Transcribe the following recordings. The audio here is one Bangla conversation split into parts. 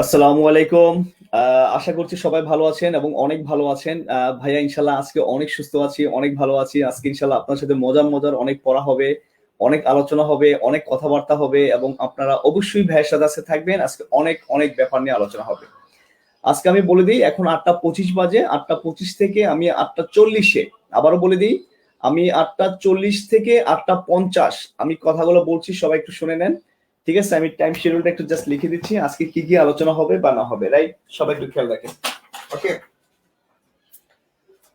আসসালামু আলাইকুম। আশা করছি সবাই ভালো আছেন এবং অনেক ভালো আছেন। ভাইয়া ইনশাল্লাহ আজকে অনেক সুস্থ আছি, অনেক ভালো আছি। আজকে ইনশাল্লাহ আপনার সাথে মজার মজার অনেক পড়া হবে, অনেক আলোচনা হবে, অনেক কথাবার্তা হবে এবং আপনারা অবশ্যই ভাইয়ের সাথে আজকে থাকবেন। আজকে অনেক অনেক ব্যাপার নিয়ে আলোচনা হবে। আজকে আমি বলে দিই এখন ৮টা ২৫ বাজে। ৮টা ২৫ থেকে আমি ৮টা ৪০-এ আবারও বলে দিই, আমি ৮টা ৪০ থেকে ৮টা ৫০ আমি কথাগুলো বলছি, সবাই একটু শুনে নেন। ঠিক আছে, আমি টাইম শিডিউলটা একটু জাস্ট লিখে দিচ্ছি, আজকে কি কি আলোচনা হবে বা না হবে, রাইট? সবাই একটু খেয়াল রাখেন। ওকে,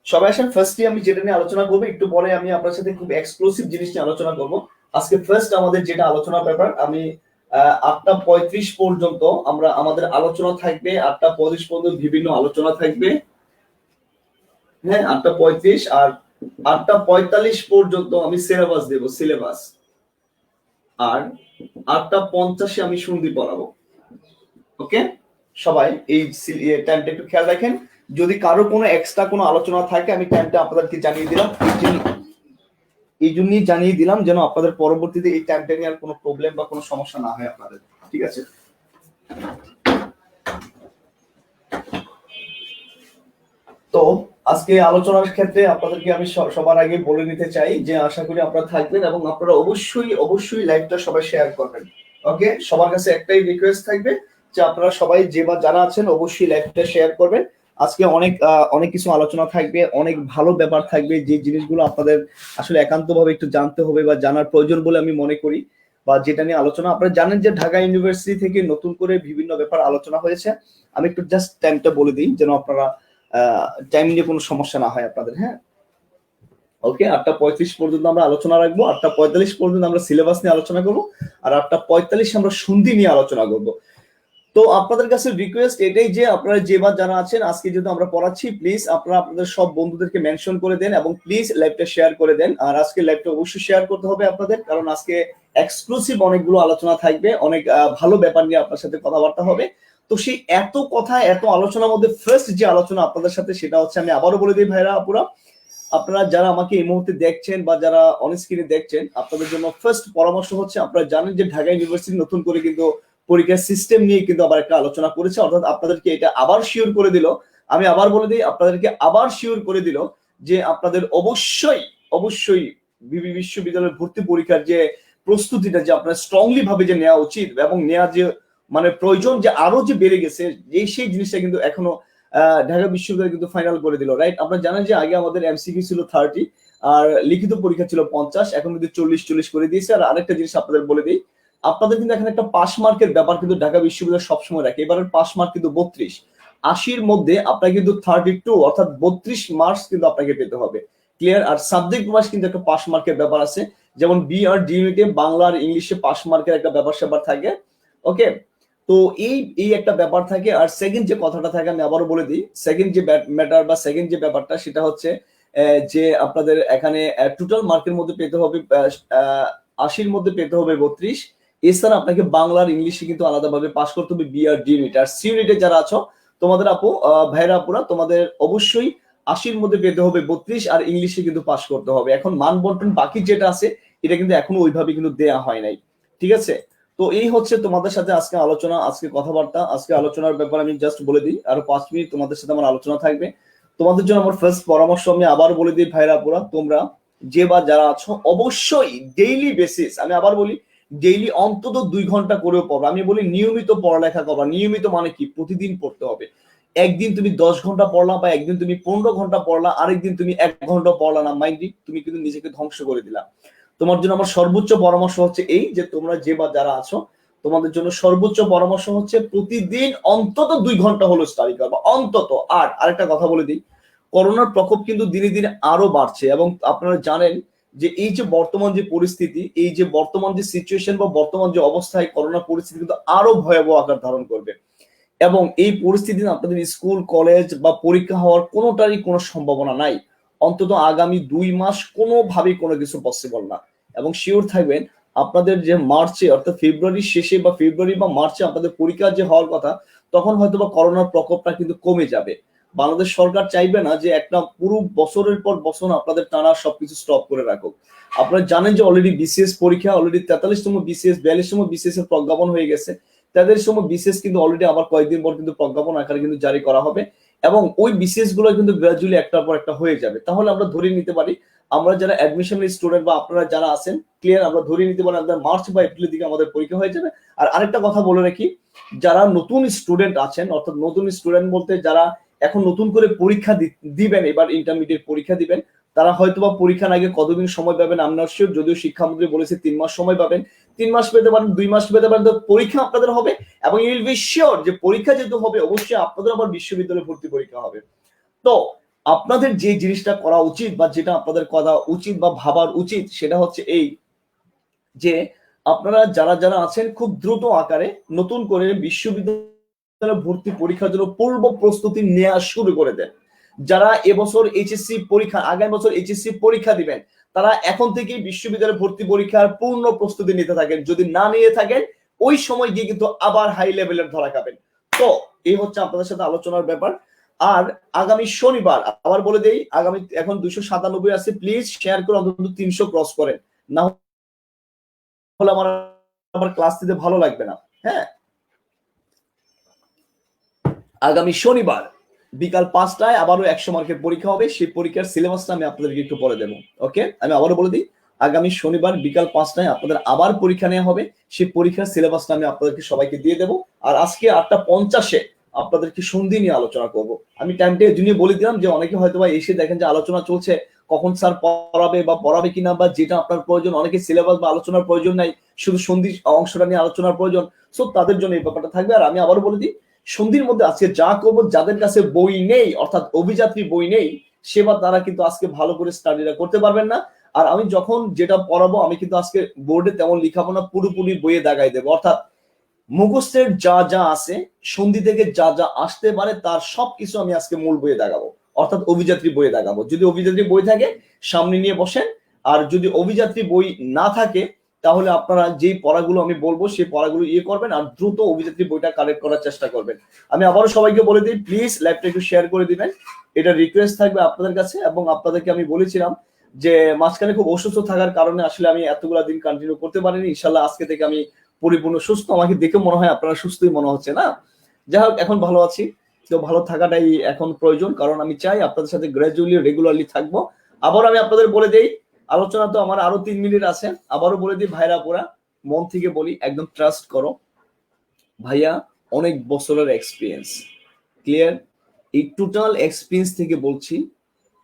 সবাই আসেন। ফার্স্টলি আমি যেটা নিয়ে আলোচনা করবো, একটু পরে আমি আপনার সাথে খুব এক্সক্লুসিভ জিনিস নিয়ে আলোচনা করব। আজকে ফার্স্ট আমাদের যেটা আলোচনার ব্যাপার, আমি ৮টা ৩৫ পর্যন্ত আমরা আমাদের আলোচনা থাকবে। ৮টা ৩৫ পর্যন্ত বিভিন্ন আলোচনা থাকবে। হ্যাঁ, ৮টা ৩৫ আর ৮টা ৪৫ পর্যন্ত আমি সিলেবাস দেব, সিলেবাস। আর ৮টা ৫০-এ আমি সন্ধি পড়াবো। ওকে, সবাই এই টাইমটা একটু খেয়াল রাখেন। যদি কারো কোনো এক্সট্রা কোনো আলোচনা থাকে আমি টাইমটা আপনাদেরকে জানিয়ে দিলাম, এই জন্যই জানিয়ে দিলাম যেন আপনাদের পরবর্তীতে এই টাইমটা নিয়ে আর কোনো প্রবলেম বা কোনো সমস্যা না হয় আপনাদের। ঠিক আছে, তো আজকে আলোচনার ক্ষেত্রে আপনাদেরকে আমি সবার আগে বলে নিতে চাই যে আশা করি আপনারা থাকবেন এবং আপনারা অবশ্যই অবশ্যই লাইভটা সবাই শেয়ার করবেন। ওকে, সবার কাছে একটাই রিকোয়েস্ট থাকবে যে আপনারা সবাই যে বা যারা আছেন অবশ্যই লাইভটা শেয়ার করবেন। আজকে অনেক অনেক কিছু আলোচনা থাকবে, অনেক ভালো ব্যাপার থাকবে, যে জিনিসগুলো আপনাদের আসলে একান্তভাবে একটু জানতে হবে বা জানার প্রয়োজন বলে আমি মনে করি, বা যেটা নিয়ে আলোচনা। আপনারা জানেন যে ঢাকা ইউনিভার্সিটি থেকে নতুন করে বিভিন্ন ব্যাপার আলোচনা হয়েছে। আমি একটু জাস্ট টাইমটা বলে দিই যেন আপনারা টাইম নিয়ে কোনো সমস্যা না হয় আপনাদের। হ্যাঁ, ওকে, ৮টা ৩৫ পর্যন্ত আমরা আলোচনা রাখবো। ৮টা ৪৫ পর্যন্ত আমরা সিলেবাস নিয়ে আলোচনা করবো। আর ৮টা ৪৫ আমরা সন্ধি নিয়ে আলোচনা করবো। তো আপনাদের কাছে রিকোয়েস্ট এটাই যে আপনারা যে বা যারা আছেন, আজকে যেহেতু আমরা পড়াচ্ছি, প্লিজ আপনারা আপনাদের সব বন্ধুদেরকে মেনশন করে দেন এবং প্লিজ লাইভটা শেয়ার করে দেন। আর আজকে লাইভটা অবশ্যই শেয়ার করতে হবে আপনাদের, কারণ আজকে এক্সক্লুসিভ অনেকগুলো আলোচনা থাকবে, অনেক ভালো ব্যাপার নিয়ে আপনার সাথে কথাবার্তা হবে। তো সেই এত কথা এত আলোচনার মধ্যে ফার্স্ট যে আলোচনা আপনাদের সাথে, সেটা হচ্ছে, আমি আবারও বলে দিই ভাইরা আপুরা, আপনারা যারা আমাকে এই মুহূর্তে দেখছেন বা যারা অন স্ক্রিনে দেখছেন, আপনাদের জন্য ফার্স্ট পরামর্শ হচ্ছে, আপনারা জানেন যে ঢাকা ইউনিভার্সিটি নতুন করে কিন্তু পরীক্ষার সিস্টেম নিয়ে কিন্তু আবার একটা আলোচনা করেছে, অর্থাৎ আপনাদেরকে এটা আবার শিওর করে দিল। আমি আবার বলে দিই, আপনাদেরকে আবার শিওর করে দিল যে আপনাদের অবশ্যই অবশ্যই বিশ্ববিদ্যালয়ের ভর্তি পরীক্ষার যে প্রস্তুতিটা যে আপনার স্ট্রংলি ভাবে যে নেওয়া উচিত এবং নেওয়া যে মানে প্রয়োজন যে আরো যে বেড়ে গেছে, সেই জিনিসটা কিন্তু এখনো ঢাকা বিশ্ববিদ্যালয় কিন্তু ফাইনাল করে দিল, রাইট? আপনারা জানেন যে আগে আমাদের এমসিকিউ ছিল 30 আর লিখিত পরীক্ষা ছিল 50, এখন কিন্তু 40-40 করে দিয়েছে। আর আরেকটা জিনিস আপনাদের বলে দিই, আপনাদের কিন্তু এখানে একটা পাস মার্কের ব্যাপার কিন্তু ঢাকা বিশ্ববিদ্যালয় সবসময় রাখে। এবারের পাস মার্ক কিন্তু 32, 80-র মধ্যে আপনাকে কিন্তু 32 অর্থাৎ 32 মার্কস কিন্তু আপনাকে পেতে হবে। ক্লিয়ার? আর সাবজেক্ট ওয়াইজ কিন্তু একটা পাস মার্কের ব্যাপার আছে, যেমন বি আর ডি ইউনিটে বাংলা আর ইংলিশে পাস মার্কের একটা ব্যাপার স্যাপার থাকে। ওকে, তো এই এই একটা ব্যাপার থাকে। আর সেকেন্ড যে কথাটা থাকে, আমি আবারও বলে দিই, সেকেন্ড যে ম্যাটার বা সেকেন্ড যে ব্যাপারটা, সেটা হচ্ছে যে আপনাদের এখানে টোটাল মার্কের মধ্যে পেতে হবে 80-র মধ্যে পেতে হবে 32। এছাড়া আপনাকে বাংলা আর ইংলিশে কিন্তু আলাদাভাবে পাস করতে হবে বি আর ডি ইউনিট। আর সি ইউনিটে যারা আছো, তোমাদের আপু ভাইরা আপুরা, তোমাদের অবশ্যই 80-র মধ্যে পেতে হবে 32 আর ইংলিশে কিন্তু পাস করতে হবে। এখন মান বন্টন বাকি যেটা আছে, এটা কিন্তু এখনো ওইভাবে কিন্তু দেয়া হয় নাই। ঠিক আছে, তো এই হচ্ছে তোমাদের সাথে আজকে আলোচনা, আজকে কথাবার্তা। আজকে আলোচনার ব্যাপার আমি জাস্ট বলে দিই, আরো 5 মিনিট তোমাদের সাথে আমার আলোচনা থাকবে। তোমাদের জন্য আমার ফার্স্ট পরামর্শ আমি আবার বলে দিই ভাইরা পুরা, তোমরা যে বা যারা আছো অবশ্যই ডেইলি বেসিস, আমি আবার বলি, ডেইলি অন্তত 2 ঘন্টা করেও পড়ো। আমি বলি নিয়মিত পড়ালেখা করবা। নিয়মিত মানে কি? প্রতিদিন পড়তে হবে। একদিন তুমি 10 ঘন্টা পড়লা বা একদিন তুমি 15 ঘন্টা পড়লা, আরেকদিন তুমি 1 ঘন্টা পড়লা না, মাইন্ড, তুমি কিন্তু নিজেকে ধ্বংস করে দিলা। তোমার জন্য আমার সর্বোচ্চ পরামর্শ হচ্ছে এই যে তোমরা যে বা যারা আছো, তোমাদের জন্য সর্বোচ্চ পরামর্শ হচ্ছে প্রতিদিন অন্তত 2 ঘন্টা হলো স্টাডি করবা, অন্তত। আর আরেকটা কথা বলে দিই, করোনার প্রকোপ কিন্তু দিনে দিনে আরো বাড়ছে এবং আপনারা জানেন যে এই যে বর্তমান যে পরিস্থিতি, এই যে বর্তমান যে সিচুয়েশন বা বর্তমান যে অবস্থায়, করোনা পরিস্থিতি কিন্তু আরো ভয়াবহ আকার ধারণ করবে। এবং এই পরিস্থিতিতে আপনাদের স্কুল কলেজ বা পরীক্ষা হওয়ার কোনোটারই কোনো সম্ভাবনা নাই। অন্তত আগামী 2 মাস কোনোভাবেই কোনো কিছু পসিবল না। এবং শিওর থাকবেন, আপনাদের যে মার্চে অর্থাৎ ফেব্রুয়ারির শেষে বা ফেব্রুয়ারি বা মার্চে আপনাদের পরীক্ষা যে হওয়ার কথা, তখন হয়তো বা করোনার প্রকোপটা কিন্তু কমে যাবে। বাংলাদেশ সরকার চাইবে না যে একটা পুরো বছরের পর বছর আপনাদের টানা সবকিছু স্টপ করে রাখুক। আপনারা জানেন যে অলরেডি বিসিএস পরীক্ষা, অলরেডি 43তম বিসিএস, 42তম বিসিএস এর প্রজ্ঞাপন হয়ে গেছে। তাদের সময় বিসিএস কিন্তু অলরেডি আবার কয়েকদিন পর কিন্তু প্রজ্ঞাপন আকারে কিন্তু জারি করা হবে, এবং ওই বিসিএস গুলো কিন্তু গ্রাজুয়ালি একটার পর একটা হয়ে যাবে। তাহলে আমরা ধরে নিতে পারি আমরা যারা অ্যাডমিশনের স্টুডেন্ট বা আপনারা যারা আছেন ক্লিয়ার, আমরা ধরে নিতে পারি আমাদের মার্চ বা এপ্রিলের দিকে আমাদের পরীক্ষা হয়ে যাবে। আর আরেকটা কথা বলে রাখি, যারা নতুন স্টুডেন্ট আছেন, অর্থাৎ নতুন স্টুডেন্ট বলতে যারা এখন নতুন করে পরীক্ষা দিবেন, এবার ইন্টারমিডিয়েট পরীক্ষা দিবেন, তারা হয়তোবা পরীক্ষার আগে কতদিন সময় পাবেন আমি নট শিওর, যদিও শিক্ষামন্ত্রী বলেছে 3 মাস সময় পাবেন, 3 মাস পেতে পারেন, 2 মাস পেতে পারেন, তো পরীক্ষা আপনাদের হবে এবং ইউ উইল বি শিওর যে পরীক্ষা যেহেতু হবে অবশ্যই আপনাদের আবার বিশ্ববিদ্যালয়ে ভর্তি পরীক্ষা হবে। তো আপনাদের যে জিনিসটা করা উচিত বা যেটা আপনাদের করা উচিত বা ভাবার উচিত সেটা হচ্ছে এই যে আপনারা যারা যারা আছেন খুব দ্রুত আকারে নতুন করে বিশ্ববিদ্যালয়ে ভর্তি পরীক্ষার জন্য পূর্ব প্রস্তুতি নেওয়া শুরু করে দেন। যারা এবছর এইচএসসি পরীক্ষা, আগামী বছর এইচএসসি পরীক্ষা দিবেন, তারা এখন থেকেই বিশ্ববিদ্যালয়ে ভর্তি পরীক্ষার পূর্ণ প্রস্তুতি নিতে থাকেন। যদি না নিয়ে থাকেন ওই সময় গিয়ে কিন্তু আবার হাই লেভেলের ধরা খাবেন। তো এই হচ্ছে আপনাদের সাথে আলোচনার ব্যাপার। আর আগামী শনিবার আবার বলে দেই, আগামী এখন 297 আছে, প্লিজ শেয়ার করে অন্তত 300 ক্রস করেন, না হলে আমার আবার ক্লাস দিতে ভালো লাগবে না। হ্যাঁ, আগামী শনিবার বিকাল 5টায় আবারও 100 মার্কের পরীক্ষা হবে। সেই পরীক্ষার সিলেবাসটা আমি আপনাদেরকে একটু পরে দেবো। ওকে, আমি আবারও বলে দিই, আগামী শনিবার বিকাল 5টায় আপনাদের আবার পরীক্ষা নেওয়া হবে। সেই পরীক্ষার সিলেবাসটা আমি আপনাদেরকে সবাইকে দিয়ে দেবো। আর আজকে 8:50-এ আপনাদেরকে সন্ধি নিয়ে আলোচনা করব। আমি টাইমটা এই জন্য বলে দিলাম যে অনেকে হয়তো বা এসে দেখেন যে আলোচনা চলছে, কখন স্যার পড়াবে বা পড়াবে কিনা, বা যেটা আপনার প্রয়োজন, অনেকে সিলেবাস বা আলোচনার প্রয়োজন নাই, শুধু সন্ধি অংশটা নিয়ে আলোচনার প্রয়োজন। সো তাদের জন্য এই ব্যাপারটা থাকবে। আর আমি আবারও বলে দিই, সন্ধির মধ্যে আজকে যা করবো, যাদের কাছে বই নেই অর্থাৎ অভিযাত্রী বই নেই, সেবার তারা কিন্তু আজকে ভালো করে স্টাডিটা করতে পারবেন না। আর আমি যখন যেটা পড়াবো আমি কিন্তু আজকে বোর্ডে তেমন লিখাবো না, পুরোপুরি বইয়ে দাগাই দেবো। অর্থাৎ মুখস্থের যা যা আছে, সন্ধি থেকে যা যা আসতে পারে তার সবকিছু আমি আজকে মূল বইয়ে দাগাবো, অর্থাৎ অভিযাত্রী বইয়ে দাগাবো। যদি অভিযাত্রী বই থাকে সামনে নিয়ে বসেন, আর যদি অভিযাত্রী বই না থাকে তাহলে আপনারা যেই পড়াগুলো আমি বলবো সেই পড়াগুলো করবেন আর দ্রুত অভিযাত্রী বইটা কালেক্ট করার চেষ্টা করবেন। আমি আবারও সবাইকে বলে দিই, প্লিজ লাইভটা একটু শেয়ার করে দিবেন, এটা রিকোয়েস্ট থাকবে আপনাদের কাছে। এবং আপনাদেরকে আমি বলেছিলাম যে মাঝখানে খুব অসুস্থ থাকার কারণে আসলে আমি এতগুলা দিন কন্টিনিউ করতে পারিনি। ইনশাল্লাহ আজকে থেকে আমি পরিপূর্ণ সুস্থ। আমাকে দেখে মনে হয় আপনারা সুস্থই মনে হচ্ছে না? যাই হোক, এখন ভালো আছি। তো ভালো থাকাটাই এখন প্রয়োজন, কারণ আমি চাই আপনাদের সাথে গ্র্যাজুয়ালি রেগুলারলি থাকবো। আবার আমি আপনাদের বলে দেই, আলোচনা তো আমার আরো 3 মিনিট আছে, আবারও বলে দিই ভাইরা পুরা মন থেকে বলি, একদম ট্রাস্ট করো ভাইয়া, অনেক বছরের এক্সপিরিয়েন্স, ক্লিয়ার, এই টোটাল এক্সপিরিয়েন্স থেকে বলছি।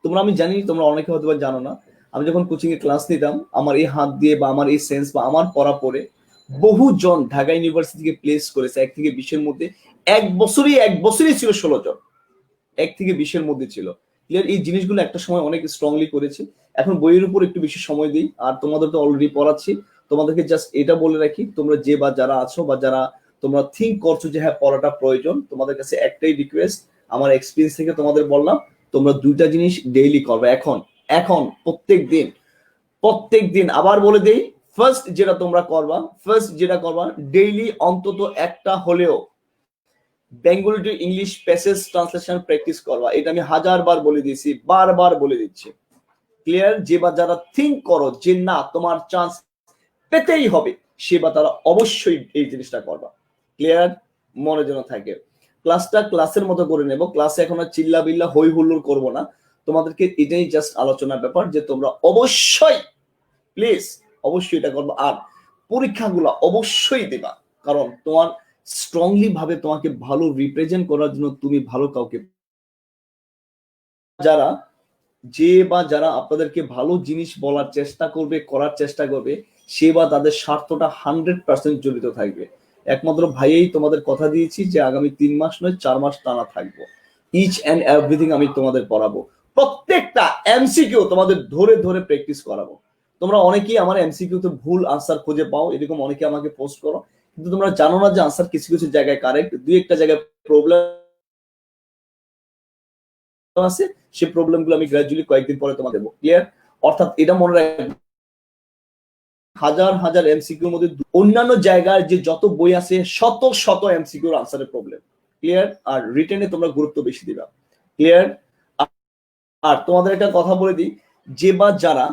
তোমরা, আমি জানি তোমরা অনেকে হয়তো জানো না, আমি যখন কোচিং এ ক্লাস নিতাম আমার এই হাত দিয়ে বা আমার এই সেন্স বা আমার পড়া পড়ে বহুজন ঢাকা ইউনিভার্সিটি থেকে প্লেস করেছে 1 থেকে 20-এর মধ্যে। এক বছরই ছিল 16 জন, 1 থেকে 20-এর মধ্যে ছিল। ক্লিয়ার, এই জিনিসগুলো একটা সময় অনেক স্ট্রংলি করেছি, এখন বইয়ের উপর একটু বেশি সময় দিই। আর তোমাদের তো অলরেডি পড়াচ্ছি, তোমাদেরকে জাস্ট এটা বলে রাখি, তোমরা যে বা যারা আছো বা যারা তোমরা থিঙ্ক করছো যে হ্যাঁ পড়াটা প্রয়োজন, তোমাদের কাছে একটাই রিকোয়েস্ট, আমার এক্সপিরিয়েন্স থেকে তোমাদের বললাম, তোমরা 2টা জিনিস ডেইলি করবে। এখন এখন প্রত্যেক দিন আবার বলে দেই, ফার্স্ট যেটা করবা ডেইলি অন্তত একটা হলেও Bengali to English passage translation practice করবা। এটা আমি 1000বার বলে দিয়েছি, বারবার বলে দিচ্ছি। ক্লিয়ার, যে বা যারা থিঙ্ক করো যে না তোমার চান্স পেতেই হবে, সে বা তারা অবশ্যই এই জিনিসটা করবা। ক্লিয়ার, মনে যেন থাকে। ক্লাসটা ক্লাসের মতো করে নেব, ক্লাসে এখন আর চিল্লা বিল্লা হই হুল্লোড় করবো না। তোমাদেরকে এটাই জাস্ট আলোচনার ব্যাপার যে তোমরা অবশ্যই প্লিজ অবশ্যই এটা করবো। আর পরীক্ষাগুলো অবশ্যই দেবা, কারণ তোমার স্ট্রংলি ভাবে তোমাকে ভালো রিপ্রেজেন্ট করার জন্য তুমি ভালো কাউকে, যারা যে বা যারা আপনাদেরকে ভালো জিনিস বলার চেষ্টা করবে, করার চেষ্টা করবে, সে বা তাদের স্বার্থটা 100% জড়িত থাকবে। একমাত্র ভাইয়েই তোমাদের কথা দিয়েছি যে আগামী 3 মাস নয় 4 মাস টানা থাকবো, ইচ এন্ড এভরিথিং আমি তোমাদের পড়াবো, প্রত্যেকটা এমসিকিউ তোমাদের ধরে ধরে প্র্যাকটিস করাবো। তোমরা অনেকেই আমার এমসিকিউ তে ভুল আনসার খুঁজে পাও, এরকম অনেকে আমাকে পোস্ট করো, কিন্তু তোমরা জানো না যে আনসার কিছু কিছু জায়গায় কারেক্ট, 2-1টা জায়গায় প্রবলেম আছে, সেই প্রবলেমগুলো আমি গ্র্যাজুয়ালি কয়েকদিন পরে তোমাদের দেবো। ক্লিয়ার, অর্থাৎ এটা মনে রাখবে, হাজার হাজার এমসিকিউর মধ্যে অন্যান্য জায়গায় যে যত বই আছে শত শত এমসিকিউর আনসারের প্রবলেম। ক্লিয়ার, আর রিটেনে তোমরা গুরুত্ব বেশি দিবা। ক্লিয়ার, আর তোমাদের একটা কথা বলে দিই, যে বা যারা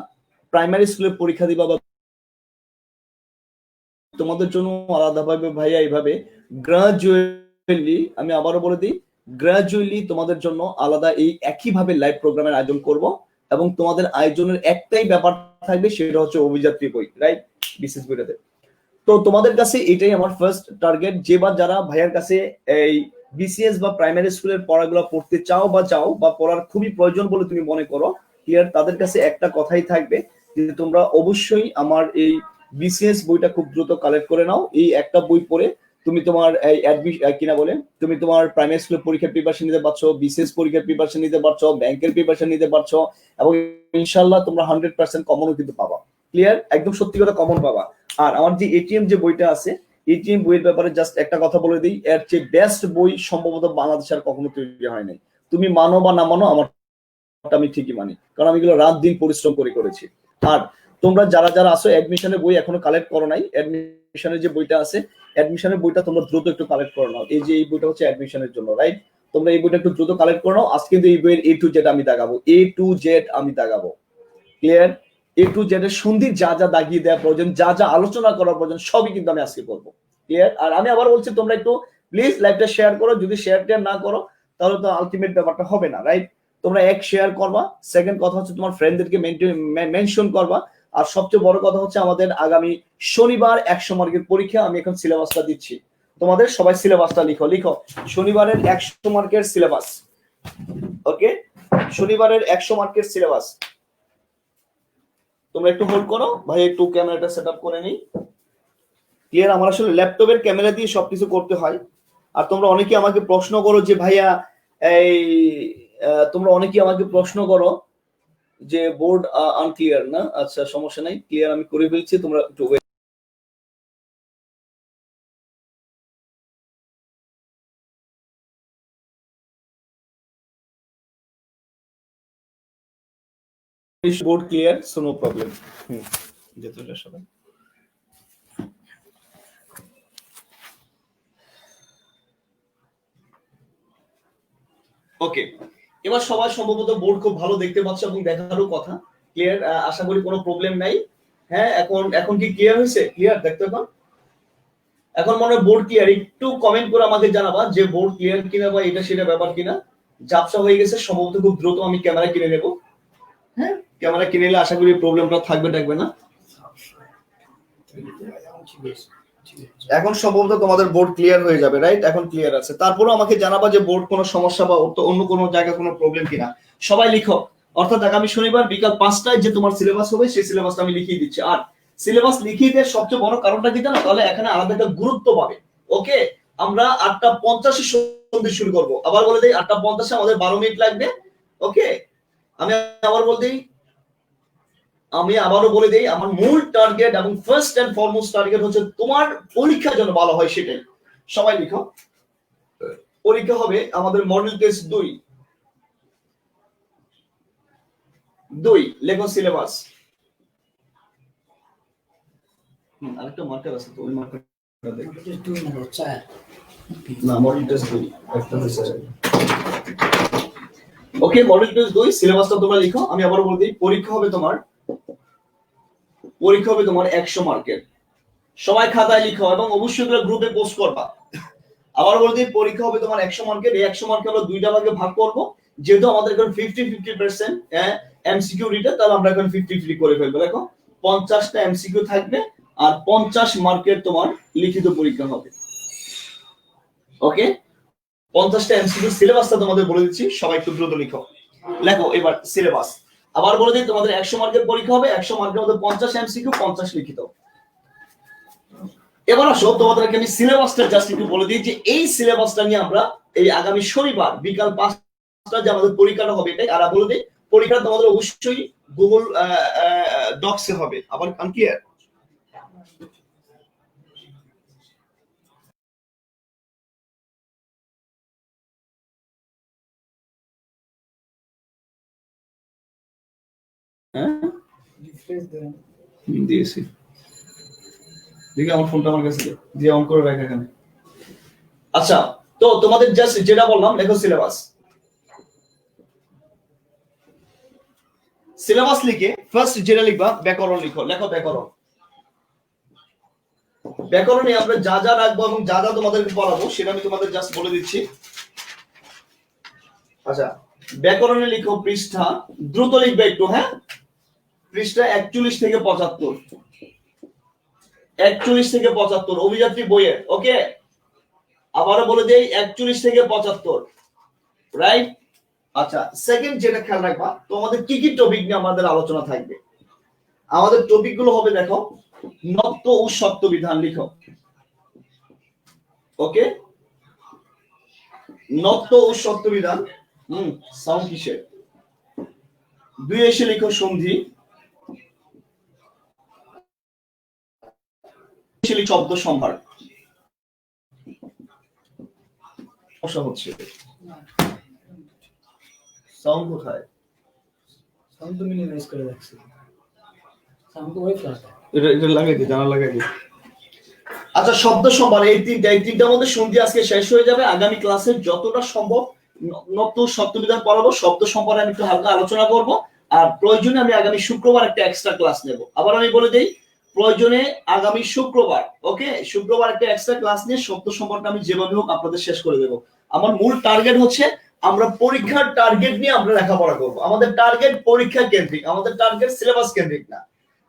প্রাইমারি স্কুলে পরীক্ষা দিবা বা তোমাদের জন্য আলাদাভাবে ভাইয়া এইভাবে গ্রাজুয়ালি, আমি আবারও বলে দিই, গ্রাজুয়ালি তোমাদের জন্য আলাদা এই একইভাবে লাইভ প্রোগ্রামের আয়োজন করব, এবং তোমাদের আয়োজনের একটাই ব্যাপার থাকবে, সেটা হচ্ছে অভিযাত্রী বই, রাইট, বিশেষ বইটাতে। তো তোমাদের কাছে এটাই আমার ফার্স্ট টার্গেট, যে বা যারা ভাইয়ার কাছে এই বিসিএস বা প্রাইমারি স্কুলের পড়াগুলো পড়তে চাও বা পড়ার খুবই প্রয়োজন বলে তুমি মনে করো, ক্লিয়ার, তাদের কাছে একটা কথাই থাকবে যে তোমরা অবশ্যই আমার এই বিসিএস বইটা খুব দ্রুত কালেক্ট করে নাও। এই একটা বই পড়ে তুমি তোমার এই কিনা বলে তুমি তোমার প্রাইমারি স্কুলের পরীক্ষার প্রিপারেশন নিতে পারছো, বিসিএস পরীক্ষার প্রিপারেশন নিতে পারছো, ব্যাংকের প্রিপারেশন নিতে পারছো, এবং ইনশাল্লাহ তোমরা 100% কমনও কিন্তু পাবা। ক্লিয়ার, একদম সত্যি কথা কমন পাবা। আর আমার যে এটিএম যে বইটা আছে, এটিএম বইয়ের ব্যাপারে জাস্ট একটা কথা বলে দিই, এর চেয়ে বেস্ট বই সম্ভবত বাংলাদেশে আর কখনো তৈরি হয় নাই। তুমি মানো বা না মানো, আমার আমি ঠিকই মানি, কারণ আমি এগুলো রাত দিন পরিশ্রম করে করেছি। আর তোমরা যারা যারা আসো অ্যাডমিশনের বই এখনো কালেক্ট করো নাই, অ্যাডমিশনের যে বইটা আছে, অ্যাডমিশনের বইটা তোমরা দ্রুত একটু কালেক্ট করে নাও। এই যে এই বইটা হচ্ছে অ্যাডমিশনের জন্য, রাইট, তোমরা এই বইটা একটু দ্রুত কালেক্ট করে নাও। আজকে কিন্তু এই বইয়ের A to Z আমি দাগাবো, A to Z আমি দাগাবো। ক্লিয়ার, A to Z এর সন্ধির যা যা দাগিয়ে দেওয়া প্রয়োজন, যা যা আলোচনা করার প্রয়োজন, সবই কিন্তু আমি আজকে করবো। ক্লিয়ার, আর আমি আবার বলছি তোমরা একটু প্লিজ লাইভটা শেয়ার করো, যদি শেয়ার না করো তাহলে তো আলটিমেট ব্যাপারটা হবে না, রাইট। তোমরা এক শেয়ার করবা, সেকেন্ড কথা হচ্ছে তোমার ফ্রেন্ডদেরকে মেনশন করবা, আর সবচেয়ে বড় কথা হচ্ছে আমাদের আগামী শনিবার 100 মার্কের পরীক্ষা, আমি এখন সিলেবাসটা দিচ্ছি তোমাদের, সবাই সিলেবাসটা লিখো শনিবারের 100 মার্কের সিলেবাস। ওকে, শনিবারের 100 মার্কের সিলেবাস। তোমরা একটু হোল্ড করো ভাই, একটু ক্যামেরাটা সেটআপ করে নিই। ক্লিয়ার, আমার আসলে ল্যাপটপের ক্যামেরা দিয়ে সবকিছু করতে হয়। আর তোমরা অনেকে আমাকে প্রশ্ন করো যে ভাইয়া এই তোমরা অনেকে আমাকে প্রশ্ন করো যে বোর্ড আনক্লিয়ার না, আচ্ছা সমস্যা নাই, ক্লিয়ার আমি করে ফেলছি, তোমরা একটু board clear, so no problem. যেতে সবাই ওকে, এবার সবাই সম্ভবত বোর্ড খুব ভালো দেখতে পাচ্ছ এবং দেখারও কথা। ক্লিয়ার, আশা করি কোনো প্রবলেম নাই। হ্যাঁ, এখন এখন কি ক্লিয়ার হয়েছে? ক্লিয়ার দেখতে এখন, এখন মনে হয় বোর্ড ক্লিয়ার। একটু কমেন্ট করে আমাকে জানাবা যে বোর্ড ক্লিয়ার কিনা বা এটা সেটা ব্যাপার কিনা। ঝাপসা হয়ে গেছে সম্ভবত, খুব দ্রুত আমি ক্যামেরা কিনে নেব। হ্যাঁ, ক্যামেরা কিনে নিলে আশা করি প্রবলেমটা থাকবে না। এখন সম্ভবত তোমাদের বোর্ড ক্লিয়ার হয়ে যাবে, রাইট, এখন ক্লিয়ার আছে। তারপরও আমাকে জানাবা যে বোর্ড কোনো সমস্যা বা অন্য কোনো জায়গায় কোনো প্রবলেম কিনা। সবাই লিখো, অর্থাৎ আগামী শনিবার বিকাল 5টায় যে তোমার সিলেবাস হবে সেই সিলেবাসটা আমি লিখিয়ে দিচ্ছি। আর সিলেবাস লিখিয়ে দেওয়ার সবচেয়ে বড় কারণটা কি জানো? তাহলে এখানে আলাদা একটা গুরুত্ব পাবে। ওকে, আমরা 8:50 সন্ধে শুরু করব। আবার বলে দেই 8:50 আমাদের 12 মিনিট লাগবে। ওকে, আমি আবারও বলে দেই, আমার মূল টার্গেট এবং ফার্স্ট এন্ড ফরমোস্ট টার্গেট হচ্ছে তোমার পরীক্ষা যেন ভালো হয়, সেটাই। সবাই লিখো, পরীক্ষা হবে আমাদের মডেল টেস্ট 2 লেখো সিলেবাস। আরেকটা মার্কার আছে তো, ওই মার্কারটা দেখো। না, মডেল টেস্ট 2 একটা হয়েছে। ওকে, মডেল টেস্ট 2 সিলেবাসটা তোমরা লিখো। আমি আবারও বলে দিই, পরীক্ষা হবে তোমার 100 মার্কের। সবাই খাতায় লিখো এবং অবশ্যই এগুলো গ্রুপে পোস্ট করবা। আবার বলে দিই, পরীক্ষা হবে তোমার 100 মার্কের। এই 100 মার্কে আমরা দুইটা ভাগে ভাগ করব। যেহেতু আমাদের এখন 50-50% এমসিকিউ রিটেন, তাহলে আমরা এখন 50-50 করে ফেলবো। দেখো, 50টা এমসিকিউ থাকবে আর 50 মার্কের তোমার লিখিত পরীক্ষা হবে। ওকে, 50টা এমসিকিউ সিলেবাসটা তোমাদের বলে দিচ্ছি, সবাই একটু দ্রুত লিখো। লেখো এবার সিলেবাস। আবার বলে দিই, তোমাদের 100 মার্কের পরীক্ষা হবে, 100 মার্কের মধ্যে 50 এমসিকিউ, 50 লিখিত। এবার আসো তোমাদেরকে আমি সিলেবাসটা জাস্ট একটু বলে দিই যে এই সিলেবাসটা নিয়ে আমরা এই আগামী শনিবার বিকাল 5টা যে আমাদের পরীক্ষাটা হবে এটাই। আর বলে দিই, পরীক্ষা তোমাদের অবশ্যই গুগল ডক্সে হবে। আবার ক্লিয়ার, হ্যাঁ দিয়েছি, দেখি আমার ফোনটা আমার কাছে দিয়ে অন করে রাখ এখানে। আচ্ছা, তো তোমাদের জাস্ট যেটা বললাম, লেখো সিলেবাস। সিলেবাস লিখে ফার্স্ট যেটা লিখবা ব্যাকরণ লিখো। লেখো ব্যাকরণ। ব্যাকরণে আমরা যা যা রাখবো এবং যা যা তোমাদেরকে পড়াবো সেটা আমি তোমাদের জাস্ট বলে দিচ্ছি। আচ্ছা, ব্যাকরণে লিখো পৃষ্ঠা, দ্রুত লিখবে একটু, হ্যাঁ, পৃষ্ঠা 41 থেকে 75, 41 থেকে 75 অভিযাত্রী বইয়ের। ওকে, আবারও বলে দেই 41 থেকে 75, রাইট? আচ্ছা, সেকেন্ড যেটা খেয়াল রাখবা, তো আমাদের কি কি টপিক নিয়ে আমাদের আলোচনা থাকবে। আমাদের টপিক গুলো হবে, দেখো, নত্ব ও সত্য বিধান লিখো। ওকে, নত্ব ও সত্য বিধান। সাউন্ড কিসের? 2 এসে লিখো সন্ধি, শব্দ সম্ভার। সমস্যা হচ্ছে সাউন্ড কোথায়? সাউন্ড তো মিনিমাইজ করে রাখছি, সাউন্ড তো ওই ফ্ল্যাটে এটা লাগাই দি, জানা লাগাই দি। আচ্ছা, শব্দ সম্ভার, এই তিনটার মধ্যে সন্ধি আজকে শেষ হয়ে যাবে। আগামী ক্লাসে যতটা সম্ভব নত্ব সত্য বিধান পড়াবো, শব্দ সম্ভারে আমি একটু হালকা আলোচনা করব, আর প্রয়োজনে আমি আগামী শুক্রবার একটা এক্সট্রা ক্লাস নেব। আবার আমি বলে দেই, প্রয়োজনে আগামী শুক্রবার, ওকে, শুক্রবার একটা এক্সট্রা ক্লাস নিয়ে শব্দ সম্পর্কে আমি যেভাবে হোক আপনাদের শেষ করে দেব। আমার মূল টার্গেট হচ্ছে আমরা পরীক্ষার টার্গেট নিয়ে আমরা লেখাপড়া করব। আমাদের টার্গেট পরীক্ষা কেন্দ্রিক, আমাদের টার্গেট সিলেবাস কেন্দ্রিক না।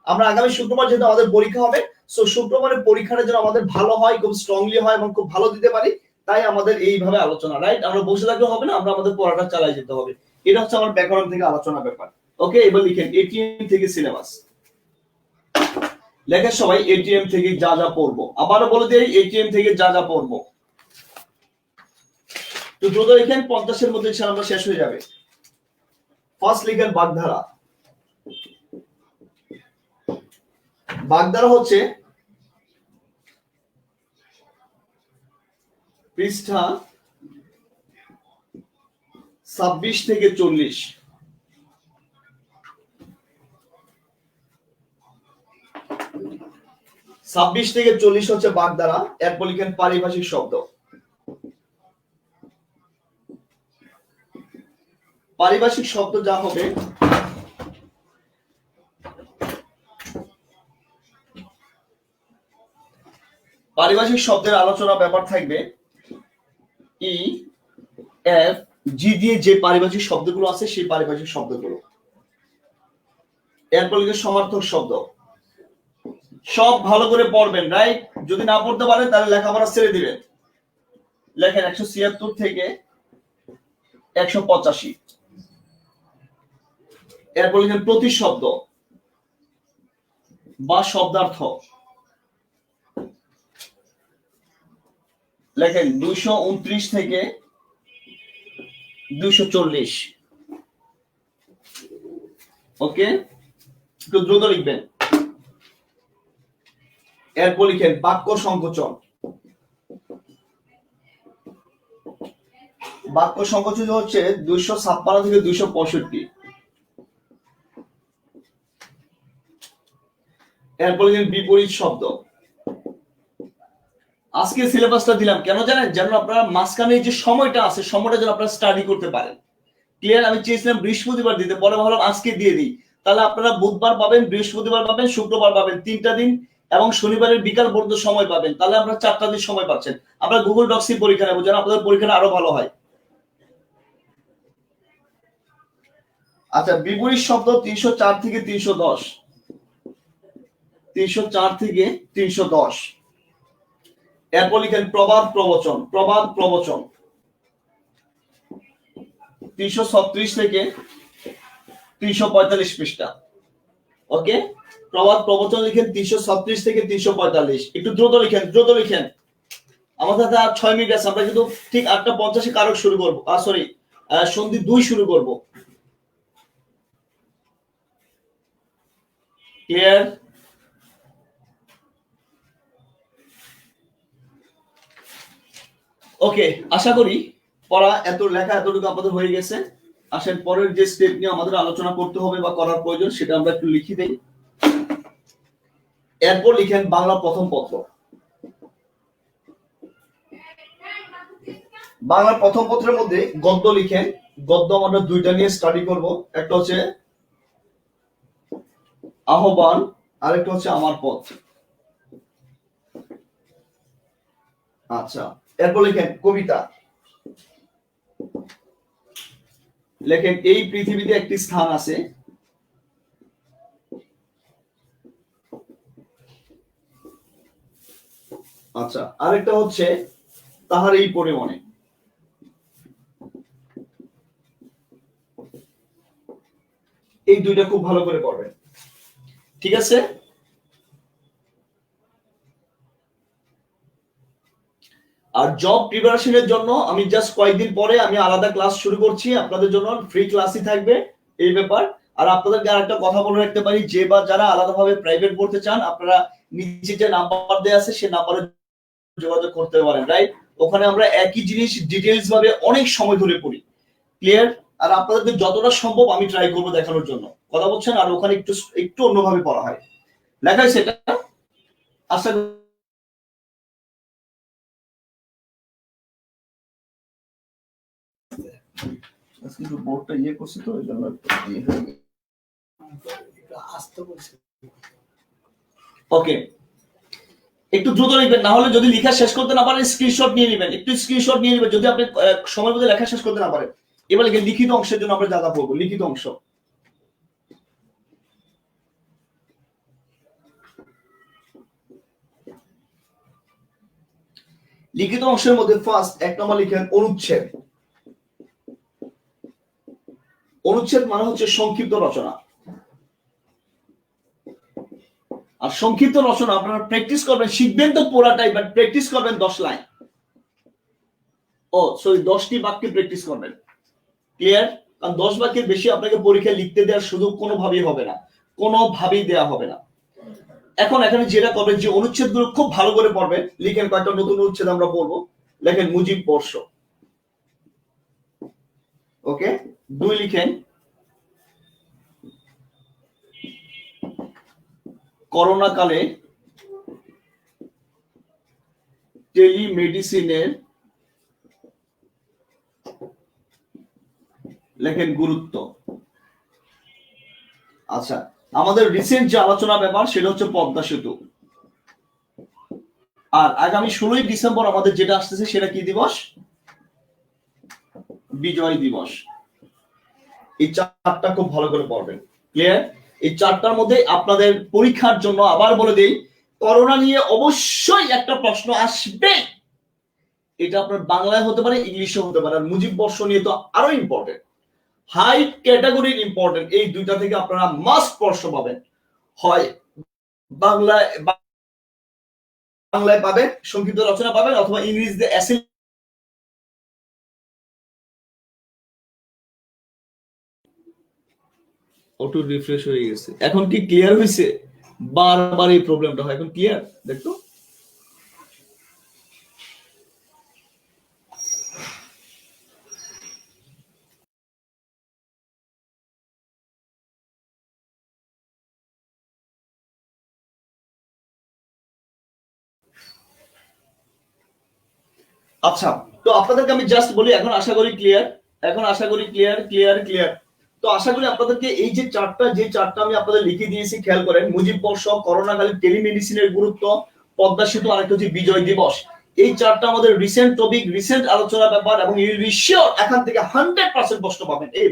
আমরা আগামী শুক্রবার যেহেতু আমাদের পরীক্ষা হবে, সো শুক্রবারের পরীক্ষাটা যেন আমাদের ভালো হয়, খুব স্ট্রংলি হয় এবং খুব ভালো দিতে পারি, তাই আমাদের এইভাবে আলোচনা, রাইট? আমরা বসে থাকলে হবে না, আমরা আমাদের পড়াটা চালিয়ে যেতে হবে। এটা হচ্ছে আমার ব্যাকরণ থেকে আলোচনা ব্যাপার। ওকে, এবার লিখেন এটিএম থেকে সিলেবাস। লেখেন সবাই এটিএম থেকে যা যা পড়বো। আবারও বলে দিই, এটিএম থেকে যা যা পড়বো। তো দ্রুত লিখেন, 50-এর মধ্যে আমরা শেষ হয়ে যাবে। ফার্স্ট লিখেন বাগধারা। বাগধারা হচ্ছে পৃষ্ঠা 26 থেকে 40। 26 থেকে 40 হচ্ছে বাগধারা। এরপর লিখেন পারিভাষিক শব্দ। পারিভাষিক শব্দ যা হবে, পারিভাষিক শব্দের আলোচনা ব্যাপার থাকবে ই এফ জি দিয়ে যে পারিভাষিক শব্দগুলো আছে সেই পারিভাষিক শব্দগুলো। এরপর লিখে সমার্থক শব্দ। সব ভালো করে পড়বেন, রাইট? যদি না পড়তে পারেন তাহলে লেখাপড়া ছেড়ে দিবেন। লেখেন 176 থেকে 185। এরপর লিখেন প্রতিশব্দ বা শব্দার্থ। লেখেন 229 থেকে 240। ওকে, একটু দ্রুত লিখবেন। এরপর লিখেন বাক্য সংকোচন। বাক্য সংকোচন হচ্ছে 256 থেকে 265। এরপর লিখেন বিপরীত শব্দ। আজকে সিলেবাসটা দিলাম কেন জানেন? যেন আপনারা মাঝখানে যে সময়টা আছে, সময়টা যেন আপনারা স্টাডি করতে পারেন। ক্লিয়ার? আমি চেয়েছিলাম বৃহস্পতিবার দিতে, পরে ভাবলাম আজকে দিয়ে দিই, তাহলে আপনারা বুধবার পাবেন, বৃহস্পতিবার পাবেন, শুক্রবার পাবেন, 3টা দিন, এবং শনিবারের বিকাল পর্যন্ত সময় পাবেন। তাহলে আপনারা 4টা দিন সময় পাচ্ছেন। আমরা গুগল ডক্সে পরীক্ষা নেবো যেন আপনাদের পরীক্ষাটা আরো ভালো হয়। আচ্ছা, বিপরীত শব্দ 304 থেকে 310। 304 থেকে 310। এরপর লিখেন প্রবাদ প্রবচন। প্রবাদ প্রবচন 336 থেকে 345 পৃষ্ঠা। ওকে, প্রবাদ প্রবচন লিখেন 336 থেকে 345। একটু দ্রুত লিখেন, দ্রুত লিখেন। আমাদের হাতে আর 6 মিনিট আছে, আমরা কিন্তু ঠিক 8:50 কারক শুরু করবো, সরি, সন্ধি 2 শুরু করব। ক্লিয়ার? ওকে, আশা করি পড়া এত লেখা এতটুকু আপনাদের হয়ে গেছে। আসেন পরের যে স্টেপ নিয়ে আমাদের আলোচনা করতে হবে বা করার প্রয়োজন সেটা আমরা একটু লিখে দেই। এরপর লিখেন বাংলা প্রথম পত্র। বাংলা প্রথম পত্রের মধ্যে গদ্য লিখেন। গদ্য আমরা 2টা নিয়ে স্টাডি করব, একটা হচ্ছে আহ্বান আর একটা হচ্ছে আমার পথ। আচ্ছা, এরপর লেখেন কবিতা। লেখেন এই পৃথিবীতে একটি স্থান আছে আচ্ছা, আরেকটা হচ্ছে তাহার এই পরিমণে। এই দুইটা খুব ভালো করে পড়বেন, ঠিক আছে? আর জব প্রিপারেশনের জন্য আমি জাস্ট কয়েকদিন পরে আমি আলাদা ক্লাস শুরু করছি, আপনাদের জন্য ফ্রি ক্লাসই থাকবে এই ব্যাপার। আর আপনাদেরকে আরেকটা কথা বলে রাখতে পারি, যে বা যারা আলাদাভাবে প্রাইভেট পড়তে চান, আপনারা নিচে যে নাম্বার দেওয়া আছে সেই নাম্বারে যোগাযোগ করতে পারেন, রাইট? ওখানে আমরা একই জিনিস ডিটেইলস ভাবে অনেক সময় ধরে পড়ি, ক্লিয়ার? আর আপনাদেরকে যতটা সম্ভব আমি ট্রাই করবো দেখানোর জন্য, কথা বলছেন? আর ওখানে একটু একটু অন্যভাবে পড়া হয়, লেখা হয় সেটা। আশা কিন্তু বোর্ডটা ইয়ে করছি তো, ওই জন্য ওকে, একটু দ্রুত লিখবেন, না হলে যদি লেখা শেষ করতে না পারেন স্ক্রিনশট নিয়ে নেবেন, একটু স্ক্রিনশট নিয়ে নেবেন যদি আপনি সময় মধ্যে লেখা শেষ করতে না পারেন। এবার লিখিত অংশের জন্য আমরা যা পড়বো, লিখিত অংশ। লিখিত অংশের মধ্যে ফার্স্ট এক নম্বর লিখেন অনুচ্ছেদ। অনুচ্ছেদ মানে হচ্ছে সংক্ষিপ্ত রচনা। আর সংক্ষিপ্ত রচনা আপনারা প্র্যাকটিস করবেন, শিখবেন তো পুরাটাই, বাট প্র্যাকটিস করবেন 10 লাইন, ও সরি 10টি বাক্যে প্র্যাকটিস করবেন, ক্লিয়ার? কারণ 10 বাক্যের বেশি আপনাকে পরীক্ষায় লিখতে দেওয়ার সুযোগ কোনোভাবেই হবে না, কোনোভাবেই দেওয়া হবে না। এখন এখানে যেটা করবেন, যে অনুচ্ছেদগুলো খুব ভালো করে পড়বেন, লিখেন কয়েকটা নতুন অনুচ্ছেদ আমরা পড়বো। লেখেন মুজিব বর্ষ, ওকে। 2 লিখেন করোনা কালে টেলিমেডিসিনের লেখেন গুরুত্ব। আচ্ছা, আমাদের রিসেন্ট যে আলোচনা ব্যাপার সেটা হচ্ছে পদ্মা সেতু। আর আগামী 16ই ডিসেম্বর আমাদের যেটা আসতেছে সেটা কি দিবস? বিজয় দিবস। এই চারটা খুব ভালো করে পড়বেন, ক্লিয়ার? এই চারটার মধ্যে আপনাদের পরীক্ষার জন্য আবার বলে দেই, করোনা নিয়ে অবশ্যই একটা প্রশ্ন আসবে, এটা আপনার বাংলায় হতে পারে, ইংলিশে হতে পারে। আর মুজিব বর্ষ নিয়ে তো আরো ইম্পর্টেন্ট, হাই ক্যাটাগরির ইম্পর্টেন্ট। এই দুইটা থেকে আপনারা মাস্ট প্রশ্ন পাবেন, হয় বাংলায় পাবেন, সংক্ষিপ্ত রচনা পাবেন, অথবা ইংরেজিতে অ্যাসে। অটো রিফ্রেশ হয়ে গেছে, এখন কি ক্লিয়ার হয়েছে? বারবার এই প্রবলেমটা হয়, এখন ক্লিয়ার দেখো। আচ্ছা, তো আপনাদেরকে আমি জাস্ট বলি, এখন আশা করি ক্লিয়ার, এখন আশা করি ক্লিয়ার ক্লিয়ার ক্লিয়ার। তো আশা করি আপনাদেরকে এই যে চারটা আমি আপনাদের লিখে দিয়েছি, খেয়াল করেন। মুজিব বর্ষ, করোনাকালীন টেলিমেডিসিনের গুরুত্ব, পদ্মা সেতু, আরেকটা হচ্ছে বিজয় দিবস। এই চারটা আমাদের রিসেন্ট টপিক, রিসেন্ট আলোচনা ব্যাপার, এবং ইউ উইল বি শিওর এখান থেকে 100% প্রশ্ন পাবেন। এই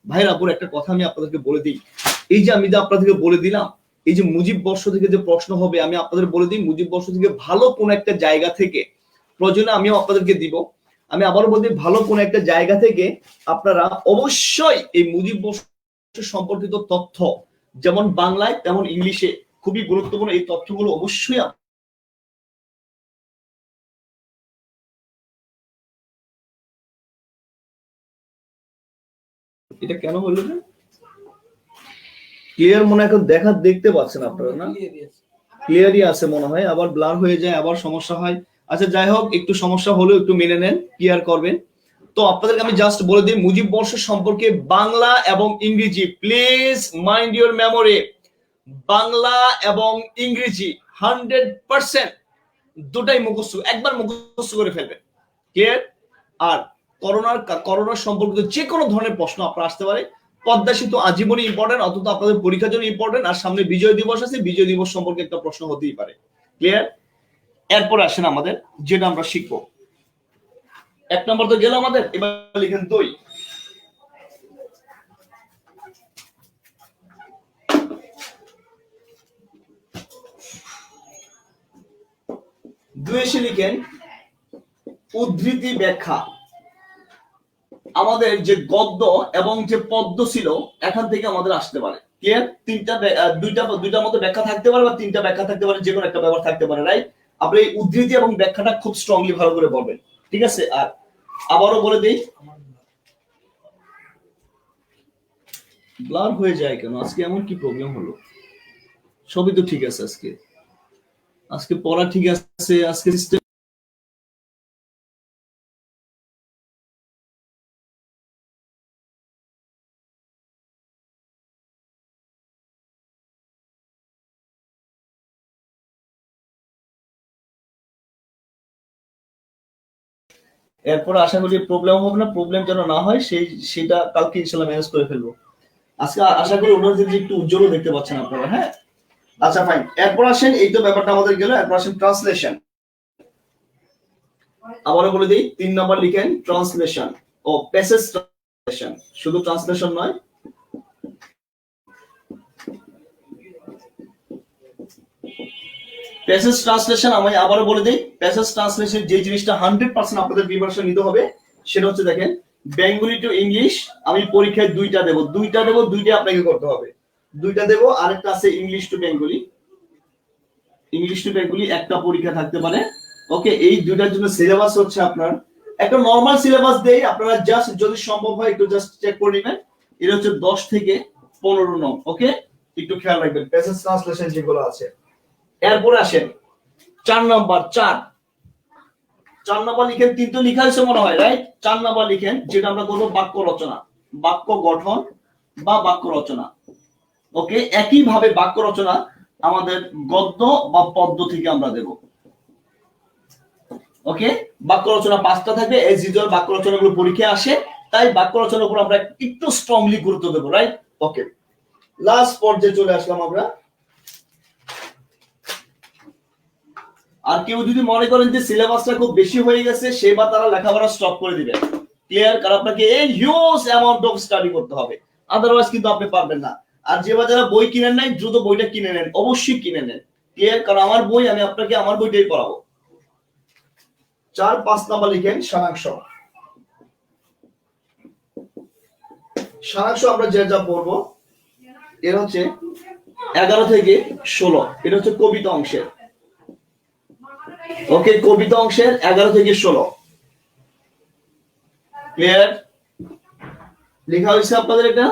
ভাইরা পুরো একটা কথা আমি আপনাদেরকে বলে দিই, এই যে আমি আপনাদেরকে বলে দিলাম, এই যে মুজিব বর্ষ থেকে যে প্রশ্ন হবে, আমি আপনাদের বলে দিই, মুজিব বর্ষ থেকে ভালো কোন একটা জায়গা থেকে, প্রয়োজনে আমিও আপনাদেরকে দিব, আমি আবারও বলতে, ভালো কোন একটা জায়গা থেকে আপনারা অবশ্যই এই মুজিব বর্ষ সম্পর্কিত তথ্য, যেমন বাংলায় তেমন ইংলিশে, খুবই গুরুত্বপূর্ণ এই তথ্যগুলো অবশ্যই। এটা কেন হলো না ক্লিয়ার? মনে এখন দেখতে পাচ্ছেন আপনারা না? ক্লিয়ারই আছে মনে হয়, আবার ব্লার হয়ে যায়, আবার সমস্যা হয়। আচ্ছা যাই হোক, একটু সমস্যা হলেও একটু মেনে নেন, ক্লিয়ার করবেন। তো আপনাদেরকে আমি জাস্ট বলে দিই, মুজিব বর্ষ সম্পর্কে বাংলা এবং ইংরেজি, please mind your memory, Bangla এবং ইংরেজি 100% দুটাই মুখস্থ, একবার মুখস্থ করে ফেলবেন, ক্লিয়ার? আর করোনার সম্পর্কিত যে কোনো ধরনের প্রশ্ন আপনার আসতে পারে। পদ্মা সেতু আজীবনই ইম্পর্টেন্ট, অন্তত আপনাদের পরীক্ষার জন্য ইম্পর্টেন্ট। আর সামনে বিজয় দিবস আছে, বিজয় দিবস সম্পর্কে একটা প্রশ্ন হতেই পারে, ক্লিয়ার? এরপর আসেন আমাদের যেটা আমরা শিখবো। 1 নম্বর তো গেল আমাদের, এবার লিখেন দই। দুই এসে লিখেন উদ্ধৃতি ব্যাখ্যা। আমাদের যে গদ্য এবং যে পদ্য ছিল এখান থেকে আমাদের আসতে পারে। ক্লিয়ার? দুইটার মধ্যে ব্যাখ্যা থাকতে পারে বা 3টা ব্যাখ্যা থাকতে পারে, যে কোনো একটা ব্যাপার থাকতে পারে, রাইট? আপনি এই উদ্ধৃতি এবং ব্যাখ্যাটা খুব স্ট্রংলি ভালো করে বলবেন, ঠিক আছে? আর আবারও বলে দেই, ব্লার হয়ে যায় কেন আজকে, এমন কি প্রবলেম হলো? সবই তো ঠিক আছে, আজকে পড়া ঠিক আছে, আজকে সিস্টেম। এরপর আশা করি প্রবলেম হবে না, প্রবলেম যেন না হয় সেটা কালকে ইনশাল্লাহ ম্যানেজ করে ফেলবো। আজকে আশা করি ওনার যে একটু উজ্জ্বল দেখতে পাচ্ছেন আপনারা। হ্যাঁ, আচ্ছা ফাইন। এরপর আসেন, এই তো ব্যাপারটা আমাদের গেল, এরপর আসেন ট্রান্সলেশন। আবারও বলে দিই, 3 নম্বর লিখেন ট্রান্সলেশন ও প্যাসেজ ট্রান্সলেশন। শুধু ট্রান্সলেশন নয়, প্যাসেজ ট্রান্সলেশন। আমি আবারও বলে দিই, প্যাসেজ ট্রান্সলেশন যে জিনিসটা 100% আপনাদের প্রিপারেশন নিতে হবে সেটা হচ্ছে, দেখেন, বেঙ্গলি টু ইংলিশ আমি পরীক্ষায় দুইটা দেব, দুইটা আপনাকে করতে হবে। দুইটা দেব, আরেকটা আছে English to Bengali. English to Bengali একটা পরীক্ষা থাকতে পারে। ওকে, এই দুইটার জন্য সিলেবাস হচ্ছে আপনার একটা নরমাল সিলেবাস দেই, আপনারা জাস্ট যদি সম্ভব হয় একটু জাস্ট চেক করে নেবেন। এটা হচ্ছে 10 থেকে 15 নং। ওকে, একটু খেয়াল রাখবেন প্যাসেজ ট্রান্সলেশন যেগুলো আছে। এরপরে আসেন 4 নম্বর। 4 নম্বর লিখেন, 3 তো লেখা হয়েছে মনে হয়, রাইট? 4 নম্বর লিখেন যেটা আমরা করবো বাক্য রচনা, বাক্য গঠন বা বাক্য রচনা। ওকে, একইভাবে বাক্য রচনা আমাদের গদ্য বা পদ্য থেকে আমরা দেব। ওকে, বাক্য রচনা 5টা থাকবে, এজ ইউজুয়াল বাক্য রচনাগুলো পরীক্ষায় আসে, তাই বাক্য রচনার উপর আমরা একটু স্ট্রংলি গুরুত্ব দেব, রাইট? ওকে, লাস্ট পর্যায়ে চলে আসলাম আমরা। আর কেউ যদি মনে করেন যে সিলেবাসটা খুব বেশি হয়ে গেছে, সেবার তারা লেখাপড়া স্টপ করে দিবেন। ক্লিয়ার? কারণ আপনাকে এই হিউজ অ্যামাউন্ট অফ স্টাডি করতে হবে, আদারওয়াইজ কিন্তু আপনি পারবেন না। আর যে যারা বই কিনেন নাই, দ্রুত বইটা কিনে নেন, অবশ্যই কিনে নেন। ক্লিয়ার? কারণ আমার বই, আমি আপনাকে আমার বইটাই পড়াবো। 4-5 নাম্বার লিখেন সারাংশ। সারাংশ আমরা যা পড়বো এর হচ্ছে 11 থেকে 16, এটা হচ্ছে কবিতা অংশের। ওকে, কবিতা অংশের 11 থেকে 16। ক্লিয়ার? লেখা হয়েছে আপনাদের এটা।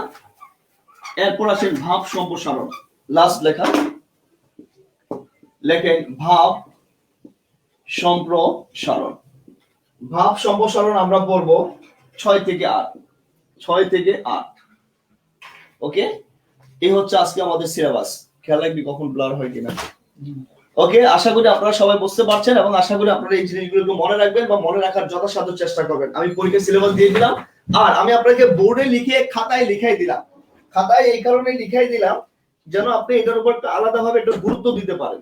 এরপর আসেন ভাব সম্প্রসারণ, লাস্ট লেখা। লেখেন ভাব সম্প্রসারণ। ভাব সম্প্রসারণ আমরা পড়বো 6 থেকে 8। 6 থেকে 8। ওকে, এই হচ্ছে আজকে আমাদের সিলেবাস। খেয়াল রাখবি কখন ব্লার হয় কিনা। ওকে, আশা করি আপনারা সবাই বুঝতে পারছেন এবং আশা করি আপনারা এই জিনিসগুলো মনে রাখবেন বা মনে রাখার যথাসাধ্য চেষ্টা করবেন। আমি পরীক্ষার সিলেবাস দিয়ে দিলাম, আর আমি আপনাকে বোর্ডে লিখে খাতায় লিখাই দিলাম। খাতায় এই কারণে লিখাই দিলাম যেন আপনি এটার উপর একটা আলাদাভাবে একটু গুরুত্ব দিতে পারেন।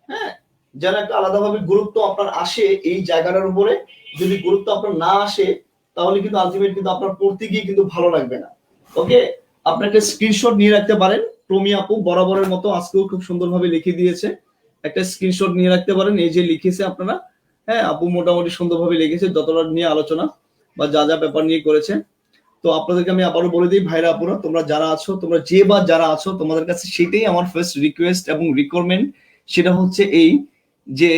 হ্যাঁ, যেন একটা আলাদাভাবে গুরুত্ব আপনার আসে এই জায়গাটার উপরে। যদি গুরুত্ব আপনার না আসে, তাহলে কিন্তু আলটিমেট কিন্তু আপনার পড়তে গিয়ে কিন্তু ভালো লাগবে না। ওকে, আপনাকে স্ক্রিনশট নিয়ে রাখতে পারেন। প্রমি আপু বরাবরের মতো আজকেও খুব সুন্দরভাবে লিখে দিয়েছে, একটা স্ক্রিনশট নিয়ে রাখতে পারেন। এই যে লিখেছে আপনারা, হ্যাঁ, আপু মোটামুটি সুন্দরভাবে লিখেছে যতটা নিয়ে আলোচনা বা যা ব্যাপার নিয়ে করেছে। তো আপনাদেরকে আমি আবারও বলে দিই, ভাইরা আপুরা, তোমরা যারা আছো, তোমরা যারা আছো, তোমাদের কাছে সেটাই আমার ফার্স্ট রিকোয়েস্ট এবং রিকোয়ারমেন্ট। সেটা হচ্ছে এই যে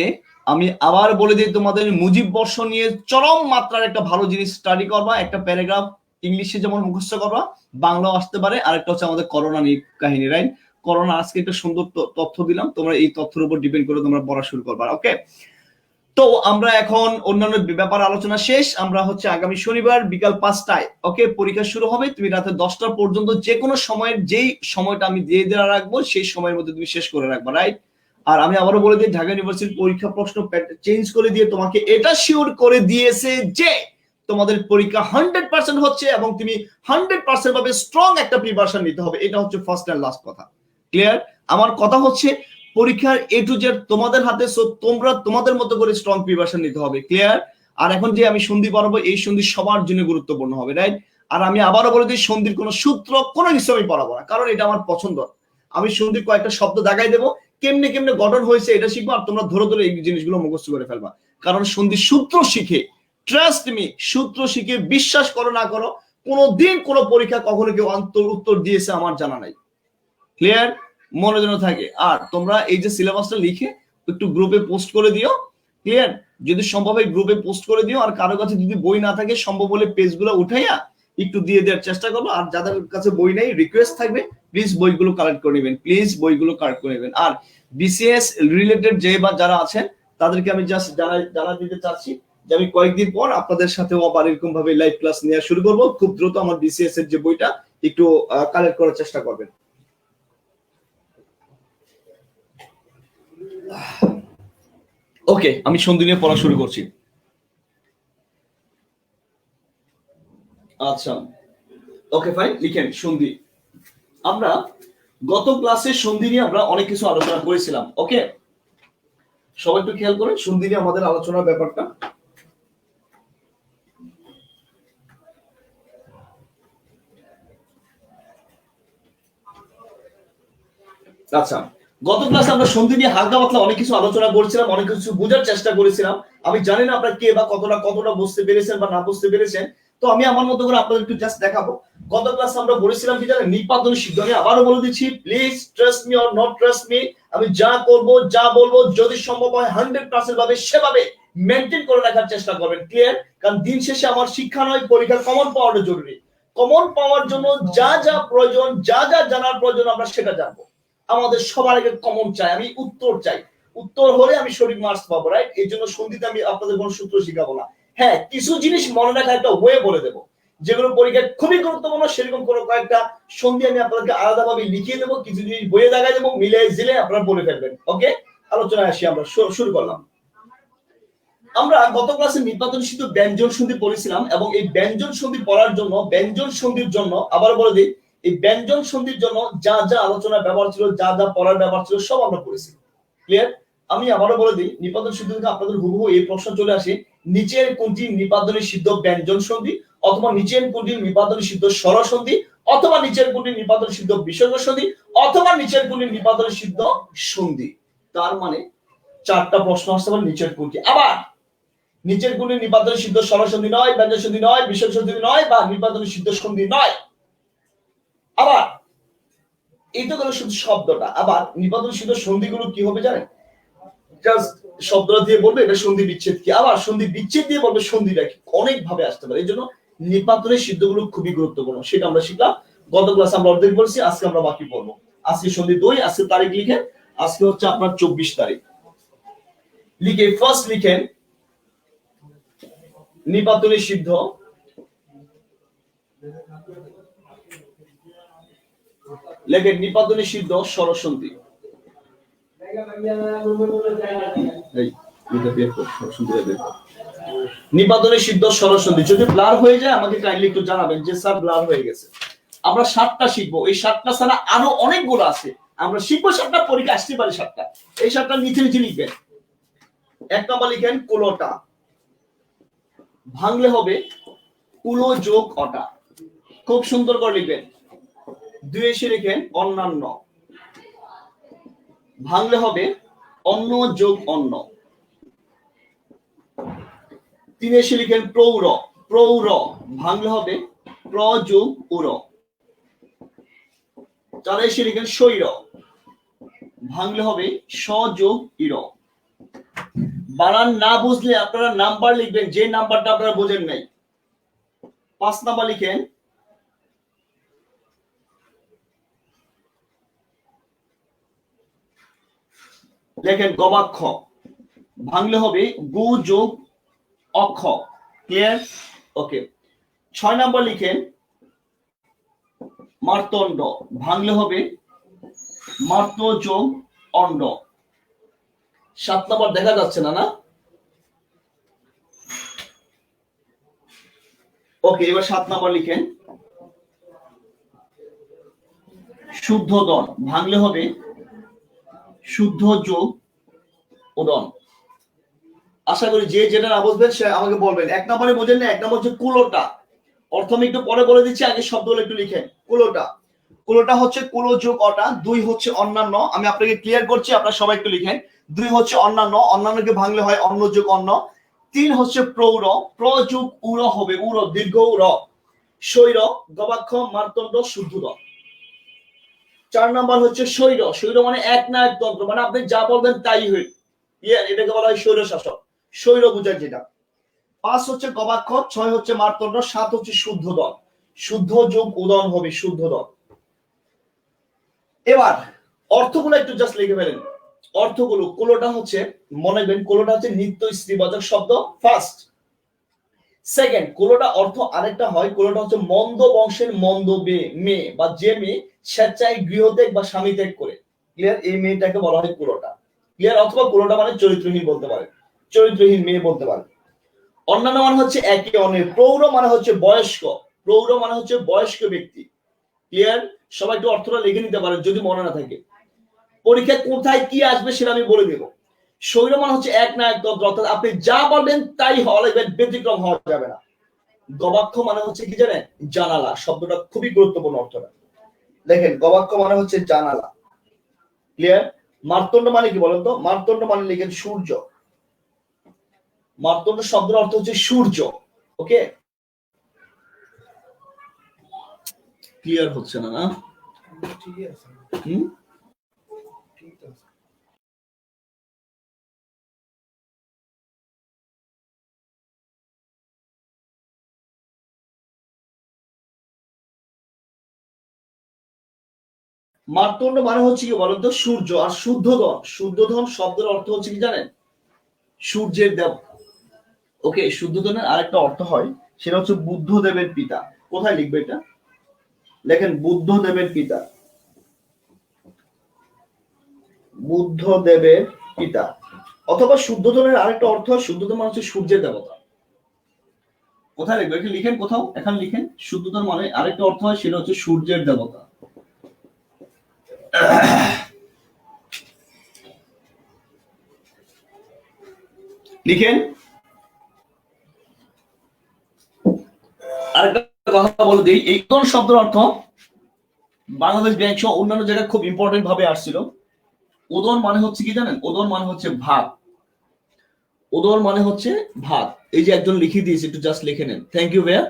আমি আবার বলে দিই, তোমাদের মুজিব বর্ষ নিয়ে চরম মাত্রার একটা ভালো জিনিস স্টাডি করবা। একটা প্যারাগ্রাফ ইংলিশে যেমন মুখস্থ করবা, বাংলাও আসতে পারে। আরেকটা হচ্ছে আমাদের করোনা নিয়ে কাহিনী, রাইট? করোনা আজকে একটা সুন্দর তথ্য দিলাম, তোমরা এই তথ্যের উপর ডিপেন্ড করে তোমরা পড়া শুরু করবা। ওকে, তো আমরা এখন অন্যান্য ব্যাপার আলোচনা শেষ। আমরা হচ্ছে আগামী শনিবার বিকাল 5টায় ওকে পরীক্ষা শুরু হবে। তুমি রাতে 10টা পর্যন্ত যে কোনো সময়ের, যেই সময়টা আমি দিয়ে দেওয়া রাখবো সেই সময়ের মধ্যে তুমি শেষ করে রাখবা, রাইট? আর আমি আবারও বলে দিই, ঢাকা ইউনিভার্সিটির পরীক্ষা প্রশ্ন চেঞ্জ করে দিয়ে তোমাকে এটা শিওর করে দিয়েছে যে তোমাদের পরীক্ষা 100% হচ্ছে এবং তুমি 100% ভাবে স্ট্রং একটা প্রিপারেশন নিতে হবে। এটা হচ্ছে ফার্স্ট এন্ড লাস্ট কথা। ক্লিয়ার? আমার কথা হচ্ছে পরীক্ষার A to Z তোমাদের হাতে, সো তোমরা তোমাদের মতো করে স্ট্রং প্রিপারেশন নিতে হবে। ক্লিয়ার? আর এখন যে আমি সন্ধি পড়াবো, এই সন্ধি সবার জন্য গুরুত্বপূর্ণ হবে, রাইট? আর আমি আবারও বলে দিই, সন্ধির কোনো সূত্র কোনো কিছু আমি পড়াবো না, কারণ এটা আমার পছন্দ। আমি সন্ধির কয়েকটা শব্দ দেখাই দেবো, কেমনে কেমনে গঠন হয়েছে এটা শিখবো, আর তোমরা ধরে ধরে এই জিনিসগুলো মুখস্থ করে ফেলবা। কারণ সন্ধির সূত্র শিখে, ট্রাস্ট মি, সূত্র শিখে বিশ্বাস করো না করো, কোনোদিন কোনো পরীক্ষা কখনো কেউ উত্তর দিয়েছে আমার জানা নাই। ক্লিয়ার? মনে যেন থাকে। আর তোমরা এই যে সিলেবাসটা লিখে একটু গ্রুপে পোস্ট করে দিও। ক্লিয়ার? যদি সম্ভব হয় গ্রুপে পোস্ট করে দিও। আর কারো কাছে যদি বই না থাকে, সম্ভব হলে পেজগুলো উঠাইয়া একটু দিয়ে দেওয়ার চেষ্টা করবো। আর যাদের কাছে বই নেই, রিকোয়েস্ট থাকবে প্লিজ বইগুলো কালেক্ট করে নেবেন, প্লিজ বইগুলো কালেক্ট করে নেবেন। আর বিসিএস রিলেটেড যে বা যারা আছেন তাদেরকে আমি জাস্ট জানা দিতে চাচ্ছি যে আমি কয়েকদিন পর আপনাদের সাথেও আবার এরকম ভাবে লাইভ ক্লাস নেওয়া শুরু করবো। খুব দ্রুত আমার বিসিএস এর যে বইটা একটু কালেক্ট করার চেষ্টা করবেন। ওকে, আমি সন্ধি নিয়ে পড়া শুরু করছি। আচ্ছা, ওকে ফাইন, লিখেন সন্ধি। আমরা গত ক্লাসে সন্ধি নিয়ে আমরা অনেক কিছু আলোচনা করেছিলাম। ওকে, সবাই একটু খেয়াল করেন সন্ধি নিয়ে আমাদের আলোচনার ব্যাপারটা। আচ্ছা, গত ক্লাসে আমরা সন্ধি নিয়ে হালকা পাতলা অনেক কিছু আলোচনা করেছিলাম, অনেক কিছু বোঝার চেষ্টা করেছিলাম। আমি জানি না আপনারা কে বা কতটা বুঝতে পেরেছেন বা না বুঝতে পেরেছেন, তো আমি আমার মতো করে আপনাদের একটু জাস্ট দেখাবো। গত ক্লাসে আমরা বলেছিলাম কি জানেন, নিপাতনের সিদ্ধ নিয়ে। আবারও বলে দিচ্ছি, please trust me or not trust me, আমি যা করব যা বলবো যদি সম্ভব হয় 100% ভাবে সেভাবে মেনটেন করে রাখার চেষ্টা করবেন। ক্লিয়ার? কারণ দিন শেষে আমার শিক্ষা নয়, পরীক্ষার কমন পাওয়াটা জরুরি। কমন পাওয়ার জন্য যা যা প্রয়োজন, যা যা জানার প্রয়োজন, আমরা সেটা জানবো। আমাদের সবার আগে কমন চাই, আমি উত্তর চাই। উত্তর হলে আমি সঠিক মার্কস পাবো, রাইট? এই জন্য সন্ধিতে আমি আপনাদের কোনো সূত্র শিখাবো না। হ্যাঁ, কিছু জিনিস মনে রাখার একটা ওয়ে বলে দেবো, যেগুলো পরীক্ষায় খুবই গুরুত্বপূর্ণ। সেরকম কোনো কয়েকটা সন্ধি আমি আপনাদেরকে আলাদাভাবে লিখিয়ে দেবো, কিছু জিনিস বইয়ে দেখাই দেবো, মিলে জিলে আপনারা বলে ফেলবেন। ওকে, আলোচনায় আসি, আমরা শুরু করলাম। আমরা গত ক্লাসে নিপাতন সিদ্ধ ব্যঞ্জন সন্ধি পড়েছিলাম, এবং এই ব্যঞ্জন সন্ধি পড়ার জন্য, ব্যঞ্জন সন্ধির জন্য আবার বলে দিই, এই ব্যঞ্জন সন্ধির জন্য যা যা আলোচনার ব্যবহার ছিল, যা যা পড়ার ব্যবহার ছিল, সব আমরা পড়েছি। ক্লিয়ার? আমি আবারও বলে দিই, নিপাতন সিদ্ধ থেকে আপনাদের হুবহু এই প্রশ্ন চলে আসে, নিচের কোনটি নিপাতনে সিদ্ধ ব্যঞ্জন সন্ধি, অথবা নিচের কোনটি নিপাতনে সিদ্ধ স্বর সন্ধি, অথবা নিচের কোনটি নিপাতনে সিদ্ধ বিসর্গ সন্ধি, অথবা নিচের কোনটি নিপাতনে সিদ্ধ সন্ধি। তার মানে চারটা প্রশ্ন আসতে পারে নিচের কোনটি। আবার নিচের কোনটি নিপাতনে সিদ্ধ স্বর সন্ধি নয়, ব্যঞ্জন সন্ধি নয়, বিসর্গ সন্ধি নয়, বা নিপাতনে সিদ্ধ সন্ধি নয়। আবার এই তো গেল শুধু শব্দটা। আবার নিপাতন সিদ্ধ সন্ধিগুলো কি হবে জানেন? জাস্ট শব্দটা দিয়ে বলবে এটা সন্ধি বিচ্ছেদ কি, আবার সন্ধি বিচ্ছেদ দিয়ে বলবে সন্ধিটা কি, অনেক ভাবে আসতে পারে। এই জন্য নিপাতনের সিদ্ধগুলো খুবই গুরুত্বপূর্ণ, সেটা আমরা শিখলাম। গত ক্লাসে আমরা অর্ধেক বলছি, আজকে আমরা বাকি পড়বো। আজকে সন্ধি 2, আজকে তারিখ লিখেন, আজকে হচ্ছে আপনার 24 তারিখ। লিখে ফার্স্ট লিখেন নিপাতনের সিদ্ধ লেখেন নিপাতনে সিদ্ধ স্বরসন্ধি। নিপাতনে সিদ্ধ স্বরসন্ধি যদি ব্লার হয়ে যায় আমাকে কাইন্ডলি একটু জানাবেন যে স্যার ব্লার হয়ে গেছে। আমরা 7টা শিখবো, এই 7টা ছাড়া আরো অনেকগুলো আছে। আমরা শিখবো 7টা, পরীক্ষা আসতে পারে 7টা। এই 7টা নিচে নিচে লিখবেন। 1 নম্বর লিখেন কুলোটা, ভাঙলে হবে কুলো যোগ অটা, খুব সুন্দর করে লিখবেন। 2 এসে লিখেন অন্যান্য, ভাঙলে হবে অন্য যোগ অন্য। 3 এসে লিখেন প্রৌর, প্রৌর, ভাঙলে হবে প্র যোগ উর। 4 এসে লিখেন স্বৈর, ভাঙলে হবে স যোগ ইর। বানান না বুঝলে আপনারা নাম্বার লিখবেন, যে নাম্বারটা আপনারা বোঝেন নাই। 5 নাম্বার লিখেন গবাক্ষ, ভাঙলে হবে গু যোগ অক্ষ। ক্লিয়ার? ওকে। 6 নাম্বার লিখেন মার্তণ্ড, ভাঙলে হবে মার্ত যোগ অণ্ড। 7 নাম্বার দেখা যাচ্ছে না, না? ওকে, এবার 7 নাম্বার লিখেন শুদ্ধোদন, ভাঙলে হবে শুদ্ধ যোগ উদন। আশা করি যে যেটা না বুঝবেন সে আমাকে বলবেন। এক নম্বরে বোঝেন না, এক নম্বর হচ্ছে কুলোটা। অর্থ আমি একটু পরে বলে দিচ্ছি, আগে শব্দগুলো একটু লিখেন। কুলোটা, কুলোটা হচ্ছে কুলো যোগ অটা। দুই হচ্ছে অন্যান্য। আমি আপনাকে ক্লিয়ার করছি, আপনারা সবাই একটু লিখেন। দুই হচ্ছে অন্যান্য, অন্যান্যকে ভাঙলে হয় অন্য যোগ অন্য। তিন হচ্ছে প্রৌঢ়, প্র যোগ উর হবে, উর দীর্ঘ উর। শৈর, গবাক্ষ মার্তণ্ড শুদ্ধ। চার নাম্বার হচ্ছে শৈর, শৈর মানে এক না একতন্ত্র, মানে আপনি যা বলবেন তাই হই, এটাকে বলা হয় শৈর শাসক, শৈর বুঝায় যেটা। পাঁচ হচ্ছে গবাক্ষ, ছয় হচ্ছে মার্তণ্ড, সাত হচ্ছে শুদ্ধ দল। শুদ্ধ যোগ উদন হবে শুদ্ধ দল। এবার অর্থগুলো একটু জাস্ট লিখে ফেলেন। অর্থগুলো, কুলোটা হচ্ছে মনে রাখবেন, কুলোটা হচ্ছে নিত্য স্ত্রীবাচক শব্দ ফার্স্ট। সেকেন্ড, কুলোটা অর্থ আরেকটা হয়, কুলোটা হচ্ছে মন্দ বংশের মন্দ মেয়ে বা যে মেয়ে স্বেচ্ছায় গৃহত্যাগ বা স্বামী ত্যাগ করে, ক্লিয়ার, এই মেয়েটাকে বলা হয় কুলোটা, ক্লিয়ার। অথবা কুলোটা মানে চরিত্রহীন বলতে পারে, চরিত্রহীন মেয়ে বলতে পারে। অন্যান্য মানে হচ্ছে একে অন্যের। প্রৌঢ় মানে হচ্ছে বয়স্ক, প্রৌঢ় মানে হচ্ছে বয়স্ক ব্যক্তি, ক্লিয়ার। সবাই একটু অর্থটা লিখে নিতে পারেন যদি মনে না থাকে। পরীক্ষায় কোথায় কি আসবে সেটা আমি বলে দেব। শৈর মানে হচ্ছে এক না একতন্ত্র, অর্থাৎ আপনি যা বলবেন তাই হওয়া লাগবে, ব্যতিক্রম হওয়া যাবে না। গবাক্ষ মানে হচ্ছে কি জানেন, জানালা। শব্দটা খুবই গুরুত্বপূর্ণ অর্থটা দেখেন, গবাক্ষ মানে হচ্ছে জানালা, ক্লিয়ার। মার্তণ্ড মানে কি বলেন তো? মার্তণ্ড মানে লিখেন সূর্য। মার্তণ্ড শব্দের অর্থ হচ্ছে সূর্য। ওকে, ক্লিয়ার হচ্ছে না? মার্তণ্ড মানে হচ্ছে কি বলেন তো, সূর্য। আর শুদ্ধধন, শুদ্ধধন শব্দের অর্থ হচ্ছে কি জানেন, সূর্যের দেব। ওকে, শুদ্ধধনের আরেকটা অর্থ হয়, সেটা হচ্ছে বুদ্ধদেবের পিতা। কোথায় লিখবে এটা? লেখেন বুদ্ধদেবের পিতা, বুদ্ধদেবের পিতা। অথবা শুদ্ধধনের আরেকটা অর্থ, শুদ্ধধন মানে হচ্ছে সূর্যের দেবতা। কোথায় লিখবে? এটা লিখেন কোথাও, এখানে লিখেন। শুদ্ধধন মানে আরেকটা অর্থ হয়, সেটা হচ্ছে সূর্যের দেবতা। লিখেন। আরেকটা কথা বলে দিই, এই কোন শব্দের অর্থ বাংলাদেশ ব্যাংক সহ অন্যান্য জায়গায় খুব ইম্পর্টেন্ট ভাবে আসছিল। উদন মানে হচ্ছে কি জানেন, উদন মানে হচ্ছে ভাত। উদর মানে হচ্ছে ভাত। এই যে একজন লিখে দিয়েছে, একটু জাস্ট লিখে নেন। থ্যাংক ইউ ভাইয়া।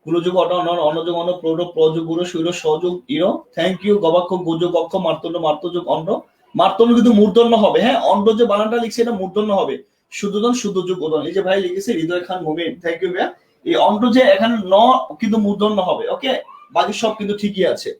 কুলযোগ অট অনন অনযোগ অন প্রৌঢ় প্রযোগ গুরু শৈর সহযোগ ইরো। Thank you. গবাক্ষ গোযোগ অক্ষ মার্তণ্ড মার্তযোগ অন্ড। মার্তণ্ড কিন্তু মূর্ধন্য হবে, হ্যাঁ। অন্ড যে বানানটা লিখছে এটা মূর্ধন্য হবে। শুদ্ধোদন শুদ্ধ যোগ উদন। এই যে ভাই লিখেছে হৃদয় খান মুমিন, থ্যাংক ইউ ভাইয়া। এই অন্ড যে এখানে ন কিন্তু মূর্ধন্য হবে, ওকে। বাকি সব কিন্তু ঠিকই আছে।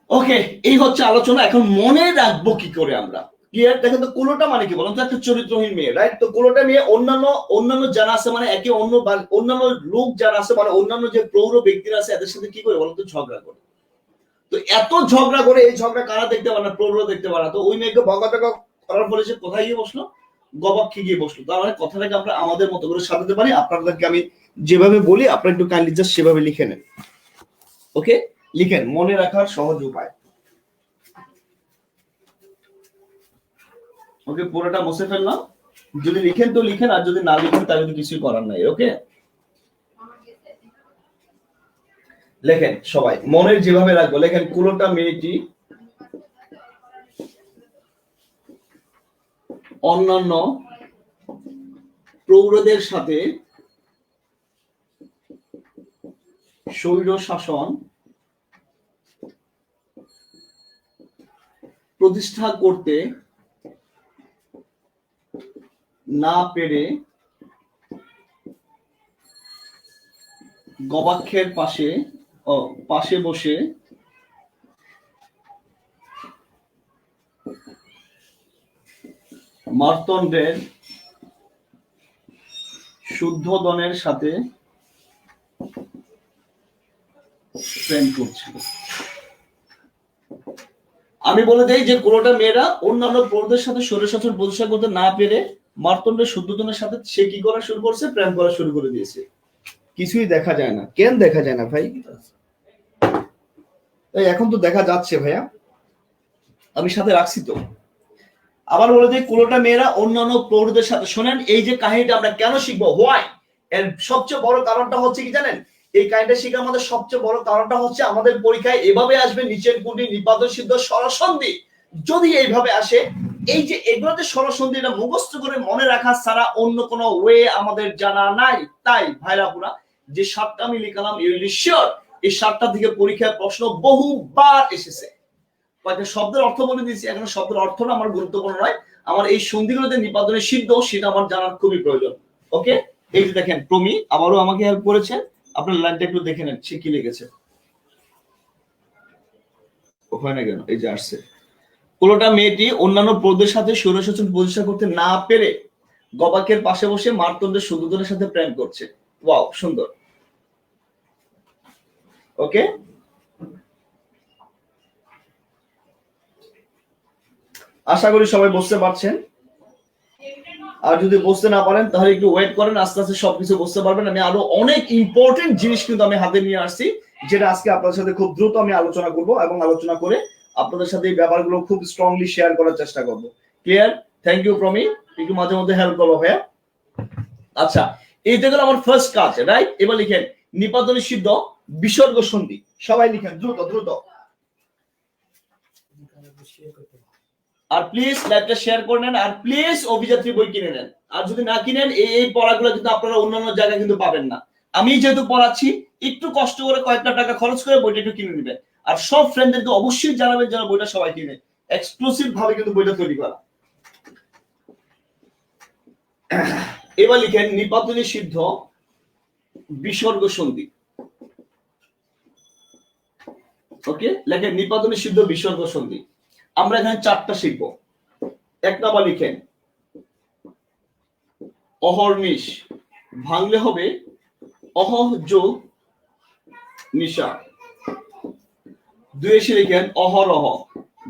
ওকে, এই হচ্ছে আলোচনা। এখন মনে রাখবো কি করে আমরা, ক্লিয়ার? দেখেন তো, কুলোটা মানে কি বলুন তো, একটা চরিত্রহীন মেয়ে, রাইট? তো কুলোটা মেয়ে অন্যান্য অন্যান্য যারা আছে, মানে একে অন্য অন্যান্য লোক যারা আছে, মানে অন্যান্য যে প্রৌঢ় ব্যক্তিরা আছে, এদের সাথে কি করে বলুন তো, ঝগড়া করে। তো এত ঝগড়া করে, এই ঝগড়া কারা দেখতে পারে না? প্রৌঢ় দেখতে পারে না। তো ওই মেয়েকে বকাটকা করার ফলে সে কোথায় গিয়ে বসলো? গবাক্ষে গিয়ে বসলো। তার মানে কথাটাকে আমরা আমাদের মতো করে সাজাতে পারি। আপনাদেরকে আমি যেভাবে বলি আপনারা একটু কাইন্ডলি জাস্ট সেভাবে লিখে নেন। ওকে, লিখেন, মনে রাখার সহজ উপায়। ওকে, পুরোটা মুছে ফেললাম। যদি লিখেন তো লিখেন, আর যদি না লিখেন তাহলে কিছুই করার নাই। ওকে, লেখেন সবাই, মনের যেভাবে রাখবো। লেখেন, কুলোটা মেয়েটি অন্যান্য প্রৌঢ়দের সাথে স্বৈর শাসন প্রতিষ্ঠা করতে না পেরে গবাক্ষের পাশে বসে মার্তণ্ডের শুদ্ধোদনের সাথে প্রেম করছিল। আমি বলে দেই যে কোনোটা মেয়েরা অন্যান্য প্রৌঢ়দের সাথে স্বৈরশাসন প্রতিষ্ঠা করতে না পেরে মার্তণ্ডের শুদ্ধোদনের সাথে সে কি করা শুরু করছে? প্রেম করা শুরু করে দিয়েছে। কিছুই দেখা যায় না। কেন দেখা যায় না ভাই? এখন তো দেখা যাচ্ছে ভাইয়া, আমি সাথে রাখছি তো। আবার বলে যে কুলোটা মেয়েরা অন্যান্য প্রৌঢ়দের সাথে, শোনেন এই যে কাহিনীটা আমরা কেন শিখবো, হোয়াই, এর সবচেয়ে বড় কারণটা হচ্ছে কি জানেন? এই কাহিনীটা শিখার আমাদের সবচেয়ে বড় কারণটা হচ্ছে আমাদের পরীক্ষায় এভাবে আসবে নিচের কোনটি নিপাতন সিদ্ধ স্বরসন্ধি। যদি এইভাবে আসে, এই যে এগুলোতে স্বরসন্ধিটা মুখস্থ করে মনে রাখা ছাড়া অন্য কোনো ওয়ে আমাদের জানা নাই। তাই ভাইরা পুরা যে 7টা আমি লিখলাম, শিওর এই 7টা থেকে পরীক্ষায় প্রশ্ন বহুবার এসেছে। কয়েকটা শব্দের অর্থ বলে দিয়েছি, এখন শব্দের অর্থটা আমার গুরুত্বপূর্ণ নয়, আমার এই সন্ধিগুলোতে নিপাতনের সিদ্ধ সেটা আমার জানার খুবই প্রয়োজন। ওকে, এই যে দেখেন প্রমি আবারও আমাকে হেল্প করেছেন, আপনার লাইনটা একটু দেখে নেন সে কি লিখেছে। হয় না কেন, এই যে আসছে, কোলোটা মেয়েটি অন্যান্য প্রৌঢ়দের সাথে স্বৈরশাসন প্রতিষ্ঠা করতে না পেরে গবাকের পাশে বসে মারতন্ডের সুদূতনের সাথে প্রেম করছে। ওয়াও, সুন্দর। ওকে, আশা করি সবাই বুঝতে পারছেন। আর যদি বুঝতে না পারেন তাহলে একটু ওয়েট করেন, আস্তে আস্তে সবকিছু বুঝতে পারবেন। আমি আরো অনেক ইম্পর্টেন্ট জিনিস কিন্তু আমি হাতে নিয়ে আসছি, যেটা আজকে আপনাদের সাথে খুব দ্রুত আমি আলোচনা করব এবং আলোচনা করে আপনাদের সাথে এই ব্যাপারগুলো খুব স্ট্রংলি শেয়ার করার চেষ্টা করব। ক্লিয়ার? থ্যাংক ইউ প্রমি, একটু মাঝে মধ্যে হেল্প করবো ভাইয়া। আচ্ছা, এই দেখুন আমার ফার্স্ট কাজ, রাইট? এবার লিখেন নিপাতনী সিদ্ধ বিসর্গ সন্ধি। সবাই লিখেন দ্রুত দ্রুত। আর প্লিজ লাইভটা শেয়ার করে নেন, আর প্লিজ অভিযাত্রী বই কিনে নেন। আর যদি না কিনেন এই পড়াগুলো কিন্তু আপনারা অন্যান্য জায়গায় কিন্তু পাবেন না। আমি যেহেতু পড়াচ্ছি, একটু কষ্ট করে কয়েকটা টাকা খরচ করে বইটা একটু কিনে নেবেন। আর সব ফ্রেন্ডদেরকে অবশ্যই জানাবেন যেন বইটা সবাই কিনে। এক্সক্লুসিভ ভাবে কিন্তু বইটা তৈরি করা। এবার লিখেন নিপাতনী সিদ্ধ বিসর্গ সন্ধি। ওকে, লেখেন নিপাতনী সিদ্ধ বিসর্গ সন্ধি। আমরা এখানে 4টা শিখব। 1 নাম্বার লিখেন অহর্নিশ, ভাঙলে হবে অহ যোগ নিশা। 2 এসে লিখেন অহরহ,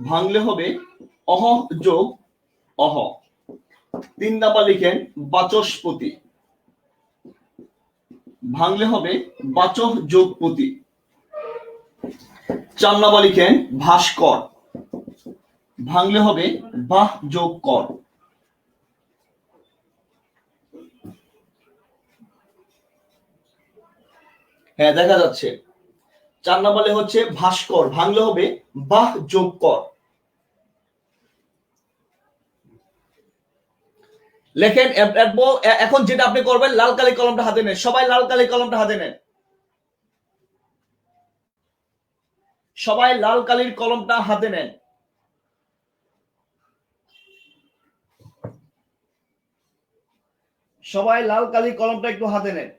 ভাঙলে হবে অহ যোগ অহ। 3 নাম্বার লিখেন বাচস্পতি, ভাঙলে হবে বাচঃ যোগ পতি। 4 নাম্বার লিখেন ভাস্কর, ভাঙলে হবে বাহ যোগ কর। হ্যাঁ, দেখা যাচ্ছে। 4 নম্বরে হচ্ছে ভাস্কর, ভাঙলে হবে বাহ যোগ কর। লেখেন এখন যেটা আপনি করবেন, লাল কালি কলমটা হাতে নেন। সবাই লাল কালি কলমটা হাতে নেন। সবাই লাল কালির কলমটা হাতে নেন। সবাই লাল কালির কলমটা একটু হাতে নেন।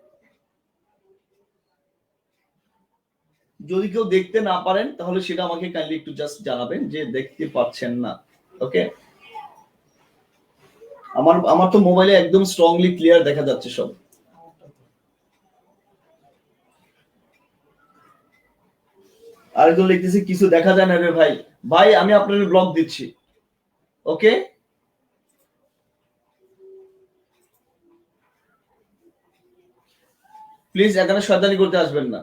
যদি কেউ দেখতে না পারেন তাহলে সেটা আমাকে কাইন্ডলি একটু জাস্ট জানাবেন যে দেখতে পাচ্ছেন না। ওকে, আমার তো মোবাইলে একদম স্ট্রংলি ক্লিয়ার দেখা যাচ্ছে সব। আরেকজন লিখতেছে কিছু দেখা যায় না রে ভাই। ভাই আমি আপনাদের ব্লগ দিচ্ছি। ওকে, প্লিজ এখানে শয়তানি করতে আসবেন না।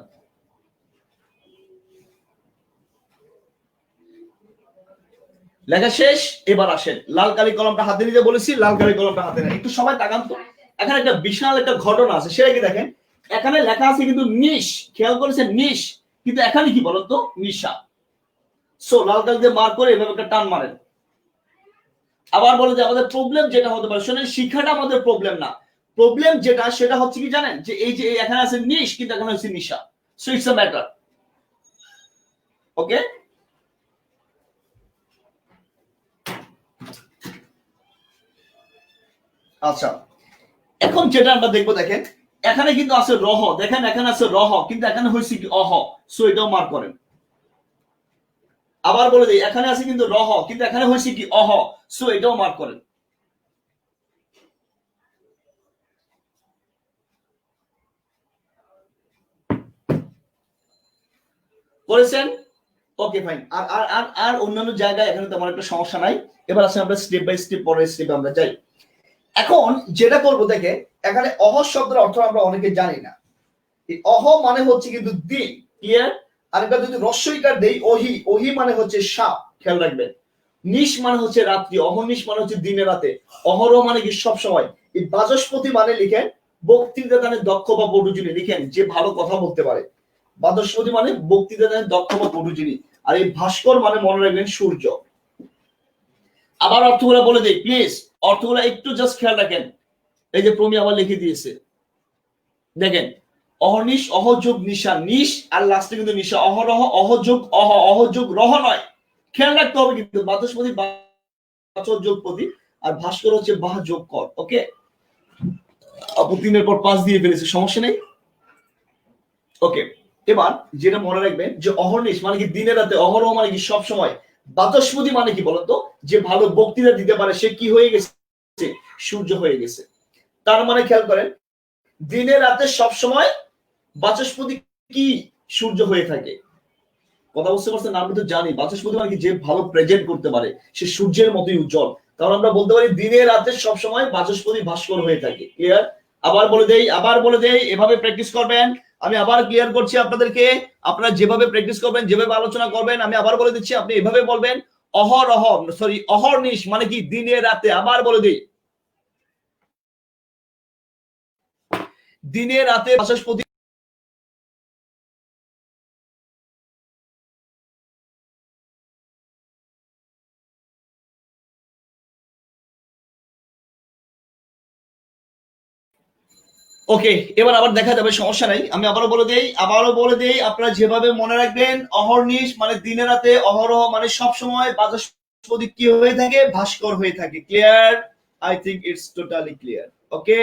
লেখা শেষ, এবার আসেন লাল কালি কলমটা হাতে নিতে বলেছি, লাল কালি কলমটা হাতে নেন। একটু সবাই তাকান তো, এখানে একটা বিশাল একটা ঘটনা আছে, সেটা কি দেখেন। এখানে লেখা আছে কিন্তু নিশ, খেয়াল করেছেন নিশ, কিন্তু এখানে কি বলতো নিশা। সো লাল কালি দিয়ে মার করে এভাবে একটা টান মারেন। আবার বলে যে আমাদের প্রবলেম যেটা হতে পারে, শোনেন শিক্ষাটা আমাদের প্রবলেম না, প্রবলেম যেটা সেটা হচ্ছে কি জানেন, যে এই যে এখানে আছে নিশ কিন্তু এখানে হচ্ছে Nisha. So it's a matter. Okay, আচ্ছা এখন যেটা আমরা দেখবো, দেখেন এখানে কিন্তু আছে রহ, দেখেন এখানে আছে রহ কিন্তু এখানে হয়েছে কি অহ। সো এটাও মার্ক করেন। আবার বলে দিই, এখানে আছে কিন্তু রহ কিন্তু এখানে হয়েছে কি অহ। সো এটাও মার্ক করেন। করেছেন? Okay fine. আর আর আর আর অন্যান্য জায়গায় এখানে তেমন একটা সমস্যা নাই। এবার আসলে আমরা স্টেপ বাই স্টেপ পরের স্টেপে আমরা যাই। এখন যেটা করব, দেখে এখানে অহস শব্দের অর্থ আমরা অনেকে জানি না। এই অহ মানে হচ্ছে কিন্তু দিন, ক্লিয়ার। আর এটা যদি রস্বইকার দেই ওহি, ওহি মানে হচ্ছে সাপ, খেয়াল রাখবেন। নিশ মানে হচ্ছে রাত্রি, অহর্নিশ মানে হচ্ছে দিনে রাতে, অহরহ মানে কি সব সময়। এই বাচস্পতি মানে লিখেন বক্তৃতা দানে দক্ষ বা পটু যিনি, লিখেন যে ভালো কথা বলতে পারে। বাচস্পতি মানে বক্তৃতা দানে দক্ষ বা পটু যিনি। আর এই ভাস্কর মানে মনে রাখবেন সূর্য। আবার অর্থগুলো বলে দেই প্লিজ, অর্থগুলো একটু জাস্ট খেয়াল রাখেন। এই যে প্রমি আবার লিখে দিয়েছে, দেখেন অহর্নিশ অহযোগ নিশা, নিশ আর লাস্টে কিন্তু নিশা, অহরহ অহযোগ অহ, অহযোগ রহ নয়, খেয়াল রাখতে হবে কিন্তু। বাচস্পতি বাচক যোগপতি, আর ভাস্কর হচ্ছে বাহ যোগ কর। ওকে, আপু 3 এর পর 5 দিয়ে ফেলেছে, সমস্যা নেই। ওকে, এবার যেটা মনে রাখবেন যে অহর্নিশ মানে কি দিনে রাতে, অহরহ মানে কি সব সময়, বাচস্পতি মানে কি বলতো, যে ভালো বক্তৃতা দিতে পারে সে কি হয়ে গেছে, সূর্য হয়ে গেছে। তার মানে খেয়াল করেন দিনে রাতে সব সময় বাচস্পতি কি সূর্য হয়ে থাকে। কথা বুঝতে পারছেন? আমি তো জানি বাচস্পতি মানে কি যে ভালো প্রেজেন্ট করতে পারে সে সূর্যের মতোই উজ্জ্বল। কারণ আমরা বলতে পারি দিনে রাতে সব সময় বাচস্পতি ভাস্কর হয়ে থাকে। ক্লিয়ার? আবার বলে দেই এভাবে প্র্যাকটিস করবেন। আমি আবার ক্লিয়ার করছি আপনাদেরকে, আপনারা যেভাবে প্র্যাকটিস করবেন, যেভাবে আলোচনা করবেন, আমি আবার বলে দিচ্ছি, আপনি এভাবে বলবেন অহর্নিশ মানে কি দিনে রাতে। আবার বলে দিই দিনে রাতে বাচস্পতি। ওকে, এবার আবার দেখা যাবে, সমস্যা নাই। আমি আবারও বলে দেই আপনারা যেভাবে মনে রাখবেন। অহর্নিশ মানে দিনে রাতে, অহরহ মানে সব সময়, বাচস্পতি কি হয়ে থাকে, ভাস্কর হয়ে থাকে। Clear? I think it's totally clear. Okay,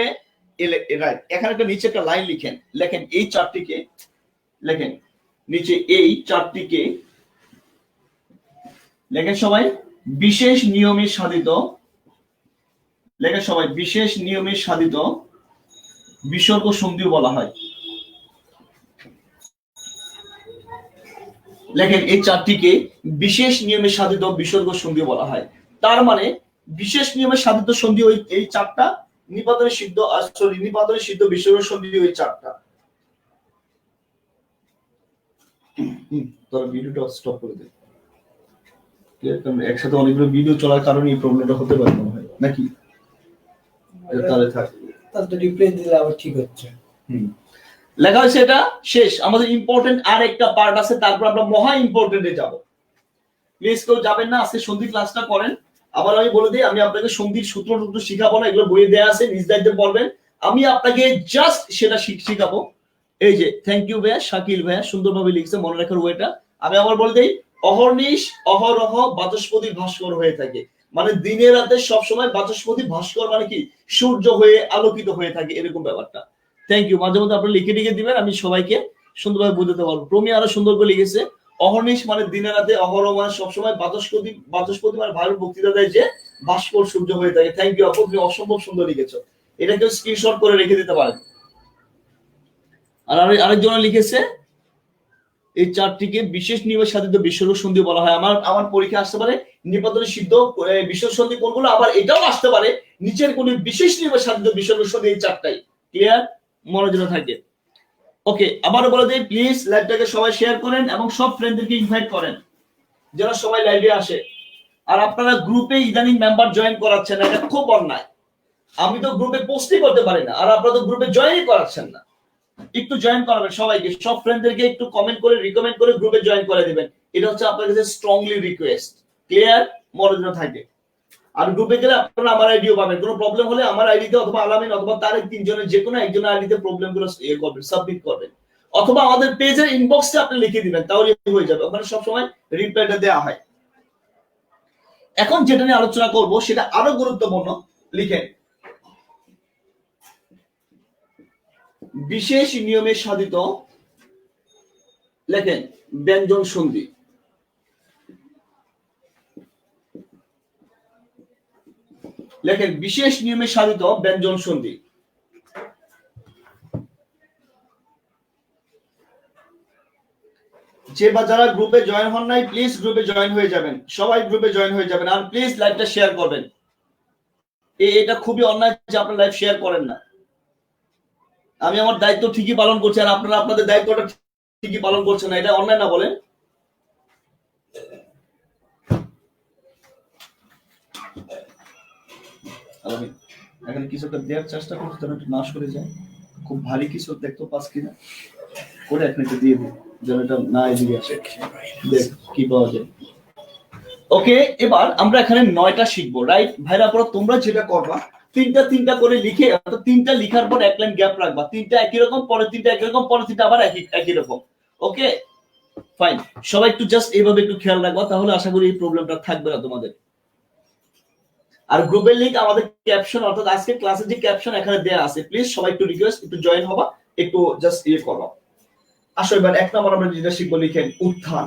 right. এখানে একটা নিচে একটা লাইন লিখেন, লেখেন এই চারটিকে, লেখেন নিচে এই চারটিকে, লেখেন সবাই বিশেষ নিয়মে সাধিত, লেখেন সবাই বিশেষ নিয়মে সাধিত বিসর্গ সন্ধিও বলা হয়। লেখেন এই চারটিকে বিশেষ নিয়মে সাধিত বিসর্গ সন্ধি বলা হয়। তার মানে বিশেষ নিয়মে সাধিত সন্ধি ওই এই চারটা, নিপাতনে সিদ্ধ নিপাতনে সিদ্ধ বিসর্গ সন্ধি ওই চারটা। তোরা ভিডিওটা স্টপ করে দে, একসাথে অনেকগুলো ভিডিও চলার কারণে এই প্রবলেমটা হতে পারে মনে হয় নাকি। তাহলে থাক, তাহলে তো রিপ্লাই দিলে আবার ঠিক হচ্ছে। লেখা হয়েছে এটা শেষ। আমাদের ইম্পর্টেন্ট আর একটা পার্ট আছে, তারপর আমরা মহা ইম্পর্টেন্টে যাব। প্লিজ কেউ যাবেন না, আজকে সন্ধি ক্লাসটা করেন। আবার আমি বলে দিই, আমি আপনাকে সন্ধির সূত্র শিখাবো না, এগুলো বইয়ে দেওয়া আছে, নিজ দায়িত্বে পড়বেন। আমি আপনাকে জাস্ট সেটা শিখাবো। এই যে থ্যাংক ইউ ভাইয়া, শাকিল ভাইয়া সুন্দরভাবে লিখছে, মনে রাখার ওয়েটা। আমি আবার বলে দিই অহর্নিশ অহরহ বাচস্পতি ভাস্কর হয়ে থাকে, মানে দিনে রাতে সবসময় বাচস্পতি ভাস্কর মানে কি সূর্য হয়ে আলোকিত হয়ে থাকে, এরকম ব্যাপারটা। Thank you. মাঝে মধ্যে আপনারা লিখে দিবেন, আমি সবাইকে সুন্দরভাবে বুঝতে পারবো। প্রমি আরো সুন্দর করে লিখেছে অহর্নিশ মানে দিনে রাতে, অহরহ মানে সবসময়, বাচস্পতি মানে ভালো বক্তৃতা দেয় যে ভাস্কর সূর্য হয়ে থাকে। থ্যাংক ইউ আপু, তুমি অসম্ভব সুন্দর লিখেছো। এটা কেউ স্ক্রিনশট করে রেখে দিতে পারেন। আর আরেকজন লিখেছে এই চারটিকে বিশেষ নিয়মের সাধিত বিসর্গ সন্ধি বলা হয়। আমার পরীক্ষা আসতে পারে নিপাতনে সিদ্ধ বিসর্গ সন্ধি কোনগুলো, আবার এটাও আসতে পারে নিচের কোন বিশেষ নিয়মের সাধিত বিসর্গ সন্ধি, এই চারটাই। ক্লিয়ার? মনোযোগ থাকে। ওকে, আবারও বলে দিই প্লিজ লাইভটাকে সবাই শেয়ার করেন এবং সব ফ্রেন্ডদেরকে ইনভাইট করেন যেন সবাই লাইভে আসে। আর আপনারা গ্রুপে ইদানিং মেম্বার জয়েন করাচ্ছেন না, এটা খুব অন্যায়। আমি তো গ্রুপে পোস্টই করতে পারি না, আর আপনারা তো গ্রুপে জয়েনই করাচ্ছেন না। একটু জয়েন করাবেন সবাইকে, সব ফ্রেন্ডদেরকে একটু কমেন্ট করে রিকমেন্ড করে গ্রুপে জয়েন করে দিবেন। এটা হচ্ছে আপনার কাছে স্ট্রংলি রিকোয়েস্ট। ক্লিয়ার? মনোযোগ থাকে। আর গ্রুপে গেলে আপনারা আমার আইডিও পাবেন, কোনো প্রবলেম হলে আমার আইডিতে অথবা আলামিন অথবা তার তিনজনের যে কোনো একজনের আইডিতে প্রবলেমগুলো করবেন, সাবমিট করবেন, অথবা আমাদের পেজের ইনবক্সে আপনি লিখে দিবেন, তাহলে হয়ে যাবে। ওখানে সবসময় রিপ্লাইটা দেওয়া হয়। এখন যেটা নিয়ে আলোচনা করব সেটা আরো গুরুত্বপূর্ণ, লিখেন বিশেষ নিয়মে সাধিত, লেখেন ব্যঞ্জন সন্ধি। লেখেন বিশেষ নিয়মে সাধিত ব্যঞ্জন সন্ধি। যে বা যারা গ্রুপে জয়েন হন নাই প্লিজ গ্রুপে জয়েন হয়ে যাবেন, সবাই গ্রুপে জয়েন হয়ে যাবেন। আর প্লিজ লাইভটা শেয়ার করবেন। এটা খুবই অন্যায় যে আপনারা লাইভ শেয়ার করেন না। আমি আমার দায়িত্ব ঠিকই পালন করছি, আর আপনারা আপনাদের দায়িত্বটা ঠিকই পালন করছেন না, এটা অন্যায় না বলেন? আমি এখানে কিছু একটা দেওয়ার চেষ্টা করছি, যেন একটু নাশ করে যায়। খুব ভারী কিছু দেখতে পাস কিনা, করে এখন একটু দিয়ে দিই, যেন এটা না এদিকে আসে। দেখ কি পাওয়া যায়। ওকে, এবার আমরা এখানে 9টা শিখবো, রাইট? ভাইরা পড়া তোমরা যেটা করবা, তিনটা তিনটা করে লিখে, অর্থাৎ তিনটা লিখার পর এক লাইন গ্যাপ রাখবা, তিনটা একই রকম, পরে তিনটা একই রকম, পরে তিনটা আবার একই একই রকম। ওকে ফাইন, সবাই একটু জাস্ট এইভাবে একটু খেয়াল রাখবা, তাহলে আশা করি এই প্রবলেমটা থাকবে না তোমাদের। আর গ্রুপের লিংক আমাদের ক্যাপশন, অর্থাৎ আজকে ক্লাসের যে ক্যাপশন এখানে দেয়া আছে, প্লিজ সবাই একটু রিকোয়েস্ট একটু জয়েন হবা, একটু জাস্ট ইয়ে করবা। আসো এবার 1 নম্বর আমরা যেটা শিখবো, লিখেন উত্থান।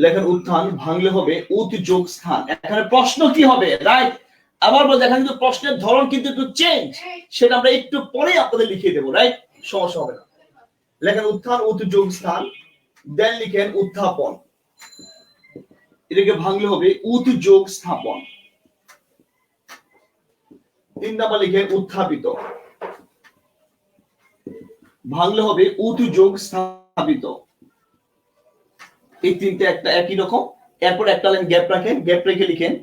লেখেন উত্থান, ভাঙলে হবে উত যোগ স্থান। এখানে প্রশ্ন কি হবে, রাইট? আবার বলতে এখানে কিন্তু প্রশ্নের ধরন কিন্তু একটু চেঞ্জ, সেটা আমরা একটু পরে আপনাদের লিখিয়ে দেবো, রাইট? সমস্যা হবে না। লেখেন উত্থান উত যোগ স্থান, দেন লিখেন উত্থাপন, এটাকে ভাঙলে হবে উত যোগ স্থাপন। 3 নাম্বার লিখেন উত্থাপিত, ভাঙলে হবে উত যোগ স্থাপিত। এই তিনটে একটা একই রকম। এরপর একটা লাইন গ্যাপ রাখেন, গ্যাপ রেখে লিখেন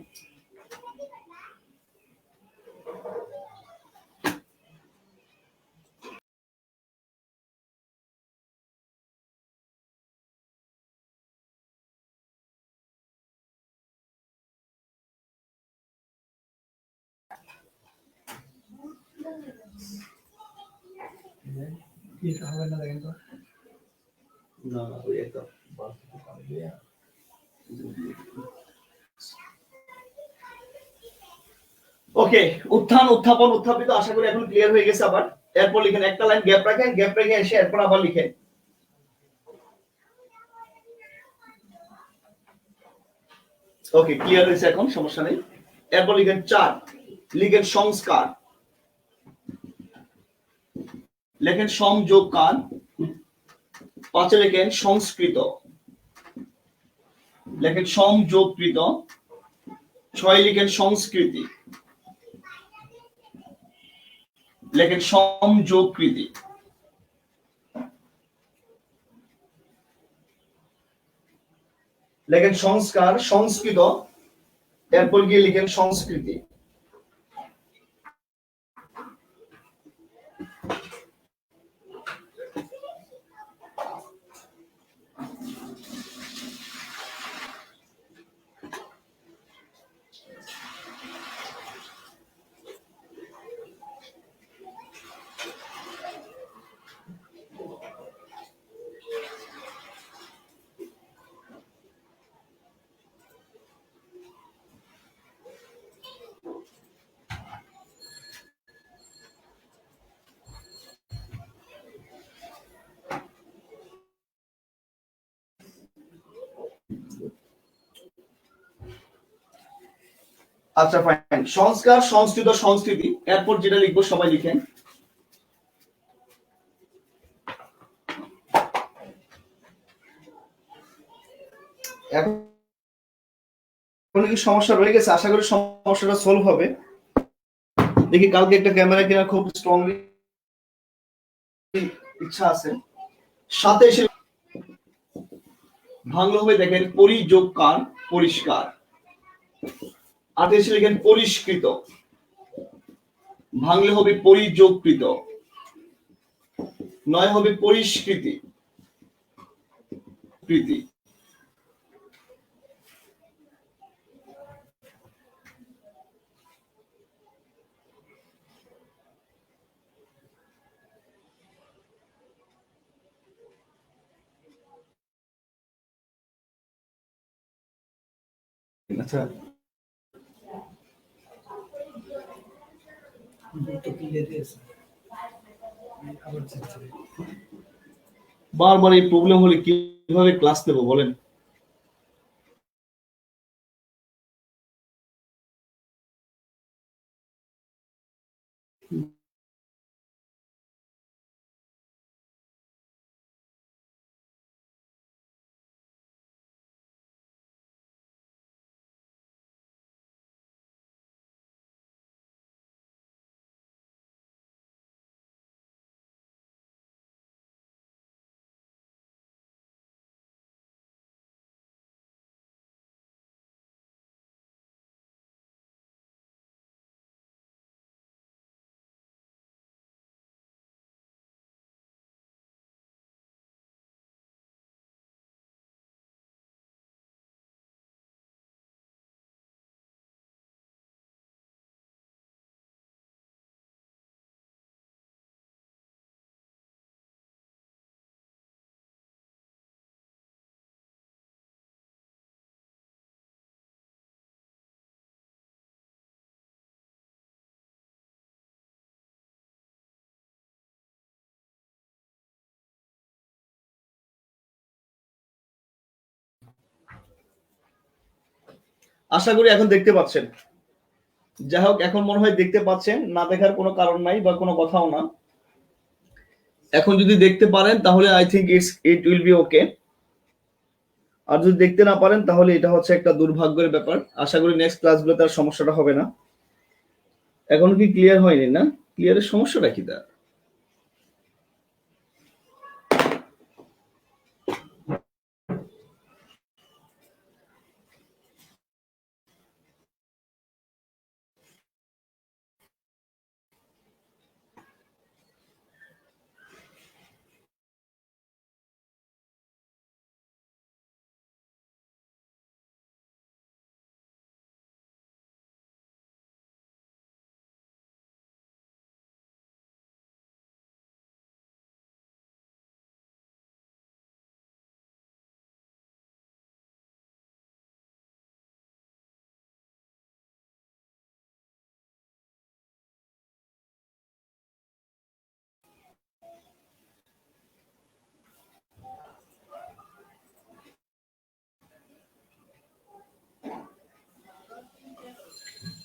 না ওই একটা ওকে, উত্থান উত্থাপন উত্থাপিত, আশা করি এখন ক্লিয়ার হয়ে গেছে। আবার এরপর লিখেন একটা লাইন গ্যাপ রাখেন, গ্যাপ রেখে এসে এরপর আবার লিখেন ওকে, ক্লিয়ার হয়েছে এখন, সমস্যা নেই। এরপর লিখেন 4, লিখেন সংস্কার, লেখেন সংযোগ কান। 5 লিখেন সংস্কৃত, লেখেন সংযোগকৃত। 6 লিখেন সংস্কৃতি, লেখেন সংযোগকৃতি। লেখেন সংস্কার, সংস্কৃত, এরপর গিয়ে লিখেন সংস্কৃতি। আচ্ছা ফাইন, সংস্কার, সংস্কৃত, সংস্কৃতি, এরপর যেটা লিখবো সবাই লিখেন এখন কি সমস্যা রয়ে গেছে? আশা করি সমস্যাটা সলভ হবে। দেখি কালকে একটা ক্যামেরা কেনার খুব স্ট্রংলি ইচ্ছা আছে। সাথে এসে ভাঙলো হবে, দেখেন পরিযোগ কান, পরিষ্কার। 8 এসে লিখেন পরিষ্কৃত, ভাঙলে হবে পরিযোগকৃত। 9 হবে পরিষ্কৃতি, কৃতি। আচ্ছা, বারবার এই প্রবলেম হলে কিভাবে ক্লাস নেব বলেন? আশা করি এখন দেখতে পাচ্ছেন। যাই হোক, এখন মনে হয় দেখতে পাচ্ছেন, না দেখার কোনো কারণ নাই বা কোনো কথাও না। এখন যদি দেখতে পারেন তাহলে I think it will be okay. আর যদি দেখতে না পারেন তাহলে এটা হচ্ছে একটা দুর্ভাগ্যের ব্যাপার। আশা করি নেক্সট ক্লাসগুলোতে আর সমস্যাটা হবে না। এখন কি ক্লিয়ার হয়নি না? ক্লিয়ারের সমস্যাটা কি তার?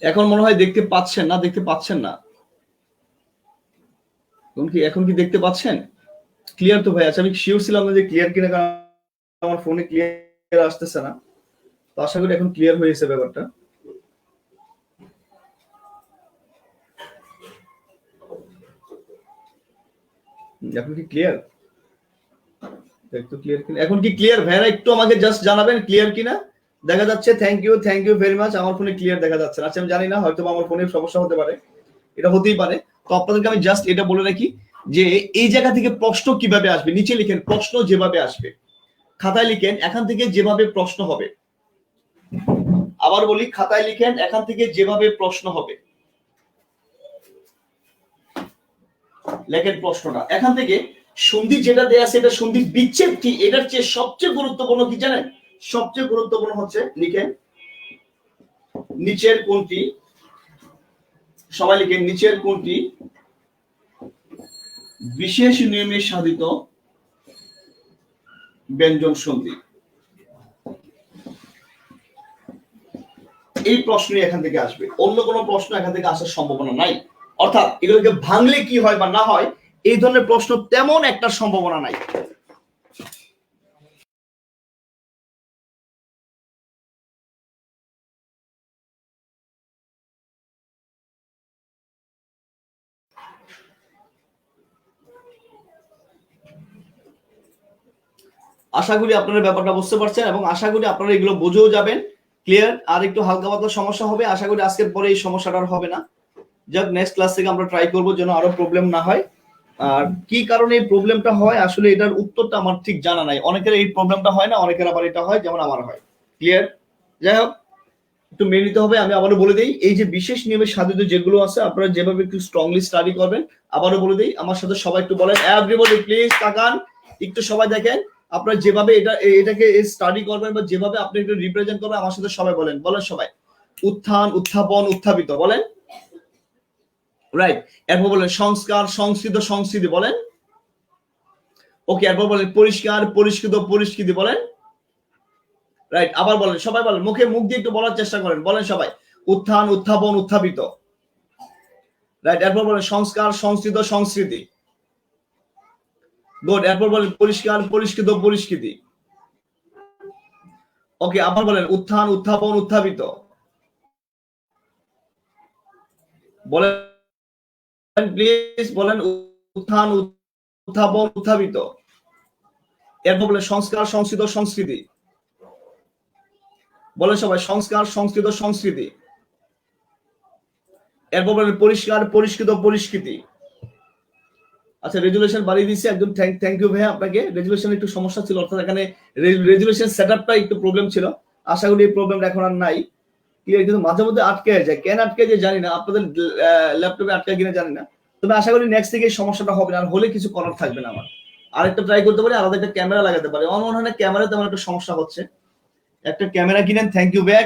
এখন মনে হয় দেখতে পাচ্ছেন না, দেখতে পাচ্ছেন না। এখন কি দেখতে পাচ্ছেন? ক্লিয়ার তো ভাই? আচ্ছা, আমি শিওর ছিলাম না যে ক্লিয়ার কিনা, কারণ আমার ফোনে ক্লিয়ার আসতেছে না। তো আশা করি এখন ক্লিয়ার হয়েছে ব্যাপারটা। এখন কি ক্লিয়ার? একটু ক্লিয়ার কিনা? এখন কি ক্লিয়ার ভাইরা? একটু আমাকে জাস্ট জানাবেন ক্লিয়ার কিনা। দেখা যাচ্ছে। Thank you very much. আমার ফোনে ক্লিয়ার দেখা যাচ্ছে। আচ্ছা, আমি জানি না, হয়তো আমার ফোনের সমস্যা হতে পারে, এটা হতেই পারে। তো আপনাদেরকে আমি জাস্ট এটা বলে রাখি যে এই জায়গা থেকে প্রশ্ন কিভাবে আসবে, নিচে লিখেন প্রশ্ন যেভাবে আসবে, খাতায় লিখেন এখান থেকে যেভাবে প্রশ্ন হবে। আবার বলি, খাতায় লিখেন এখান থেকে যেভাবে প্রশ্ন হবে, লেখেন প্রশ্নটা। এখান থেকে সন্ধি যেটা দেয়া আছে, এটা সন্ধি বিচ্ছেদ কি, এটার চেয়ে সবচেয়ে গুরুত্বপূর্ণ কি জানেন? সবচেয়ে গুরুত্বপূর্ণ হচ্ছে লিখেন নিচের কোনটি, সবাই লিখেন নিচের কোনটি বিশেষ নিয়মে সাধিত ব্যঞ্জন সন্ধি। এই প্রশ্নই এখান থেকে আসবে, অন্য কোনো প্রশ্ন এখান থেকে আসার সম্ভাবনা নাই। অর্থাৎ এগুলোকে ভাঙলে কি হয় বা না হয়, এই ধরনের প্রশ্ন তেমন একটা সম্ভাবনা নাই। আশা করি আপনারা ব্যাপারটা বুঝতে পারছেন এবং আশা করি আপনারা এগুলো বুঝেও যাবেন। ক্লিয়ার? আর একটু হালকা পাতলা সমস্যা হবে, আশা করি আজকের পরে এই সমস্যাটা আর হবে না। যাক, নেক্সট ক্লাস থেকে আমরা ট্রাই করবো যেন আরো প্রবলেম না হয়। আর কি কারণে এই প্রবলেমটা হয় আসলে এটার উত্তরটা আমার ঠিক জানা নাই। অনেকের এই প্রবলেমটা হয় না, অনেকের আবার এটা হয়, যেমন আমার হয়। ক্লিয়ার? যাই হোক, একটু মেনে নিতে হবে। আমি আবারও বলে দিই, এই যে বিশেষ নিয়মে সাধিত যেগুলো আছে আপনারা যেভাবে একটু স্ট্রংলি স্টাডি করবেন। আবারও বলে দিই, আমার সাথে সবাই একটু বলেন, এভরিবডি প্লিজ তাকান, একটু সবাই দেখেন। আপনারা যেভাবে এটাকে স্টাডি করবেন বা যেভাবে আপনি একটু রিপ্রেজেন্ট করবেন, আমার সাথে সবাই বলেন সবাই উত্থান, উত্থাপন, উত্থাপিত বলেন। রাইট। এরপর বলেন সংস্কার, সংস্কৃত, সংস্কৃতি বলেন। ওকে, এরপর বলেন পরিষ্কার, পরিষ্কৃত, পরিষ্কৃতি বলেন। রাইট। আবার বলেন, সবাই বলেন, মুখ দিয়ে একটু বলার চেষ্টা করেন, বলেন সবাই উত্থান, উত্থাপন, উত্থাপিত। রাইট। এরপর বলেন সংস্কার, সংস্কৃত, সংস্কৃতি। গুড। এরপর বলেন পরিষ্কার, পরিষ্কৃত, পরিষ্কৃতি। ওকে, আবার বলেন উত্থান, উত্থাপন, উত্থাপিত বলেন প্লিজ, বলেন উত্থান, উত্থাপন, উত্থাপিত। এরপর বলেন সংস্কার, সংস্কৃত, সংস্কৃতি বলেন সবাই সংস্কার, সংস্কৃত, সংস্কৃতি। এরপর বলেন পরিষ্কার, পরিষ্কৃত, পরিষ্কৃতি। আচ্ছা, রেজুলেশন বাড়িয়ে দিয়েছি একদম। থ্যাংক ইউ ভাইয়া আপনাকে। রেজুলেশন একটু সমস্যা ছিল, অর্থাৎ এখানে রেজুলেশন সেটআপটা একটু প্রবলেম ছিল। আশা করি এই প্রবলেমটা এখন আর নাই। ক্লিয়ার? কিন্তু মাঝে মধ্যে আটকে যায়, কেন আটকে যায় জানি না, আপনাদের ল্যাপটপে আটকে কিনা জানি না। তবে আশা করি নেক্সট থেকে এই সমস্যাটা হবে না, আর হলে কিছু করার থাকবে না আমার। আরেকটা ট্রাই করতে পারি, আলাদা একটা ক্যামেরা লাগাতে পারি। আমার মনে হয় না ক্যামেরা তেমন একটা সমস্যা হচ্ছে। একটা ক্যামেরা কিনেন। থ্যাংক ইউ ভাইয়া।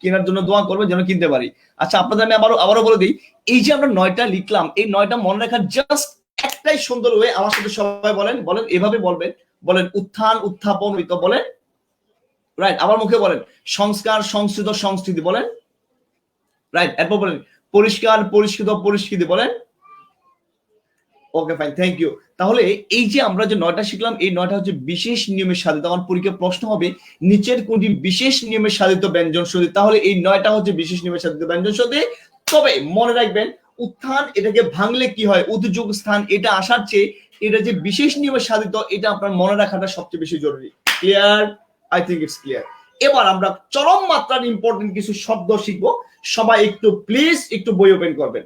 কেনার জন্য দোয়া করবেন যেন কিনতে পারি। আচ্ছা, আপনাদের আমি আবারও বলে দিই, এই যে আমরা 9টা লিখলাম, এই 9টা মনে রাখার জাস্ট একটাই সুন্দর ওয়ে। আমার সাথে সবাই বলেন এভাবে বলবেন, বলেন উত্থান, উত্থাপন, বলেন রাইট, আমার মুখে বলেন সংস্কার, সংস্কৃত, সংস্কৃতি বলেন। রাইট, এরপর বলেন পরিষ্কার, পরিষ্কৃত, পরিস্কৃতি বলেন। Okay fine, thank you. তাহলে এই যে আমরা যে 9টা শিখলাম, এই 9টা হচ্ছে বিশেষ নিয়মে সাধিত। আমার পরীক্ষায় প্রশ্ন হবে নিচের কোনটি বিশেষ নিয়মে সাধিত ব্যঞ্জন সন্ধি, তাহলে এই 9টা হচ্ছে বিশেষ নিয়মে সাধিত ব্যঞ্জন সন্ধি। তবে মনে রাখবেন উত্থান এটাকে ভাঙলে কি হয়, উদ্যোগ স্থান এটা আসার চেয়ে এটা যে বিশেষ নিয়মে সাধিত এটা আপনার মনে রাখাটা সবচেয়ে বেশি জরুরি। Clear? I think it's clear. এবার আমরা চরম মাত্রার ইম্পর্টেন্ট কিছু শব্দ শিখবো। সবাই একটু প্লিজ একটু বই ওপেন করবেন,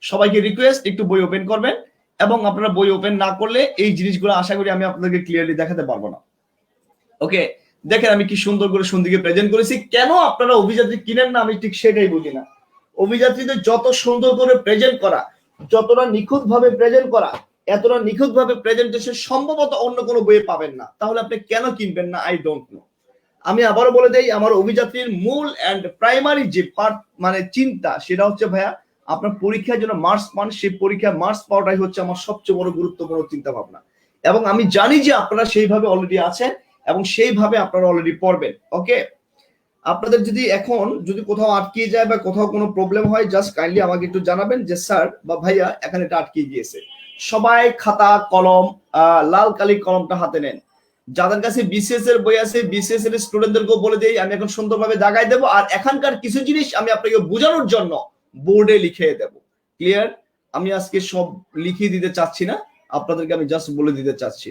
সবাইকে রিকোয়েস্ট একটু বই ওপেন করবেন। এবং আপনারা বই ওপেন না করলে এই জিনিসগুলো আশা করি আমি আপনাদেরকে ক্লিয়ারলি দেখাতে পারবো না। ওকে, দেখেন আমি কি সুন্দর করে সন্ধিকে প্রেজেন্ট করেছি। কেন আপনারা অভিযাত্রী কিনেন না আমি ঠিক সেটাই বুঝি না। অভিযাত্রীদের যত সুন্দর করে প্রেজেন্ট করা, যতটা নিখুঁত ভাবে প্রেজেন্ট করা, এতটা নিখুঁত ভাবে প্রেজেন্টেশন সম্ভবত অন্য কোনো বইয়ে পাবেন না। তাহলে আপনি কেন কিনবেন না আই ডোন্ট নো। আমি আবারও বলে দেই, আমার অভিযাত্রীর মূল এন্ড প্রাইমারি যে পার্ট মানে চিন্তা সেটা হচ্ছে ভাইয়া আপনার পরীক্ষার জন্য মার্কস পান, সেই পরীক্ষায় মার্কস পাওয়াটাই হচ্ছে আমার সবচেয়ে বড় গুরুত্বপূর্ণ চিন্তা ভাবনা। এবং আমি জানি যে আপনারা সেইভাবে অলরেডি আছেন এবং সেইভাবে আপনারা অলরেডি পড়বেন। ওকে, আপনাদের যদি এখন যদি কোথাও আটকে যায় বা কোথাও কোনো প্রবলেম হয় জাস্ট কাইন্ডলি আমাকে একটু জানাবেন যে স্যার বা ভাইয়া এখানে এটা আটকে গিয়েছে। সবাই খাতা কলম লাল কালি কলমটা হাতে নেন। যাদের কাছে বিসিএস এর বই আছে বিসিএস এর স্টুডেন্টদেরকেও বলে দেই আমি এখন সুন্দরভাবে দাগাই দেবো, আর এখানকার কিছু জিনিস আমি আপনাকে বোঝানোর জন্য বোর্ডে লিখে দেব। ক্লিয়ার? আমি আজকে সব লিখিয়ে দিতে চাচ্ছি না, আপনাদেরকে আমি জাস্ট বলে দিতে চাচ্ছি।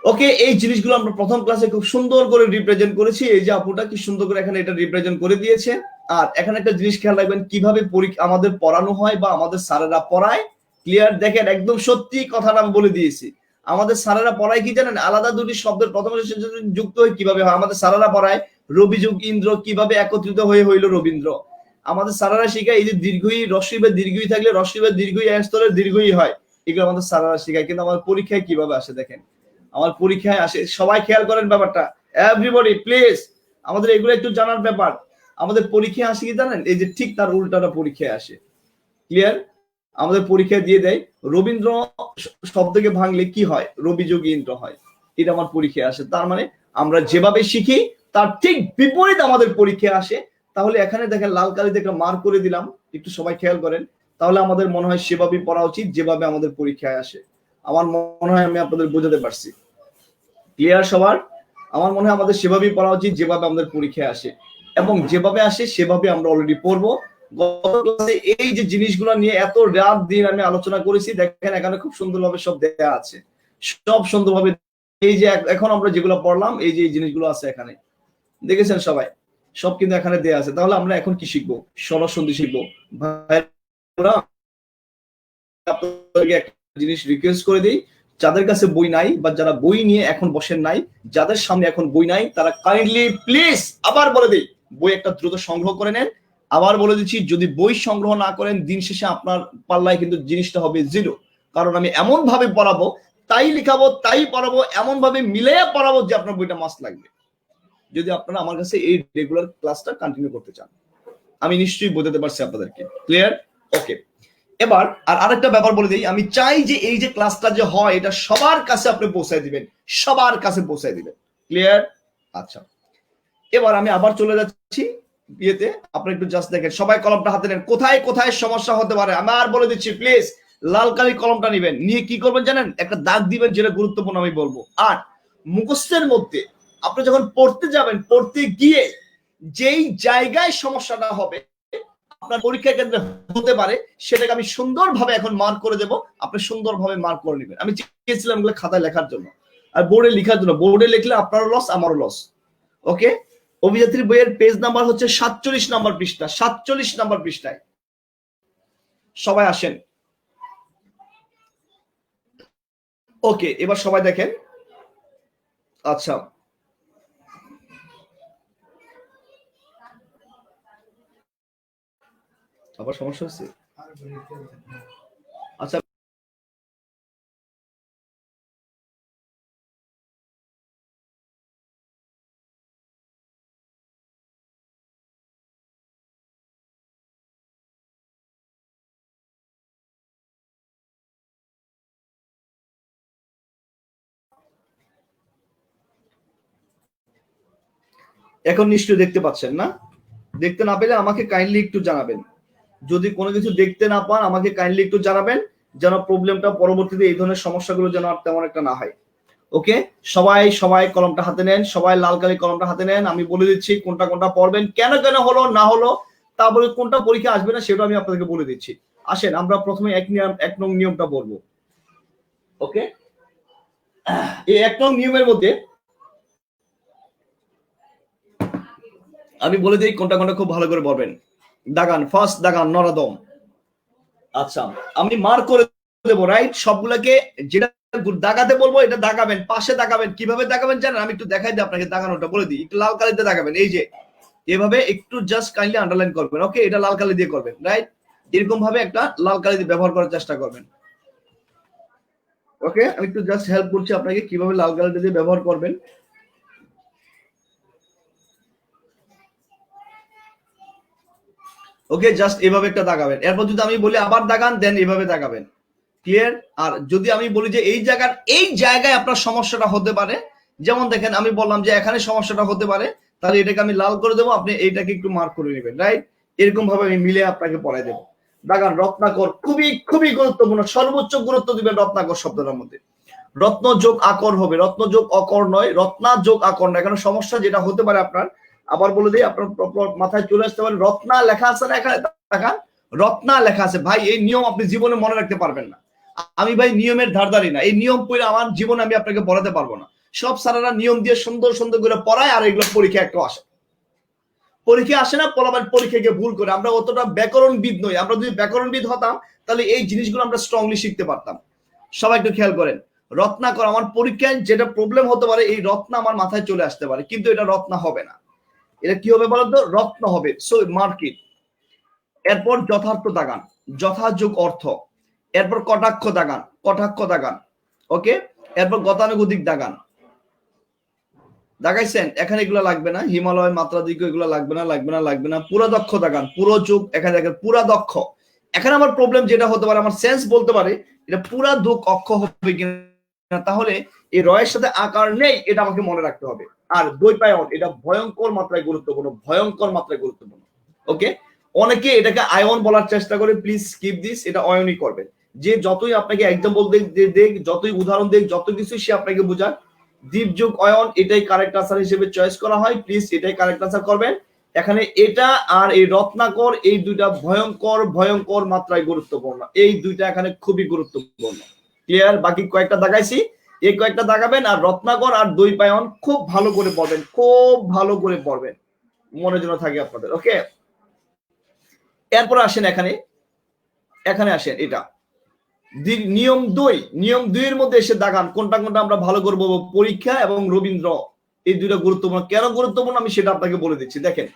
ওকে, এই জিনিসগুলো আমরা প্রথম ক্লাসে খুব সুন্দর করে রিপ্রেজেন্ট করেছি। এই যে আপুটা কি সুন্দর করে এখানে এটা রিপ্রেজেন্ট করে দিয়েছে। আর এখানে একটা জিনিস খেয়াল রাখবেন কিভাবে আমাদের পড়ানো হয় বা আমাদের স্যারেরা পড়ায়। ক্লিয়ার? দেখেন একদম সত্যি কথাটা আমি বলে দিয়েছি। আমাদের স্যারেরা পড়ায় কি জানেন, আলাদা দুটি শব্দের প্রথম যুক্ত হয়ে কিভাবে হয়। আমাদের স্যারেরা পড়ায় রবি যুগ ইন্দ্র কিভাবে একত্রিত হয়ে হইল রবীন্দ্র। আমাদের স্যারেরা শিখায় এই যে দীর্ঘই রস্বই বা দীর্ঘই থাকলে রস্বই বা দীর্ঘই এক স্তরের দীর্ঘই হয়, এগুলো আমাদের স্যারেরা শিখায়। কিন্তু আমাদের পরীক্ষায় কিভাবে আসে দেখেন, আমার পরীক্ষায় আসে। সবাই খেয়াল করেন ব্যাপারটা, এভরিবডি প্লিজ, আমাদের এগুলো একটু জানার ব্যাপার। আমাদের পরীক্ষায় আসে কি জানেন, এই যে ঠিক তার উল্টাটা পরীক্ষায় আসে। ক্লিয়ার? আমাদের পরীক্ষায় দিয়ে দেয় রবীন্দ্র শব্দকে ভাঙলে কি হয়, রবি যোগ ইন্দ্র হয়। এটা আমার পরীক্ষায় আসে। তার মানে আমরা যেভাবে শিখি তার ঠিক বিপরীত আমাদের পরীক্ষায় আসে। তাহলে এখানে দেখেন লাল কালিতে একটা মার্ক করে দিলাম, একটু সবাই খেয়াল করেন। তাহলে আমাদের মনে হয় সেভাবেই পড়া উচিত যেভাবে আমাদের পরীক্ষায় আসে। আমার মনে হয় আমি আপনাদের বোঝাতে পারছি। ক্লিয়ার সবার? আমার মনে হয় আমাদের সেভাবেই পড়া উচিত যেভাবে আমাদের পরীক্ষায় আসে, এবং যেভাবে আসে সেভাবে আমরা অলরেডি পড়বো। গত ক্লাসে এই যে জিনিসগুলো নিয়ে এত রাত দিন আমি আলোচনা করেছি, দেখেন এখানে খুব সুন্দরভাবে সব দেয়া আছে, সব সুন্দরভাবে। এই যে এখন আমরা যেগুলো পড়লাম এই যে এই জিনিসগুলো আছে এখানে, দেখেছেন সবাই, সব কিন্তু এখানে দেয়া আছে। তাহলে আমরা এখন কি শিখবো, সরসন্ধি শিখবো। ভাইরা আপনাদেরকে একটা জিনিস রিকোয়েস্ট করে দিই, যাদের কাছে বই নাই বা যারা বই নিয়ে এখন বসেন নাই, যাদের সামনে এখন বই নাই তারা কাইন্ডলি প্লিজ আবার বলে দিই বই একটা দ্রুত সংগ্রহ করে নেন। আবার বলে দিচ্ছি যদি বই সংগ্রহ না করেন দিন শেষে আপনার পাল্লায় কিন্তু জিনিসটা হবে জিরো। কারণ আমি এমন ভাবে পড়াবো, তাই লিখাবো, তাই পড়াবো, এমন ভাবে মিলিয়ে পড়াবো যে আপনার বইটা মাস্ট লাগবে, যদি আপনারা আমার কাছে এই রেগুলার ক্লাসটা কন্টিনিউ করতে চান। আমি নিশ্চয়ই বোঝাতে পারছি আপনাদেরকে। ক্লিয়ার? ওকে, এবার আর আরেকটা ব্যাপার বলে দিই, আমি চাই যে এই যে ক্লাসটা যে হয় এটা সবার কাছে আপনি পৌঁছায় দিবেন, সবার কাছে পৌঁছায় দিবেন। ক্লিয়ার? আচ্ছা, এবার আমি আবার চলে যাচ্ছি ইয়েতে। আপনি একটু জাস্ট দেখেন, সবাই কলমটা হাতে নেন। কোথায় কোথায় সমস্যা হতে পারে আমি আর বলে দিচ্ছি, প্লিজ লাল কালি কলমটা নেবেন, নিয়ে কি করবেন জানেন, একটা দাগ দিবেন, যেটা গুরুত্বপূর্ণ আমি বলবো। আর মুখস্থের মধ্যে আপনি যখন পড়তে যাবেন, পড়তে গিয়ে যেই জায়গায় সমস্যাটা হবে আপনার পরীক্ষা কেন্দ্রে হতে পারে, সেটাকে আমি সুন্দরভাবে এখন মার্ক করে দেব, আপনি সুন্দরভাবে মার্ক করে নেবেন। আমি চেয়েছিলাম এগুলো খাতায় লেখার জন্য আর বোর্ডে লেখার জন্য। বোর্ডে লিখলে আপনারও লস আমারও লস। ওকে, অভিযাত্রী বইয়ের পেজ নাম্বার হচ্ছে 47 নাম্বার পৃষ্ঠা, 47 নাম্বার পৃষ্ঠায় সবাই আসেন। ওকে, এবার সবাই দেখেন। আচ্ছা, আবার সমস্যা হচ্ছে। আচ্ছা, এখন নিশ্চয়ই দেখতে পাচ্ছেন না? দেখতে না পেলে আমাকে কাইন্ডলি একটু জানাবেন। যদি কোনো কিছু দেখতে না পান আমাকে কাইন্ডলি একটু জানাবেন, যেন প্রবলেমটা পরবর্তীতে এই ধরনের সমস্যাগুলো যেন আর তেমন একটা না হয়। ওকে, সবাই সবাই কলমটা হাতে নেন, সবাই লাল কালি কলমটা হাতে নেন। আমি বলে দিচ্ছি কোনটা কোনটা পড়বেন, কেন কেন হলো না হলো, তারপরে কোনটা পরীক্ষা আসবে না সেটা আমি আপনাদেরকে বলে দিচ্ছি। আসেন আমরা প্রথমে এক নং নিয়মটা বলবো। ওকে, এই 1 নং নিয়মের মধ্যে আমি বলে দিই কোনটা কোনটা খুব ভালো করে বলবেন। Dagan, first Dagan নরাদম। আচ্ছা, আমি মার্ক করে দেবো, রাইট? সবগুলোকে যেটা দাগাতে বলবো এটা দাগাবেন, পাশে দাগাবেন। কিভাবে দাগাবেন জানেন? আমি একটু দেখাই দিই আপনাকে, দাগানোটা বলে দিই। একটু লাল কালিতে দাগাবেন, এই যে এভাবে একটু জাস্ট কাইন্ডলি আন্ডারলাইন করবেন। ওকে, এটা লাল কালি দিয়ে করবেন, রাইট? এরকম ভাবে একটা লাল কালি দিয়ে ব্যবহার করার চেষ্টা করবেন। ওকে, আমি একটু জাস্ট হেল্প করছি আপনাকে কিভাবে লাল কালি দিয়ে ব্যবহার করবেন। ওকে, জাস্ট এভাবে একটা দাগাবেন। এরপর যদি আমি বলি আবার দাগান, দেন এভাবে দাগাবেন। ক্লিয়ার? আর যদি আমি বলি যে এই জায়গায় আপনার সমস্যাটা হতে পারে, যেমন দেখেন আমি বললাম যে এখানে সমস্যাটা হতে পারে, তাহলে এটাকে আমি লাল করে দেবো, আপনি এইটাকে একটু মার্ক করে নেবেন, রাইট? এরকম ভাবে আমি মিলে আপনাকে পড়াই দেবো। দাগান রত্নাকর, খুবই খুবই গুরুত্বপূর্ণ, সর্বোচ্চ গুরুত্ব দিবেন রত্নাকর শব্দটার মধ্যে। রত্ন যোগ আকর হবে, রত্ন যোগ অকর নয়, রত্না যোগ আকর নয়। এখানে সমস্যা যেটা হতে পারে আপনার, আবার বলে দিই, আপনার মাথায় চলে আসতে পারে রত্না লেখা আছে না এখানে, দেখান রত্না লেখা আছে। ভাই এই নিয়ম আপনি জীবনে মনে রাখতে পারবেন না। আমি ভাই নিয়মের ধারধারি না, এই নিয়ম পড়ে আমার জীবনে আমি আপনাকে পড়াতে পারবো না। সব স্যারেরা নিয়ম দিয়ে সুন্দর সুন্দর করে পড়ায়, আর এগুলো পরীক্ষা একটা আসে, পরীক্ষা আসে না, পলাবার পরীক্ষাকে ভুল করে। আমরা অতটা ব্যাকরণবিদ নই, আমরা যদি ব্যাকরণবিদ হতাম তাহলে এই জিনিসগুলো আমরা স্ট্রংলি শিখতে পারতাম। সবাই একটু খেয়াল করেন, রত্নাকর, আমার পরীক্ষায় যেটা প্রবলেম হতে পারে, এই রত্না আমার মাথায় চলে আসতে পারে, কিন্তু এটা রত্না হবে না। এটা কি হবে বলতো? রত্ন হবে। So marked. এরপর যথার্থ দাগান, যথাযোগ অর্থ। এরপর কটাক্ষ দাগান, কটাক্ষ দাগান। ওকে, এরপর গতানুগতিক দাগান দাগাইছেন, এখানে এগুলো লাগবে না। হিমালয়, মাত্রা দিক, এগুলো লাগবে না, লাগবে না, লাগবে না। পুরা দক্ষ দাগান, পুরো যুগ, এখানে দেখেন পুরা দক্ষ। এখানে আমার প্রবলেম যেটা হতে পারে, আমার সেন্স বলতে পারে এটা পুরা দুঃখ অক্ষ হবে কিনা, তাহলে এই রয়ের সাথে আকার নেই, এটা আমাকে মনে রাখতে হবে। আর দ্বৈপায়ন, এটা ভয়ঙ্কর মাত্রায় গুরুত্বপূর্ণ, ভয়ঙ্কর মাত্রায় গুরুত্বপূর্ণ। ওকে, অনেকে এটাকে আয়ন বলার চেষ্টা করে, প্লিজ স্কিপ দিস, এটা অয়নই করবেন। যে যতই আপনাকে এক্সাম্পল দেখ, যতই উদাহরণ দেখ, যত কিছু সে আপনাকে বোঝাক, দ্বীপ যুগ অয়ন এটাই কারেক্ট আনসার হিসেবে চয়েস করা হয়। প্লিজ এটাই কারেক্ট আনসার করবেন। এখানে এটা আর এই রত্নাকর, এই দুইটা ভয়ঙ্কর ভয়ঙ্কর মাত্রায় গুরুত্বপূর্ণ, এই দুইটা এখানে খুবই গুরুত্বপূর্ণ। ক্লিয়ার? বাকি কয়েকটা দাগাইছি, এই কয়েকটা দাগাবেন। আর রত্নাকর আর দ্বৈপায়ন খুব ভালো করে পড়বেন, খুব ভালো করে পড়বেন, মনে যেন থাকে আপনাদের। ওকে, এরপর আসেন এখানে, এখানে আসেন এটা নিয়ম 2, নিয়ম 2 এর মধ্যে এসে দাগান কোনটা কোনটা আমরা ভালো করবো। পরীক্ষা এবং রবীন্দ্র, এই দুইটা গুরুত্বপূর্ণ। কেন গুরুত্বপূর্ণ আমি সেটা আপনাকে বলে দিচ্ছি। দেখেন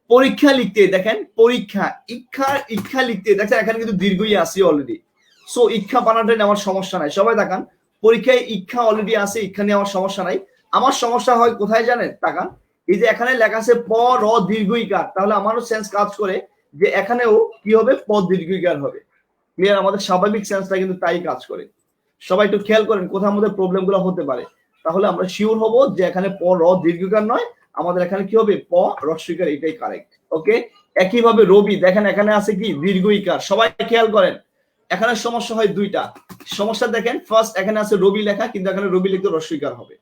পরীক্ষা লিখতে, দেখেন পরীক্ষা, ইচ্ছা লিখতে, দেখেন এখানে কিন্তু দীর্ঘই আছে অলরেডি। সো ইচ্ছা বানানটা নেওয়ার সমস্যা নাই। সবাই দেখান, পরীক্ষায় ইচ্ছা অলরেডি আছে, ইচ্ছা নিয়ে আমার সমস্যা নাই। আমার সমস্যা হয় কোথায় জানেন? তাকান, এই যে এখানে লেখা আছে প র দীর্ঘইকার, তাহলে আমারও সেন্স কাজ করে যে এখানেও কি হবে? প দীর্ঘইকার হবে। ক্লিয়ার? আমাদের স্বাভাবিক সেন্সটা কিন্তু তাই কাজ করে। সবাই একটু খেয়াল করেন কোথায় আমাদের প্রবলেম গুলো হতে পারে, তাহলে আমরা শিওর হব যে এখানে প র দীর্ঘকার নয়, আমাদের এখানে কি হবে? প রস্বইকার, এটাই কারেক্ট। ওকে, একইভাবে রবি, দেখেন এখানে আছে কি? দীর্ঘইকার। সবাই খেয়াল করেন, এখানে সমস্যা হয় দুইটা সমস্যা। দেখেন ফার্স্ট এখানে আছে রবি লেখা, কিন্তু এখানে রবি লিখতে রস্বইকার হবে।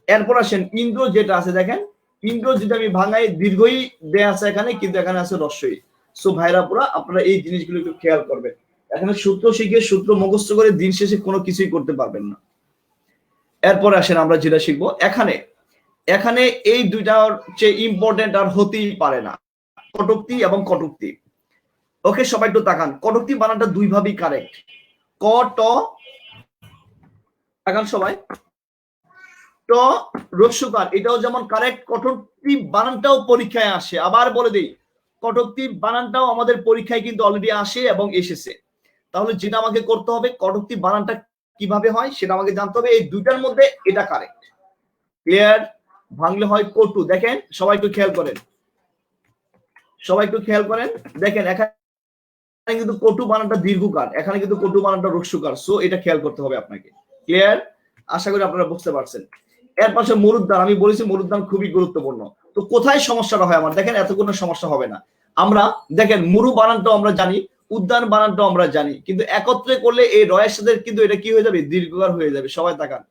এরপর আসেন ইন্দ্র, যেটা আছে দেখেন ইন্দ্র যদি আমি ভাঙাই, দীর্ঘই দেয়া আছে এখানে, কিন্তু এখানে আছে রস্বই। সো ভাইরা পুরা আপনারা এই জিনিসগুলো একটু খেয়াল করবেন। এখানে সূত্র শিখে, সূত্র মুখস্থ করে দিন শেষে কোনো কিছুই করতে পারবেন না। এরপর আসেন আমরা যেটা শিখবো, এখানে এখানে এই দুইটার চেয়ে ইম্পর্টেন্ট আর হতেই পারে না, কটূক্তি এবং কটূক্তি। ওকে, সবাই একটু তাকান, কটূক্তি বানানটা দুই ভাবেই কারেক্ট। ক ট, তাকান সবাই, ট রস্যকার, এটাও যেমন কারেক্ট, কটূক্তি বানানটাও পরীক্ষায় আসে। আবার বলে দিই, কটূক্তি বানানটাও আমাদের পরীক্ষায় কিন্তু অলরেডি আসে এবং এসেছে। তাহলে যেটা আমাকে করতে হবে, কটূক্তি বানানটা কিভাবে হয় সেটা আমাকে জানতে হবে। এই দুইটার মধ্যে এটা কারেক্ট। ক্লিয়ার? ভাঙলে হয় কটু। দেখেন সবাই একটু খেয়াল করেন, সবাই একটু খেয়াল করেন, দেখেন এখানে কিন্তু কটু বানানটা দীর্ঘকার, এখানে কিন্তু কটু বানানটা রস্যকার। সো এটা খেয়াল করতে হবে আপনাকে। ক্লিয়ার? আশা করি আপনারা বুঝতে পারছেন। এর পাশে মরুদ্যান, আমি বলেছি মরুদ্যান খুবই গুরুত্বপূর্ণ। তো তো কোথায় সমস্যাটা হয় আমার? দেখেন এত কোনো সমস্যা হবে না। আমরা দেখেন মুরু বানানটাও আমরা জানি, উদ্যান বানানটাও আমরা জানি, কিন্তু একত্রে করলে এই রয়ের সাথে কিন্তু এটা কি হয়ে যাবে? দীর্ঘকার হয়ে যাবে। সবাই তাকান,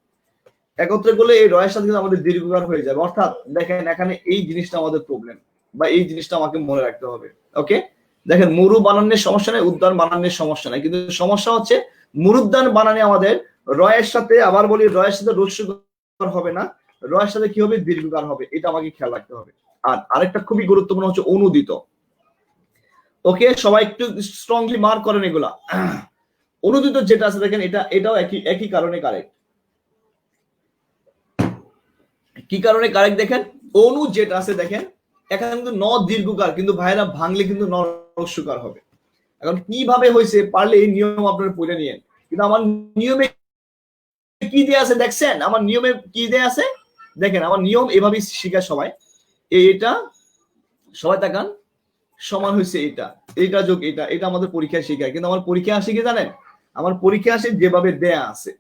একত্রে করলে এই রয়ের সাথে কিন্তু আমাদের দীর্ঘকার হয়ে যাবে। অর্থাৎ দেখেন এখানে এই জিনিসটা আমাদের প্রবলেম, বা এই জিনিসটা আমাকে মনে রাখতে হবে। ওকে, দেখেন মুরু বানানের সমস্যা নাই, উদ্যান বানানের সমস্যা নাই, কিন্তু সমস্যা হচ্ছে মুরুদ্যান বানানে আমাদের রয়ের সাথে, আবার বলি রয়ের সাথে রস্যকার হবে না, রয়ের সাথে কি হবে? দীর্ঘকার হবে। এটা আমাকে খেয়াল রাখতে হবে। আর আরেকটা খুবই গুরুত্বপূর্ণ হচ্ছে অনুদিত। ওকে, সবাই একটু স্ট্রংলি মার্ক করেন এগুলা। অনুদিত যেটা আছে দেখেন, এটাও একই কারণে কারেক্ট। কি কারণে কারেক্ট দেখেন, অনু যেটা আছে দেখেন এখানে কিন্তু ন দীর্ঘকার, কিন্তু ভাইরা ভাঙলে কিন্তু ন রস্যকার হবে। এখন কিভাবে হয়েছে পারলে এই নিয়ম আপনারা পড়ে নিয়েন। কিন্তু আমার নিয়মে কি দেয়া আছে দেখছেন? আমার নিয়মে কি দেয়া আছে দেখেন, আমার নিয়ম এভাবেই শিখায় সবাই। এটা সবাই তাকান, সমান হয়েছে এটা, এটা যোগ এটা, এটা আমাদের পরীক্ষায় শিখায়। কিন্তু আমার পরীক্ষা আসে কি জানেন? আমার পরীক্ষা আসে যেভাবে দেয়া আছে।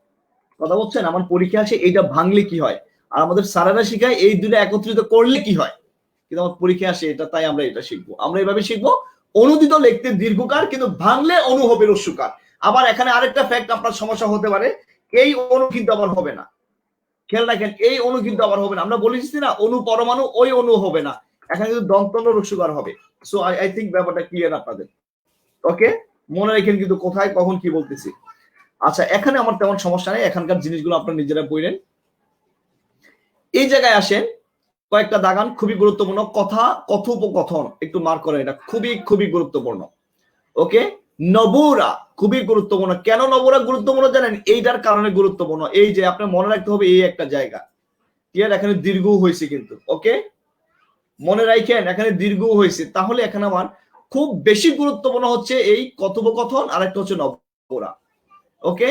কথা বলছেন? আমার পরীক্ষা আসে এইটা ভাঙলে কি হয়, আর আমাদের স্যারেরা শিখায় এই দুটো একত্রিত করলে কি হয়। কিন্তু আমার পরীক্ষা আসে এটা, তাই আমরা এটা শিখবো। আমরা এভাবে শিখবো, অনুদিত লিখতে দীর্ঘকার, কিন্তু ভাঙলে অনু হবে রস্যকার। আবার এখানে আরেকটা ফ্যাক্ট আপনার সমস্যা হতে পারে, এই অনু কিন্তু আবার হবে না। খেয়াল রাখেন, এই অনু কিন্তু আবার হবে না। আমরা বলেছি না অনু পরমাণু, ওই অনু হবে না, এখানে কিন্তু দন্তন রস্যকার হবে। সো আই থিঙ্ক ব্যাপারটা ক্লিয়ার আপনাদের। ওকে, মনে রাখেন কিন্তু কোথায় কখন কি বলতেছি। আচ্ছা, এখানে আমার তেমন সমস্যা নেই, এখানকার জিনিসগুলো আপনারা নিজেরা পড়েন। এই জায়গায় আসেন, কয়েকটা দাগান খুবই গুরুত্বপূর্ণ। কথা, কথোপকথন একটু মার্ক করেন, এটা খুবই খুবই গুরুত্বপূর্ণ। ওকে, নবুরা খুবই গুরুত্বপূর্ণ। কেন নবুরা গুরুত্বপূর্ণ জানেন? এইটার কারণে গুরুত্বপূর্ণ। এই যে আপনার মনে রাখতে হবে এই একটা জায়গা, ক্লিয়ার? এখানে দীর্ঘ হয়েছে কিন্তু। ওকে, মনে রাখেন এখানে দীর্ঘ হয়েছে, তাহলে এখানে আমার খুব বেশি গুরুত্বপূর্ণ হচ্ছে এই কথোপকথন, আর একটা হচ্ছে নবুরা। ওকে,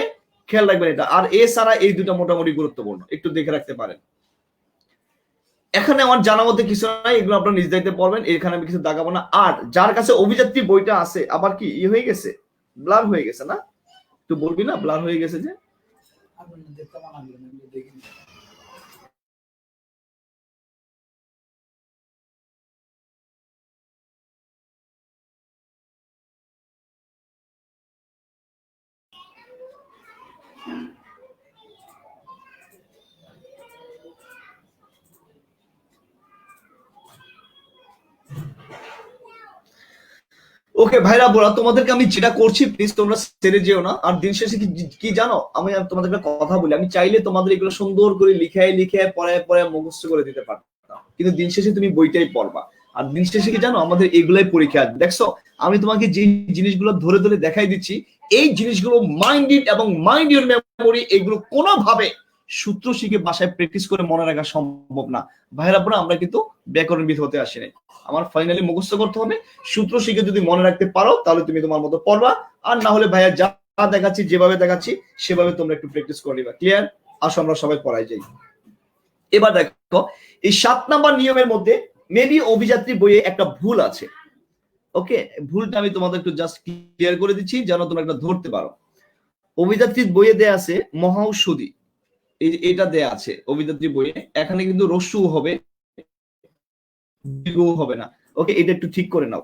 খেয়াল রাখবেন এটা। আর এছাড়া এই দুটা মোটামুটি গুরুত্বপূর্ণ, একটু দেখে রাখতে পারেন। এখানে আমার জানা মতে কিছু নাই, এগুলো আপনারা নিজ দায়িত্বে পড়বেন, এখানে আমি কিছু দাগাবো না। আর যার কাছে অভিযাত্রী বইটা আছে, আবার কি হয়ে গেছে, ব্লার হয়ে গেছে না? তুই বলবি না ব্লার হয়ে গেছে যে? ওকে ভাইরা বোরা, তোমাদেরকে আমি যেটা করছি প্লিজ তোমরা ছেড়ে যেও না। আর দিন শেষে কি জানো, আমি তোমাদের একটা কথা বলি, আমি চাইলে তোমাদের এগুলো সুন্দর করে লিখে পরে মুখস্থ করে দিতে পারতাম, কিন্তু দিন শেষে তুমি বইটাই পড়বা। আর দিন শেষে কি জানো, আমাদের এগুলাই পরীক্ষা। দেখছো, আমি তোমাকে যে জিনিসগুলো ধরে ধরে দেখাই দিচ্ছি, এই জিনিসগুলো মাইন্ড ইট এবং মাইন্ড ইউর মেমোরি, এগুলো কোনোভাবে সূত্র শিখে বাসায় প্র্যাকটিস করে মনে রাখা সম্ভব না। ভাইরা বোরা, আমরা কিন্তু ব্যাকরণবিদ হতে আসি নাই, আমার ফাইনালি মুখস্থ করতে হবে। সূত্র শিখে যদি মনে রাখতে পারো তাহলে তুমি তোমার মতো পড়বা, আর না হলে ভাইয়া যা দেখাচ্ছি, যেভাবে দেখাচ্ছি সেভাবে তোমরা একটু প্র্যাকটিস করে নিবা। ক্লিয়ার? আসো আমরা সবাই পড়াই যাই। এবার দেখো, এই 7 নাম্বার নিয়মের মধ্যে মেবি অভিযাত্রী বইয়ে একটা ভুল আছে। ওকে, ভুলটা আমি তোমাদের একটু জাস্ট ক্লিয়ার করে দিচ্ছি যেন তোমরা একটা ধরতে পারো। অভিযাত্রীর বইয়ে দেয়া আছে মহাঔষধি, এটা দেয়া আছে অভিযাত্রী বইয়ে। এখানে কিন্তু রস্যু হবে, দীর্ঘ হবে না। ওকে, এটা একটু ঠিক করে নাও।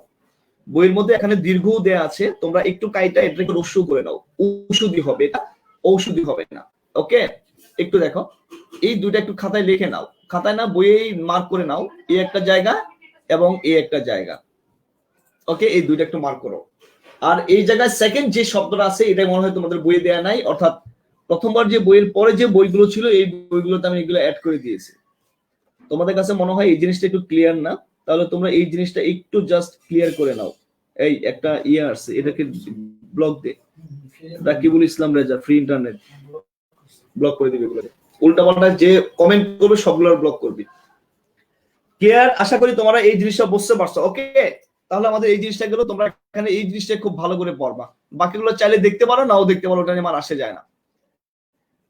বইয়ের মধ্যে এখানে দীর্ঘ দেয়া আছে, তোমরা একটু কাইটা এটাকে রস্য করে নাও। ঔষধি হবে, এটা ঔষধি হবে না। ওকে, একটু দেখো, এই দুইটা একটু খাতায় লিখে নাও। খাতায় না, বইয়ে মার্ক করে নাও, এই একটা জায়গা এবং এই একটা জায়গা। ওকে, এই দুইটা একটু মার্ক করো। আর এই জায়গায় সেকেন্ড যে শব্দটা আছে, এটা মনে হয় তোমাদের বইয়ে দেয়া নাই, অর্থাৎ প্রথমবার যে বইয়ের পরে যে বইগুলো ছিল, এই বইগুলোতে আমি এগুলো অ্যাড করে দিয়েছি। তোমাদের কাছে মনে হয় এই জিনিসটা একটু ক্লিয়ার না, তাহলে তোমরা এই জিনিসটা একটু জাস্ট ক্লিয়ার করে নাও। এই একটা আছে, এটাকে ব্লক দে, Rakibul Islam Reza, free internet, block করে দিবে এগুলো। উল্টাপাল্টা যে কমেন্ট করবে সবগুলোর ব্লক করবি। ক্লিয়ার? আশা করি তোমরা এই জিনিসটা বুঝতে পারছো। ওকে, তাহলে আমাদের এই জিনিসটা গেল, তোমরা এখানে এই জিনিসটা খুব ভালো করে পড়বা। বাকিগুলো চাইলে দেখতে পারো, নাও দেখতে পারো, ওটা নিয়ে আমার আসে যায় না।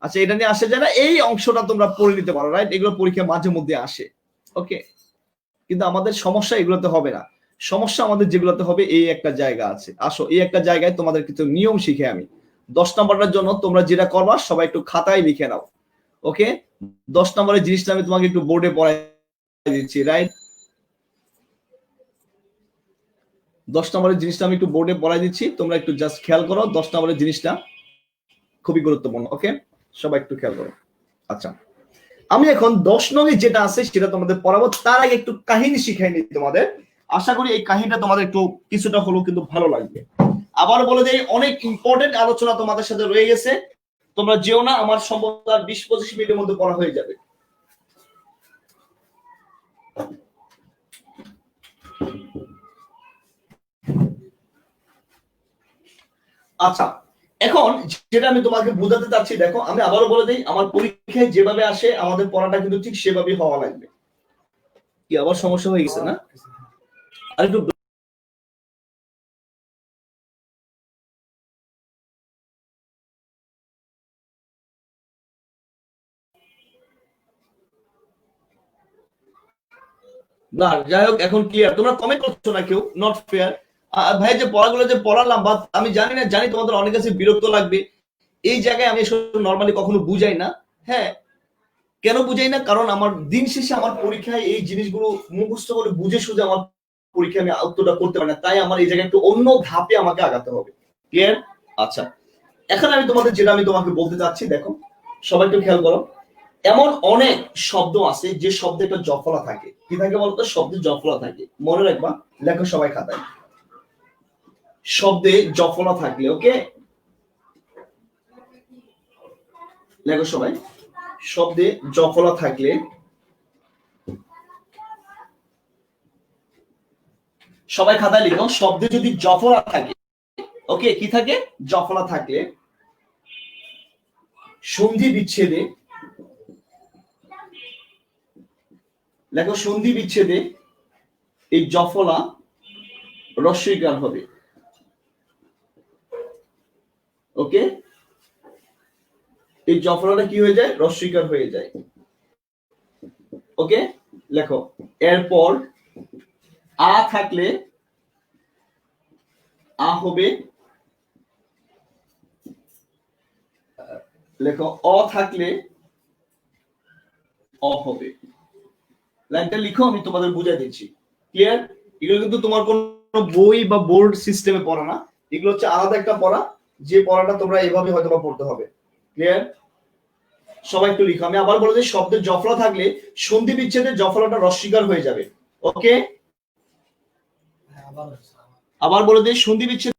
আচ্ছা, এটা নিয়ে আসে যায় না, এই অংশটা তোমরা পড়ে নিতে পারো, রাইট? এগুলো পরীক্ষা মাঝে মধ্যে আসে। ওকে, কিন্তু আমাদের সমস্যা এগুলোতে হবে না। সমস্যা আমাদের যেগুলোতে হবে, এই একটা জায়গা আছে। আসো, এই একটা জায়গায় তোমাদের কিছু নিয়ম শিখে আমি 10 নম্বরের জন্য তোমরা যেটা করবা সবাই একটু খাতায় লিখে নাও। ওকে, 10 নম্বরের জিনিসটা আমি তোমাকে একটু বোর্ডে পড়াই দিচ্ছি, রাইট? 10 নম্বরের জিনিসটা আমি একটু বোর্ডে পড়াই দিচ্ছি, তোমরা একটু জাস্ট খেয়াল করো। 10 নম্বরের জিনিসটা খুবই গুরুত্বপূর্ণ। ওকে, সবাই একটু খেয়াল করো। আচ্ছা, আমি এখন 10 নঙে যেটা আছে সেটা তোমাদের পড়াবো। তার আগে একটু কাহিনী শিখাই নি তোমাদের। আশা করি এই কাহিনীটা তোমাদের একটু কিছুটা হলেও কিন্তু ভালো লাগবে। আবার বলে দেই, অনেক ইম্পর্টেন্ট আলোচনা তোমাদের সাথে রয়ে গেছে, তোমরা যেও না, আমার সম্ভবত 20-25 মিনিটের মধ্যে পড়া হয়ে যাবে। আচ্ছা, এখন যেটা আমি তোমাকে বোঝাতে চাচ্ছি, দেখো আমি আবারও বলে দিই, আমার পরীক্ষায় যেভাবে আসে আমাদের পড়াটা কিন্তু ঠিক সেভাবেই হওয়া লাগবে। কি আবার সমস্যা হয়ে গেছে না? আর একটু না, যাই হোক, এখন ক্লিয়ার। তোমরা কমেন্ট করছো না কেউ, নট ফেয়ার। ভাই যে পড়াগুলো যে পড়ালাম, বা আমি জানি না, জানি তোমাদের অনেক কাছে বিরক্ত লাগবে। এই জায়গায় আমি নর্মালি কখনো বুঝাই না। হ্যাঁ, কেন বুঝাই না? কারণ আমার দিন শেষে আমার পরীক্ষায় এই জিনিসগুলো মুখস্থ করে বুঝে সুঝে আমার পরীক্ষায় আমি উত্তরটা করতে পারি না। তাই আমার এই জায়গায় একটু অন্য ধাপে আমাকে আগাতে হবে। ক্লিয়ার? আচ্ছা, এখন আমি তোমাদের যেটা আমি তোমাকে বলতে চাচ্ছি, দেখো সবাই একটু খেয়াল করো। এমন অনেক শব্দ আছে যে শব্দে একটা জফলা থাকে। কি থাকে বলতো? শব্দে জফলা থাকে, মনে রাখবা। লেখো সবাই খাতায়, শব্দে জফলা থাকলে, ওকে, লেখো সবাই। শব্দে জফলা থাকলে, সবাই খাতায় লিখো, শব্দে যদি জফলা থাকে, ওকে, কি থাকে? জফলা থাকলে সন্ধি বিচ্ছেদে, লেখো সন্ধি বিচ্ছেদে এই জফলা রস্বইকার হবে। ওকে, এই জফলাটা কি হয়ে যায়? রস্বইকার হয়ে যায়। ওকে, লেখো। এরপর আ থাকলে আ হবে, লেখো। অ থাকলে অ হবে। লাইনটা লিখো, আমি তোমাদের বুঝাই দিচ্ছি। ক্লিয়ার? এগুলো কিন্তু তোমার কোন বই বা বোর্ড সিস্টেমে পড়া না, এগুলো হচ্ছে আলাদা একটা পড়া, যে পড়াটা তোমরা এভাবে হয়তো পড়তে হবে। ক্লিয়ার? সবাই একটু লিখো। আমি আবার বলে দিই, শব্দের জফলা থাকলে সন্ধি বিচ্ছেদে জফলাটা রস্বীকার হয়ে যাবে। ওকে, আবার বলে দিই, সন্ধি বিচ্ছেদ।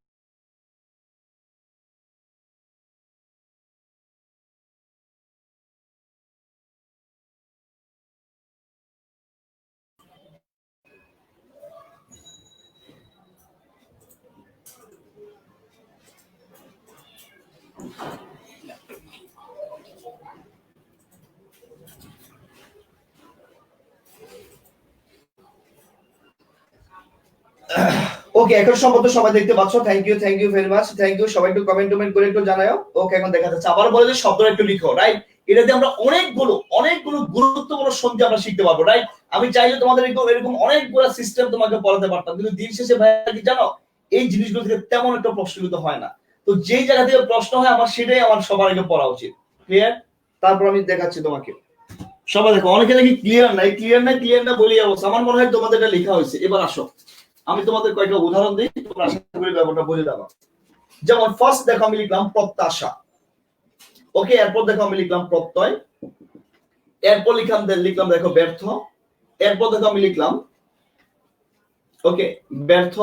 ওকে, এখন সম্ভবত সবাই দেখতে পাচ্ছ। Thank you very much, thank you. সবাই একটু কমেন্ট করে একটু জানাও। ওকে, এখন দেখা যাচ্ছে। আবার বলে যে শব্দটা একটু লিখো, রাইট? এটাতে আমরা অনেকগুলো গুরুত্বপূর্ণ সন্ধি আমরা শিখতে পারবো, রাইট? আমি চাইলে তোমাদের এরকম অনেকগুলো সিস্টেম তোমাকে পড়াতে পারতাম, কিন্তু দিন শেষে ভাই কি জানো, এই জিনিসগুলো থেকে তেমন একটা প্রশ্ন কিন্তু হয় না। তো যেই জায়গা থেকে প্রশ্ন হয়, আমার সেটাই আমার সবার আগে পড়া উচিত। ক্লিয়ার? তারপর আমি দেখাচ্ছি তোমাকে। সবাই দেখো, অনেকে দেখি ক্লিয়ার না বলি অবস্থা। আমার মনে হয় তোমাদের এটা লেখা হয়েছে। এবার আসো, আমি তোমাদের কয়েকটা উদাহরণ দিই, তোমরা আশা করি ব্যাপারটা বুঝে যাবে। যেমন ফার্স্ট দেখো, আমি লিখলাম প্রত্যাশা। ওকে, এরপর দেখো আমি লিখলাম প্রত্যয়। এরপর লিখলাম দেখো ব্যর্থ। এরপর দেখো আমি লিখলাম, ওকে, ব্যর্থ।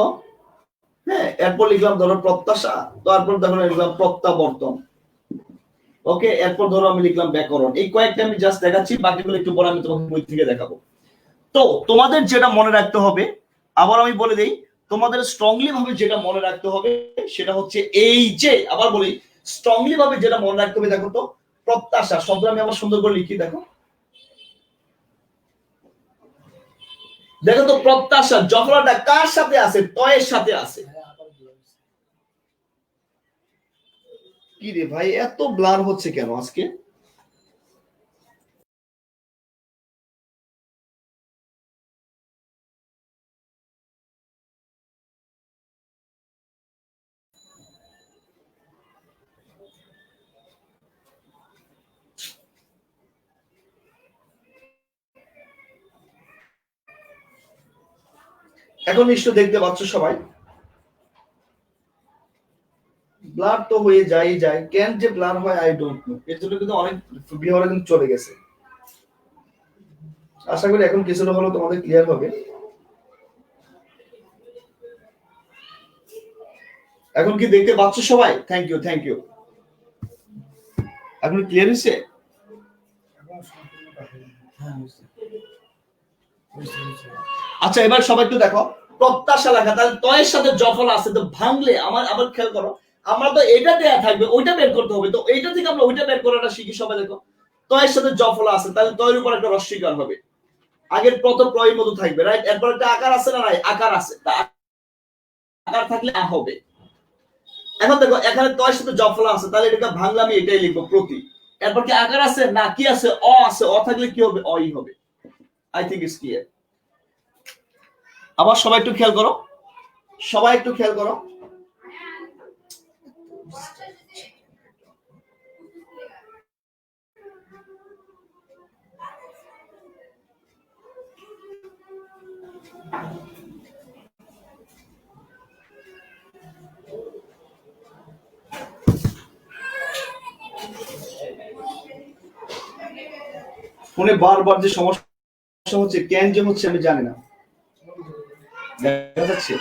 হ্যাঁ, এরপর লিখলাম ধরো প্রত্যাশা। তারপর দেখো লিখলাম প্রত্যাবর্তন। ওকে, এরপর ধরো আমি লিখলাম ব্যাকরণ। এই কয়েকটা আমি জাস্ট দেখাচ্ছি, বাকিগুলো একটু পরে আমি তোমাকে বই থেকে দেখাবো। তো তোমাদের যেটা মনে রাখতে হবে, আবার আমি বলে দেই, তোমাদের স্ট্রংলি ভাবে যেটা মনে রাখতে হবে সেটা হচ্ছে এই যে, আবার বলি, স্ট্রংলি ভাবে যেটা মনে রাখতে হবে, দেখো তো, প্রত্যাশা শব্দ আমি আবার সুন্দর করে লিখি, দেখো। দেখো তো, প্রত্যাশা জফলাটা কার সাথে আছে? তয়ের সাথে আছে। কি রে ভাই, এত ব্লার হচ্ছে কেন আজকে? এখন নিশ্চয় দেখতে পাচ্ছ সবাই। হয়ে যায় কেন যে ব্লার হয় আই ডোন্ট নো। এর জন্য কিন্তু অনেক ভিউয়ার কিন্তু চলে গেছে। আশা করি এখন কিছুটা হলো তোমাদের ক্লিয়ার হবে। এখন কি দেখতে পাচ্ছ সবাই? Thank you. এখন ক্লিয়ার হয়েছে? আচ্ছা, এবার সবাই একটু দেখো, প্রত্যাশা লেখা, তাহলে তয়ের সাথে জফল আছে, তো ভাঙলে আবার খেয়াল করো, আমরা তো এটা দেয়া থাকবে, ওইটা বের করতে হবে, তো এইটা থেকে আমরা ওইটা বের করাটা শিখি। সবাই দেখো, তয়ের সাথে জফল আছে, তাহলে তয়ের উপর একটা রস্বীকার হবে, আগের প্রথম প্রয়ের মতো থাকবে, রাইট? এরপর একটা আকার আছে না? নাই, আকার আছে, আকার থাকলে আ হবে। এখন দেখো, এখানে তয়ের সাথে জফল আছে, তাহলে এটাকে ভাঙলে আমি এটাই লিখবো, প্রতি। এরপর কি আকার আছে? না, কি আছে? অ আছে, অ থাকলে কি হবে? অই হবে। I think it's clear. আবার সবাই একটু খেয়াল করো, ফোনে বারবার যে সমস্যা হচ্ছে, কেন যে হচ্ছে আমি জানি না। দেখা যাচ্ছে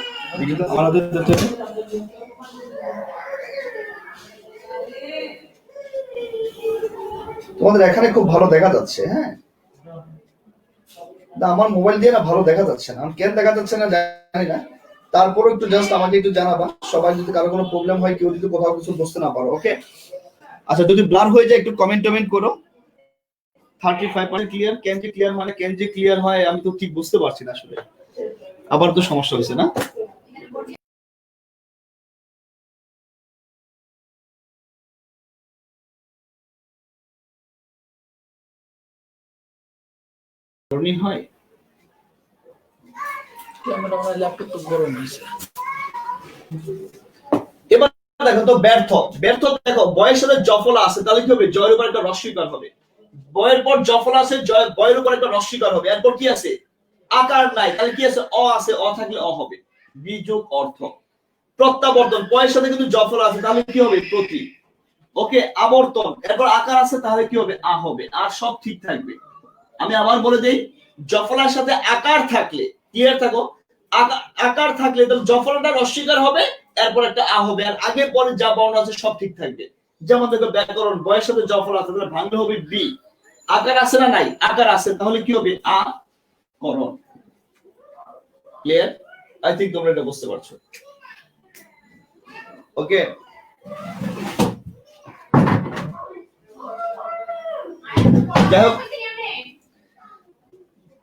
তোমাদের এখানে খুব ভালো দেখা যাচ্ছে, হ্যাঁ, আমার মোবাইল দিয়ে না ভালো দেখা যাচ্ছে না, কেন দেখা যাচ্ছে না জানি না। তারপরে একটু জাস্ট আমাকে একটু জানাবা সবাই, যদি কারো কোনো প্রবলেম হয়, কেউ যদি কোথাও কিছু বুঝতে না পারো, ওকে? আচ্ছা, যদি ব্লার হয়ে যায় একটু কমেন্ট করো। 35% ক্লিয়ার, কেন যে ক্লিয়ার হয় না, কেন যে ক্লিয়ার হয় আমি তো ঠিক বুঝতে পারছি না আসলে। আবার তো সমস্যা হয়েছে না? হয় এবার দেখো তো, ব্যর্থ দেখো, বয়ের সাথে জফলা আছে, তাহলে কি হবে? জয়ের উপর একটা রস্বীকার হবে। বয়ের পর জফলা আছে, বয়ের উপর একটা রস্বীকার হবে। এরপর কি আছে? আকার নাই, তাহলে কি আছে? অ আছে, অ থাকলে অ হবে। বিযোগ অর্থ। প্রত্যাবর্তন, বয়ের সাথে কিন্তু জফলা আছে, তাহলে কি হবে? প্রতি। ওকে, আবর্তন, এরপর আকার আছে, তাহলে কি হবে? আ হবে। আর সব ঠিক থাকবে। আমি আবার বলে দেই, জফলার সাথে আকার থাকলে, ক্লিয়ার থাকো, আকার থাকলে তাহলে জফলাটা অস্বীকার হবে, এরপর একটা আ হবে, আর আগে পরে যা বর্ণ আছে সব ঠিক থাকবে। যেমন দেখো, ব্যাকরণ, বয়ের সাথে জফলা আছে, তাহলে ভাঙলে হবে বি। আকার আছে না? নাই, আকার আছে, তাহলে কি হবে? আ করণ। ক্লিয়ার? আই থিংক তোমরা এটা বুঝতে পারছো। ওকে, যাই হোক,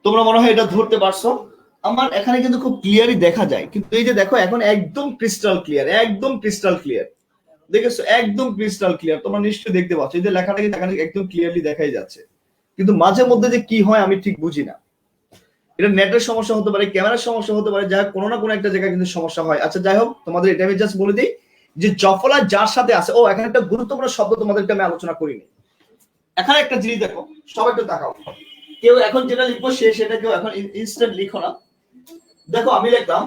তোমরা মনে হয় এটা ধরতে পারছো। আমার এখানে কিন্তু খুব ক্লিয়ারই দেখা যায়, কিন্তু এই যে দেখো, এখন একদম ক্রিস্টাল ক্লিয়ার, দেখেছো? একদম ক্রিস্টাল ক্লিয়ার, তোমরা নিশ্চয়ই দেখতে পাচ্ছ, এই যে লেখাটা কিন্তু এখানে একদম ক্লিয়ারলি দেখাই যাচ্ছে। কিন্তু মাঝে মধ্যে যে কি হয় আমি ঠিক বুঝি না, এটা নেটের সমস্যা হতে পারে, ক্যামেরার সমস্যা হতে পারে, যাই হোক কোনো না কোনো একটা জায়গায় কিন্তু সমস্যা হয়। আচ্ছা, যাই হোক, তোমাদের এটা আমি জাস্ট বলে দিই যে জফলা যার সাথে আছে, ও এখানে একটা গুরুত্বপূর্ণ শব্দ তোমাদেরকে আমি আলোচনা করিনি। এখানে একটা জিনিস দেখো, সবাই একটু তাকাও, কেউ এখন যেটা লিখবো সেটা কেউ এখন ইনস্ট্যান্ট লিখো না। দেখো, আমি লিখলাম,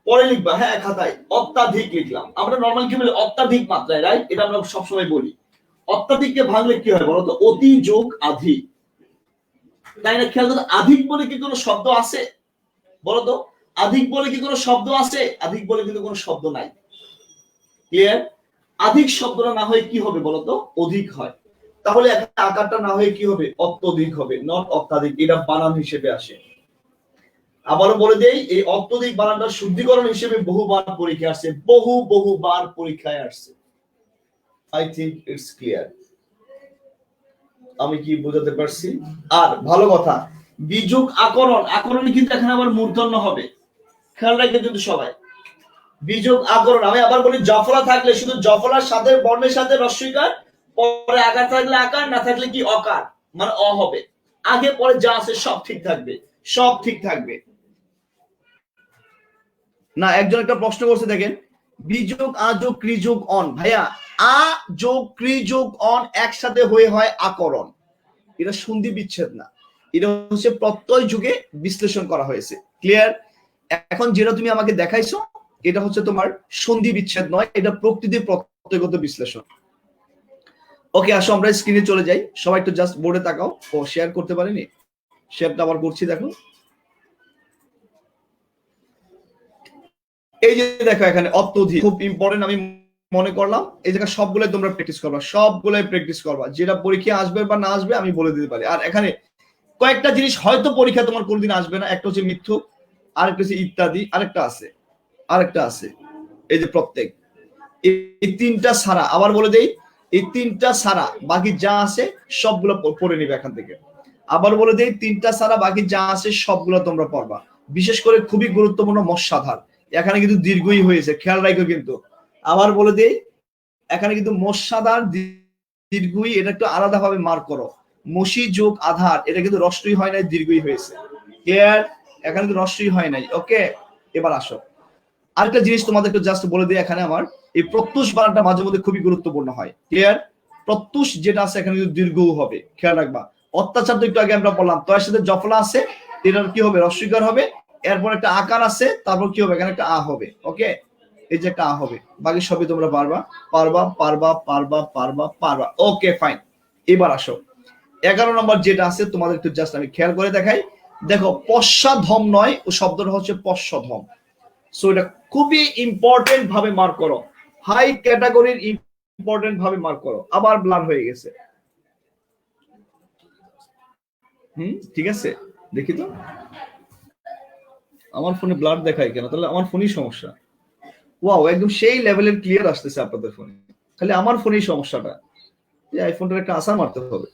পরে লিখবা, হ্যাঁ, খাতায় অত্যাধিক লিখলাম। আমরা নরমাল কি বলি? অত্যাধিক মাত্রায়, রাইট? এটা আমরা সবসময় বলি। অত্যাধিককে ভাঙলে কি হয় বলতো? অতি যোগ আধিক, তাই না? খেয়াল করো, আধিক বলে কি কোনো শব্দ আছে বলতো? আধিক বলে কি কোনো শব্দ আছে? আধিক বলে কিন্তু কোনো শব্দ নাই। ক্লিয়ার? আধিক শব্দটা না হয়ে কি হবে বলতো? অধিক হয়। তাহলে এখানে আকারটা না হয়ে কি হবে? অত্যধিক হবে, নট অত্যাধিক। এটা বানান হিসেবে আসে। আবারও বলে দেই, এই অত্যধিক বানানটা শুদ্ধিকরণ হিসেবে বহুবার পরীক্ষায় আসছে, বহুবার পরীক্ষায় আসছে। I think it's clear. আমি কি বোঝাতে পারছি? আর ভালো কথা, বিযোগ আকরণ কিন্তু এখানে আবার মূর্ধন্য হবে, খেয়াল রাখবে কিন্তু সবাই। বিযোগ আকরণ, আমি আবার বলি, জফলা থাকলে শুধু জফলার সাথে বর্ণের সাথে রস্বীকার, পরে আকার থাকলে আকার, না থাকলে কি অকার, মানে অ হবে। আগে পরে যা আছে সব ঠিক থাকবে। না, একজন একটা প্রশ্ন করছে, দেখেন, বিযোগ আ যোগ ক্রি যোগ অন। ভাইয়া, আ যোগ ক্রি যোগ অন একসাথে হয়ে হয় আকরণ। এটা সন্ধি বিচ্ছেদ না, এটা হচ্ছে প্রত্যয় যুগে বিশ্লেষণ করা হয়েছে। ক্লিয়ার? এখন যেটা তুমি আমাকে দেখাইছো, এটা হচ্ছে তোমার সন্ধি বিচ্ছেদ নয়, এটা প্রকৃতির প্রত্যয়। তত্ত্বগত বিশ্লেষণ। ওকে, আসো আমরা স্ক্রিনে চলে যাই। সবাই একটু জাস্ট বোর্ডে তাকাও। ও শেয়ার করতে পারিনি, শেয়ারটা আবার করছি। দেখো, এই যে দেখো এখানে অত্যধিক খুব ইম্পর্টেন্ট আমি মনে করলাম। এই জায়গা সবগুলোই তোমরা প্র্যাকটিস করবা, সবগুলোই প্র্যাকটিস করবা, যেটা পরীক্ষা আসবে বা না আসবে আমি বলে দিতে পারি। আর এখানে কয়েকটা জিনিস হয়তো পরীক্ষা তোমার কোনদিন আসবে না। একটা হচ্ছে মিথ্যুক, আরেকটা হচ্ছে ইত্যাদি, আরেকটা আছে এই যে প্রত্যেক। এই তিনটা ছাড়া, আবার বলে দেই, এই তিনটা ছাড়া বাকি যা আছে সবগুলো পড়ে নিবে এখান থেকে। আবার বলে দেই, তিনটা ছাড়া বাকি যা আছে সবগুলো তোমরা পড়বা। বিশেষ করে খুবই গুরুত্বপূর্ণ মশাধার, এখানে কিন্তু দীর্ঘই হয়েছে, খেয়াল রাখো কিন্তু। আবার বলে দেই, এখানে কিন্তু মশাধার দীর্ঘই, এটা একটু আলাদা ভাবে মার্ক করো। মসি যোগ আধার, এটা কিন্তু রস্যই হয় নাই, দীর্ঘই হয়েছে। ক্লিয়ার? এখানে কিন্তু রস্যই হয় নাই। ওকে, এবার আসো আরেকটা জিনিস তোমাদের একটু জাস্ট বলে দিই। এখানে আমার এই প্রত্যুষ বানানটা মাঝে মধ্যে খুবই গুরুত্বপূর্ণ হয়। ক্লিয়ার? প্রত্যুষ যেটা আছে এখানে কিন্তু দীর্ঘও হবে, খেয়াল রাখবা। অত্যাচার তো একটু আগে আমরা বললাম, তো এর সাথে জফলা আছে, এটার কি হবে? রস্যইকার হবে। এরপর একটা আকার আছে, তারপর কি হবে? এখানে একটা আ হবে। ওকে, এই যে একটা আ হবে। বাকি সবই তোমরা পারবা পারবা পারবা পারবা পারবা পারবা। Okay fine. এবার আসো 11 নম্বর যেটা আছে, তোমাদের একটু জাস্ট আমি খেয়াল করে দেখাই। দেখো, পশ্চাধম নয়, ও শব্দটা হচ্ছে পশ্চধম। সো এটা খুবই ইম্পর্টেন্ট ভাবে মার্ক করো, হাই ক্যাটাগরির ইম্পর্টেন্ট ভাবে মার্ক করো। আবার ব্লার হয়ে গেছে। ঠিক আছে, দেখি তো আমার ফোনে ব্লার দেখায় কেন? তাহলে আমার ফোনই সমস্যা। ওয়াও, একদম সেই লেভেলের ক্লিয়ার আসতেছে আপনাদের ফোনে, খালি আমার ফোনেই সমস্যাটা। এই আইফোনটার একটা আশা মারতে হবে।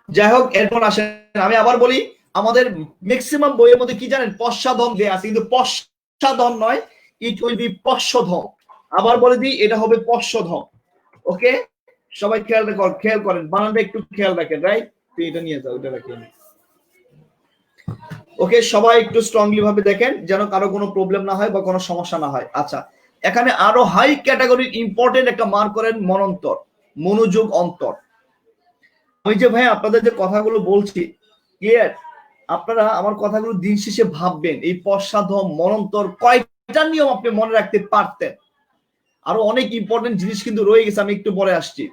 যাই হোক, এরপর আসেন, আমি আবার বলি, আমাদের ম্যাক্সিমাম বইয়ের মধ্যে কি জানেন? পশ্চাধম দেয়া আছে, কিন্তু পশ্চাধম নয়, ইট উইল বি পশ্চধম। আবার বলে দিই, এটা হবে পশ্চধম। ওকে, সবাই খেয়াল করেন, বানানটা একটু খেয়াল রাখেন। রাইট? এটা নিয়ে যাও, এটা রাখেন। ওকে, সবাই একটু স্ট্রংলি ভাবে দেখেন, যেন কারো কোনো প্রবলেম না হয় বা কোনো সমস্যা না হয়। আচ্ছা, এখানে আরো হাই ক্যাটাগরির ইম্পর্টেন্ট একটা মার্ক করেন, মনন্তর, মনোযোগ অন্তর। আমি যে ভাই আপনাদের যে কথাগুলো বলছি, ক্লিয়ার? আপনারা আমার কথাগুলো দিন শেষে ভাববেন, এই পশ্চাধম মনন্তর কয়টা নিয়ম আপনি মনে রাখতে পারতেন। আরো অনেক ইম্পর্টেন্ট জিনিস কিন্তু রয়ে গেছে, আমি একটু পরে আসছি।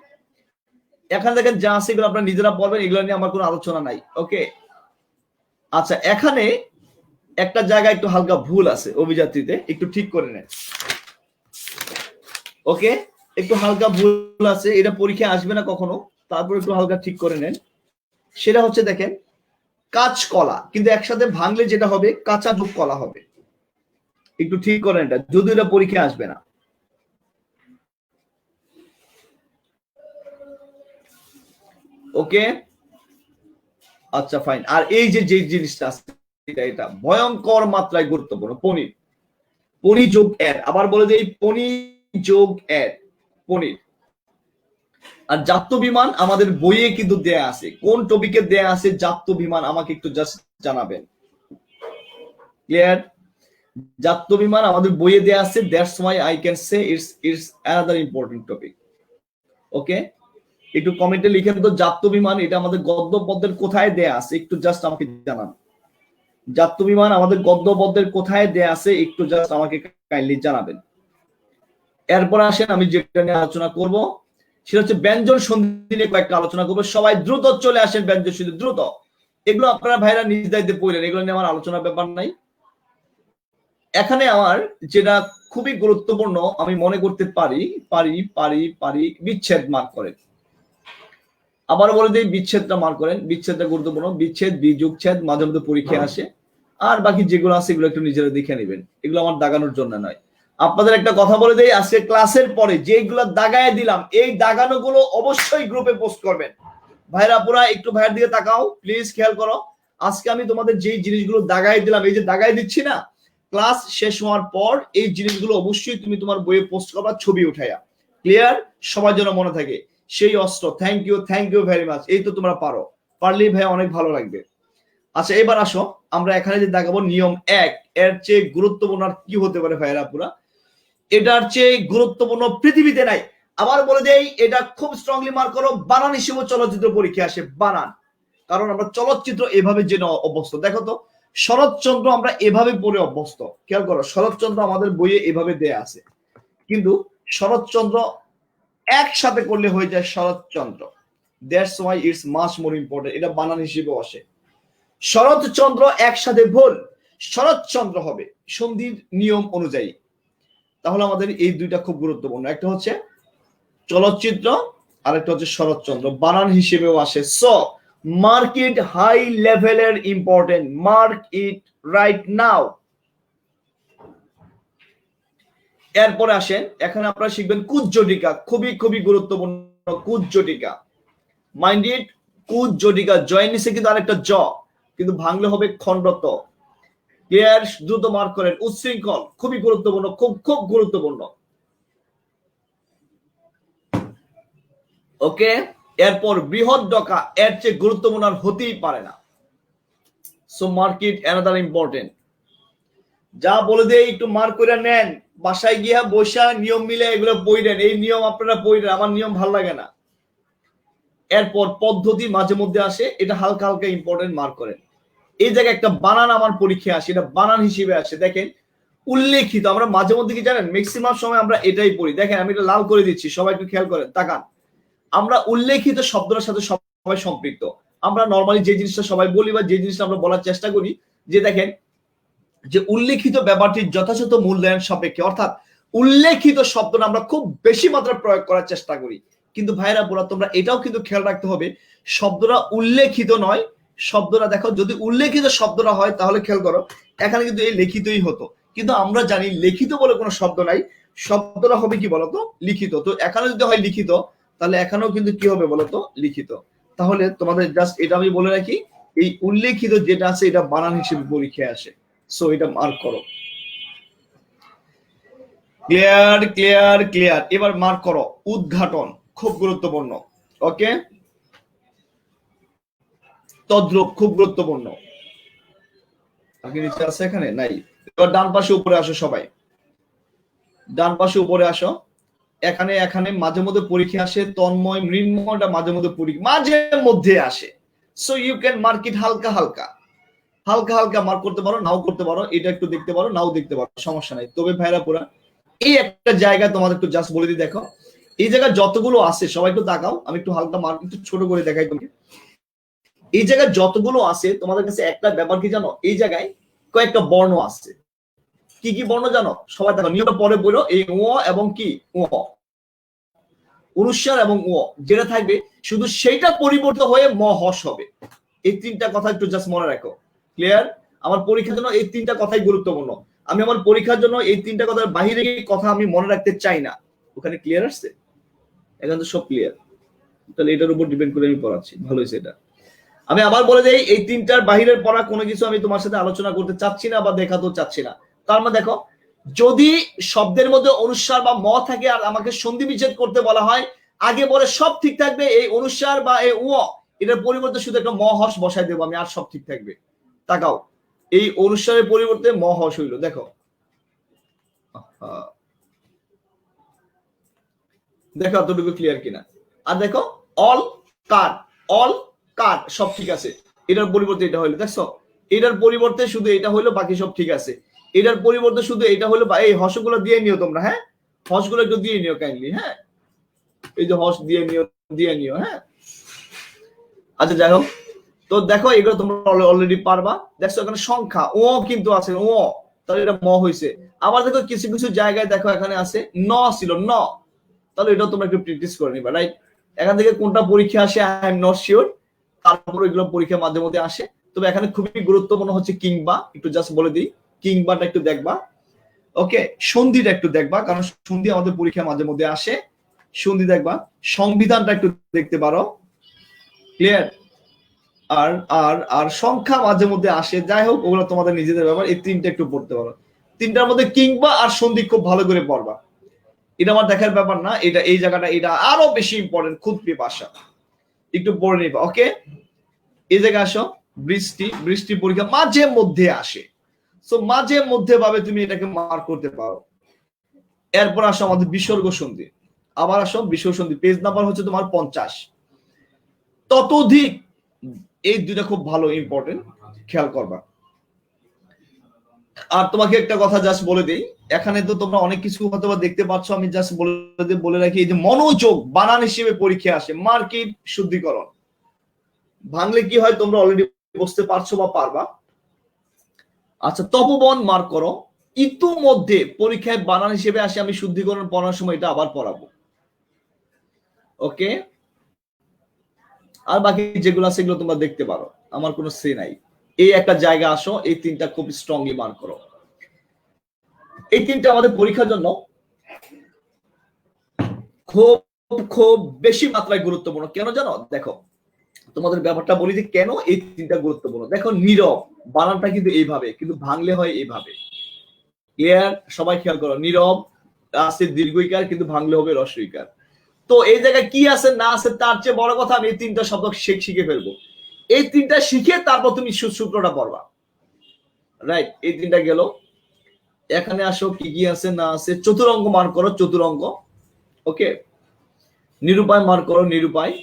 এখানে দেখেন যা আছে এগুলো আপনারা নিজেরা পড়বেন, এগুলো নিয়ে আমার কোনো আলোচনা নাই। ওকে, আচ্ছা, এখানে একটা জায়গায় একটু হালকা ভুল আছে, অভিযাত্রীতে একটু ঠিক করে নেন। ওকে, একটু হালকা ভুল আছে, এটা পরীক্ষায় আসবে না কখনো, তারপর একটু হালকা ঠিক করে নেন। সেটা হচ্ছে দেখেন, কাঁচকলা, কিন্তু একসাথে ভাঙলে যেটা হবে কাঁচা যোগ কলা হবে। একটু ঠিক করেন এটা, যদিও এটা পরীক্ষায় আসবে না। ওকে, আচ্ছা ফাইন। আর এই যে জিনিসটা আছে, এটা ভয়ঙ্কর মাত্রায় গুরুত্বপূর্ণ, পনির, পনি যোগ এর। আবার বলে দিই, পনি যোগ এর, পনির। আর জাত্য বিমান আমাদের বইয়ে কিন্তু দেয়া আছে, কোন টপিকে দেয়া আছে জাত্য বিমান আমাকে একটু জাস্ট জানাবেন। ক্লিয়ার? জাত্য বিমান আমাদের বইয়ে দেয়া আছে, that's why I can say it's another important topic. Okay, একটু কমেন্টে লিখেন তো, জাত্য বিমান এটা আমাদের গদ্য পদ্যের কোথায় দেয়া আছে, একটু জাস্ট আমাকে জানান। জাত্য বিমান আমাদের গদ্য পদ্যের কোথায় দেয়া আছে, একটু জাস্ট আমাকে কাইন্ডলি জানাবেন। এরপর আসেন, আমি যেটা নিয়ে আলোচনা করব সেটা হচ্ছে ব্যঞ্জন সন্ধি নিয়ে কয়েকটা আলোচনা করবো। সবাই দ্রুত চলে আসেন, ব্যঞ্জন সন্ধি দ্রুত। এগুলো আপনারা ভাইরা নিজ দায়িত্বে পড়লেন, এগুলো নিয়ে আমার আলোচনার ব্যাপার নাই। এখানে আমার যেটা খুবই গুরুত্বপূর্ণ আমি মনে করতে পারি, বিচ্ছেদ মার্ক করেন। আবার বলে দিই, বিচ্ছেদটা মার্ক করেন, বিচ্ছেদটা গুরুত্বপূর্ণ। বিচ্ছেদ, বিযোগচ্ছেদ মাঝে মধ্যে পরীক্ষায় আসে। আর বাকি যেগুলো আছে এগুলো একটু নিজেরা দেখে নেবেন, এগুলো আমার দাগানোর জন্য নয়। আপনাদের একটা কথা বলে দেই, আজকে ক্লাসের পরে যেগুলো দাগায় দিলাম, এই দাগানো গুলো অবশ্যই গ্রুপে পোস্ট করবেন। ভাইরা পুরা একটু ভাইয়ের দিকে তাকাও, প্লিজ খেয়াল করো। আজকে আমি তোমাদের যে জিনিসগুলো দাগায় দিলাম, এই যে দাগায় দিচ্ছি না, ক্লাস শেষ হওয়ার পর এই জিনিসগুলো অবশ্যই তুমি তোমার বইয়ে পোস্ট করবা, ছবি উঠাইয়া। ক্লিয়ার? সবার জন্য মনে থাকে সেই অস্ত্র। Thank you very much. এই তো তোমরা পারো, পারলেই ভাই অনেক ভালো লাগবে। আচ্ছা, এবার আসো, আমরা এখানে যে দেখাবো নিয়ম 1, এর চেয়ে গুরুত্বপূর্ণ আর কি হতে পারে ভাইরা পুরা? এটার চেয়ে গুরুত্বপূর্ণ পৃথিবীতে নাই। আবার বলে দেই, এটা খুব স্ট্রংলি মার্ক করো, বানান হিসেবে চলচ্চিত্র পরীক্ষা আসে, বানান। কারণ আমরা চলচ্চিত্র এভাবে যে অভ্যস্ত। দেখো তো, শরৎচন্দ্র আমরা এভাবে পড়ে অভ্যস্ত। খেয়াল করো, শরৎচন্দ্র আমাদের বইয়ে এভাবে দেয়া আছে। কিন্তু শরৎচন্দ্র একসাথে করলে হয়ে যায় Sharatchandra. That's why it's much more important. এটা বানান হিসেবে আসে। শরৎচন্দ্র একসাথে ভুল, শরৎচন্দ্র হবে সন্ধির নিয়ম অনুযায়ী। তাহলে আমাদের এই দুইটা খুব গুরুত্বপূর্ণ, একটা হচ্ছে চলচ্চিত্র আর একটা হচ্ছে শরৎচন্দ্র, বানান হিসেবেও আসে। সো মার্ক ইট, হাই লেভেলের ইম্পর্টেন্ট, মার্ক ইট রাইট নাও। এরপরে আসেন, এখানে আপনারা শিখবেন কুজ্জটিকা, খুবই খুবই গুরুত্বপূর্ণ কুজ্জটিকা। মাইন্ড ইট, কুজ্জটিকা, জয়ের নিচে কিন্তু আরেকটা জ, কিন্তু ভাঙলে হবে খণ্ডত। ক্লিয়ার? দ্রুত মার্ক করেন। উচ্ছৃঙ্খল, খুবই গুরুত্বপূর্ণ, খুব খুব গুরুত্বপূর্ণ। ওকে, এরপর বৃহৎ ডকা, এর চেয়ে গুরুত্বপূর্ণ আর হতেই পারে না। সো মার্ক ইট, অ্যানাদার ইম্পর্টেন্ট। যা বলে দেয় একটু মার্ক করে নেন, বাসায় গিয়া বসা নিয়ম মিলে এগুলো পড়েন। এই নিয়ম আপনারা পড়েন, আমার নিয়ম ভালো লাগে না। এরপর পদ্ধতি মাঝে মধ্যে আসে, এটা হালকা হালকা ইম্পর্টেন্ট, মার্ক করেন। এই জায়গায় একটা বানান আমার পরীক্ষা আসে, এটা বানান হিসেবে আসে। দেখেন উল্লেখিত, আমরা মাঝে মধ্যে কি জানেন, ম্যাক্সিমাম সময় আমরা এটাই পড়ি। দেখেন আমি এটা লাল করে দিচ্ছি, সবাই একটু খেয়াল করেন, তাকান। আমরা উল্লেখিত শব্দটার সাথে সবাই সম্পৃক্ত। আমরা নর্মালি যে জিনিসটা সবাই বলি বা যে জিনিসটা আমরা বলার চেষ্টা করি, যে দেখেন যে উল্লেখিত ব্যাপারটির যথাযথ মূল্যায়ন সাপেক্ষে, অর্থাৎ উল্লেখিত শব্দটা আমরা খুব বেশি মাত্রায় প্রয়োগ করার চেষ্টা করি। কিন্তু ভাইরা বোরা, তোমরা এটাও কিন্তু খেয়াল রাখতে হবে, শব্দটা উল্লেখিত নয়, শব্দটা দেখো যদি উল্লেখিত শব্দটা হয় তাহলে খেয়াল করো এখানে কিন্তু এই লিখিতই হতো, কিন্তু আমরা জানি লিখিত বলে কোনো শব্দ নাই, শব্দটা হবে কি বলতো, লিখিত। তো এখানে যদি হয় লিখিত, তাহলে এখানেও কিন্তু কি হবে বলতো, লিখিত। তাহলে তোমাদের জাস্ট এটা আমি বলে রাখি, এই উল্লেখিত যেটা আছে এটা বানান হিসেবে পরীক্ষায় আসে। সো এটা মার্ক করো। Clear clear clear. এবার মার্ক করো উদ্ঘাটন, খুব গুরুত্বপূর্ণ। ওকে, তদ্রূপ, খুব গুরুত্বপূর্ণ। আপনি নিচে আছে, এখানে নাই। এবার ডান পাশে উপরে আসো সবাই, ডান পাশে উপরে আসো। এখানে এখানে মাঝে মধ্যে পরীক্ষা আসে, তন্ময় মৃন্ময়টা মাঝে মধ্যে পরীক্ষা মাঝে মধ্যে আসে। সো ইউ ক্যান মার্ক ইট হালকা হালকা, হালকা হালকা মার্ক করতে পারো, নাও করতে পারো, এটা একটু দেখতে পারো, নাও দেখতে পারো, সমস্যা নাই। তবে ভাইরা পুরা এই একটা জায়গা তোমাদের একটু জাস্ট বলে দিই, দেখো এই জায়গায় যতগুলো আছে সবাই একটু তাকাও, আমি একটু হালকা মার্ক একটু ছোট করে দেখাই তোমাকে। এই জায়গায় যতগুলো আছে তোমাদের কাছে একটা ব্যাপার কি জানো, এই জায়গায় কয়েকটা বর্ণ আছে। কি কি বর্ণ জানো সবাই? দেখো নিয়মটা পরে বলো, এই ও এবং কি ও, অনুস্বার এবং ও যেটা থাকবে শুধু সেইটা পরিবর্তন হয়ে ম হস হবে। এই তিনটা কথা একটু জাস্ট মনে রাখো। ক্লিয়ার? আমার পরীক্ষার জন্য এই তিনটা কথাই গুরুত্বপূর্ণ। আমি আমার পরীক্ষার জন্য এই তিনটা কথার বাহিরে কথা আমি মনে রাখতে চাই না। ওখানে ক্লিয়ার আসছে? এখন তো সব ক্লিয়ার। তাহলে এটার উপর ডিপেন্ড করে আমি পড়াচ্ছি, ভালো হয়েছে এটা। আমি আবার বলে দেই, এই তিনটার বাহিরের পড়া কোনো কিছু আমি তোমার সাথে আলোচনা করতে চাচ্ছি না বা দেখাতেও চাচ্ছি না। তার মানে দেখো, যদি শব্দের মধ্যে অনুস্বার বা ম থাকে আর আমাকে সন্ধি বিচ্ছেদ করতে বলা হয়, আগে পরে সব ঠিক থাকবে, এই অনুস্বার বা এই ও এটার পরিবর্তে শুধু একটা ম হস বসাই দেবো আমি, আর সব ঠিক থাকবে। তাকাও, এই অনুস্বারের পরিবর্তে ম হস হইল, দেখো দেখো এতটুকু ক্লিয়ার কিনা। আর দেখো অল কাট, অল কাট সব ঠিক আছে, এটার পরিবর্তে এটা হইলো, দেখছো এটার পরিবর্তে শুধু এটা হইলো, বাকি সব ঠিক আছে। এটার পরিবর্তে শুধু এটা হইলো, এই হসগুলো দিয়ে নিও তোমরা, হ্যাঁ হসগুলো একটু দিয়ে নিও কাইন্ডলি, হ্যাঁ এই যে হস দিয়ে নিও, দিয়ে নিও, হ্যাঁ। আচ্ছা যাই হোক, তো দেখো এগুলো তোমরা অলরেডি পারবা। দেখছো এখানে সংখ্যা ও কিন্তু আছে, ও তাহলে এটা ম হইছে। আবার দেখো কিছু কিছু জায়গায় দেখো এখানে আছে ন ছিল, ন, তাহলে এটাও তোমরা একটু প্র্যাকটিস করে নিবা, রাইট? এখান থেকে কোনটা পরীক্ষা আসে আই এম নট শিওর, তারপর এগুলো পরীক্ষা মাঝে মধ্যে আসে। তবে এখানে খুবই গুরুত্বপূর্ণ হচ্ছে কিংবা, একটু জাস্ট বলে দিই, কিংবাটা একটু দেখবা। ওকে, সন্ধিটা একটু দেখবা, কারণ সন্ধি আমাদের পরীক্ষা মাঝে মধ্যে আসে, সন্ধি দেখবা। সংবিধানটা একটু দেখতে পারো। ক্লিয়ার? আর আর আর সংখ্যা মাঝে মধ্যে আসে, যাই হোক ওগুলো তোমাদের নিজেদের ব্যাপার। এই তিনটা একটু পড়তে পারো, তিনটার মধ্যে কিংবা আর সন্ধি খুব ভালো করে পড়বা। এটা আমার দেখার ব্যাপার না, এটা এই জায়গাটা এটা আরো বেশি ইম্পর্টেন্ট, খুদ পিপাসা, একটু পড়ে নিবা। ওকে, এই জায়গায় আসো, বৃষ্টি, বৃষ্টি পরীক্ষা মাঝে মধ্যে আসে, সো মাঝে মধ্যে ভাবে তুমি এটাকে মার্ক করতে পারো। এরপর আসো আমাদের বিসর্গ সন্ধি, আবার আসো বিসর্গ সন্ধি, পেজ নাম্বার হচ্ছে তোমার 50। ততোধিক, এই দুইটা খুব ভালো ইম্পর্টেন্ট, খেয়াল করবা। আর তোমাকে একটা কথা জাস্ট বলে দিই, এখানে তো তোমরা অনেক কিছু হয়তো দেখতে পাচ্ছ, আমি জাস্ট বলে রাখি, এই যে মনোযোগ বানান হিসেবে পরীক্ষা আসে, মার্কিট শুদ্ধিকরণ ভাঙলে কি হয় তোমরা অলরেডি বুঝতে পারছো বা পারবা। আচ্ছা, তপবন মার্ক করো। ইতিমধ্যে পরীক্ষায় বানান হিসেবে আসে, আমি শুদ্ধিকরণ পড়ার সময় এটা আবার পড়াবো। ওকে, আর বাকি যেগুলো আছে সেগুলো তোমরা দেখতে পারো, আমার কোনো সে নাই। এই একটা জায়গা আসো, এই তিনটা খুব স্ট্রংলি মার্ক করো। এই তিনটা আমাদের পরীক্ষার জন্য খুব খুব বেশি মাত্রায় গুরুত্বপূর্ণ। কেন জানো? দেখো তোমাদের ব্যাপারটা বলি যে কেন এই তিনটা গুরুত্বপূর্ণ। দেখো, নীরব বানানটা কিন্তু এইভাবে, কিন্তু ভাঙলে হয় এইভাবে। ক্লিয়ার? সবাই খেয়াল করো, নীরব আছে দীর্ঘইকার, কিন্তু ভাঙলে হবে রস্বইকার। তো এই জায়গায় কি আছে না আছে তার চেয়ে বড় কথা আমি এই তিনটা শব্দ শিখে ফেলবো। এই তিনটা শিখে তারপর তুমি সূত্রটা পড়বা। রাইট? এই তিনটা গেল। এখানে আসো, কি কি আছে না আছে। চতুরঙ্গ মার্ক করো, চতুরঙ্গ। ওকে, নিরুপায় মার্ক করো, নিরুপায়।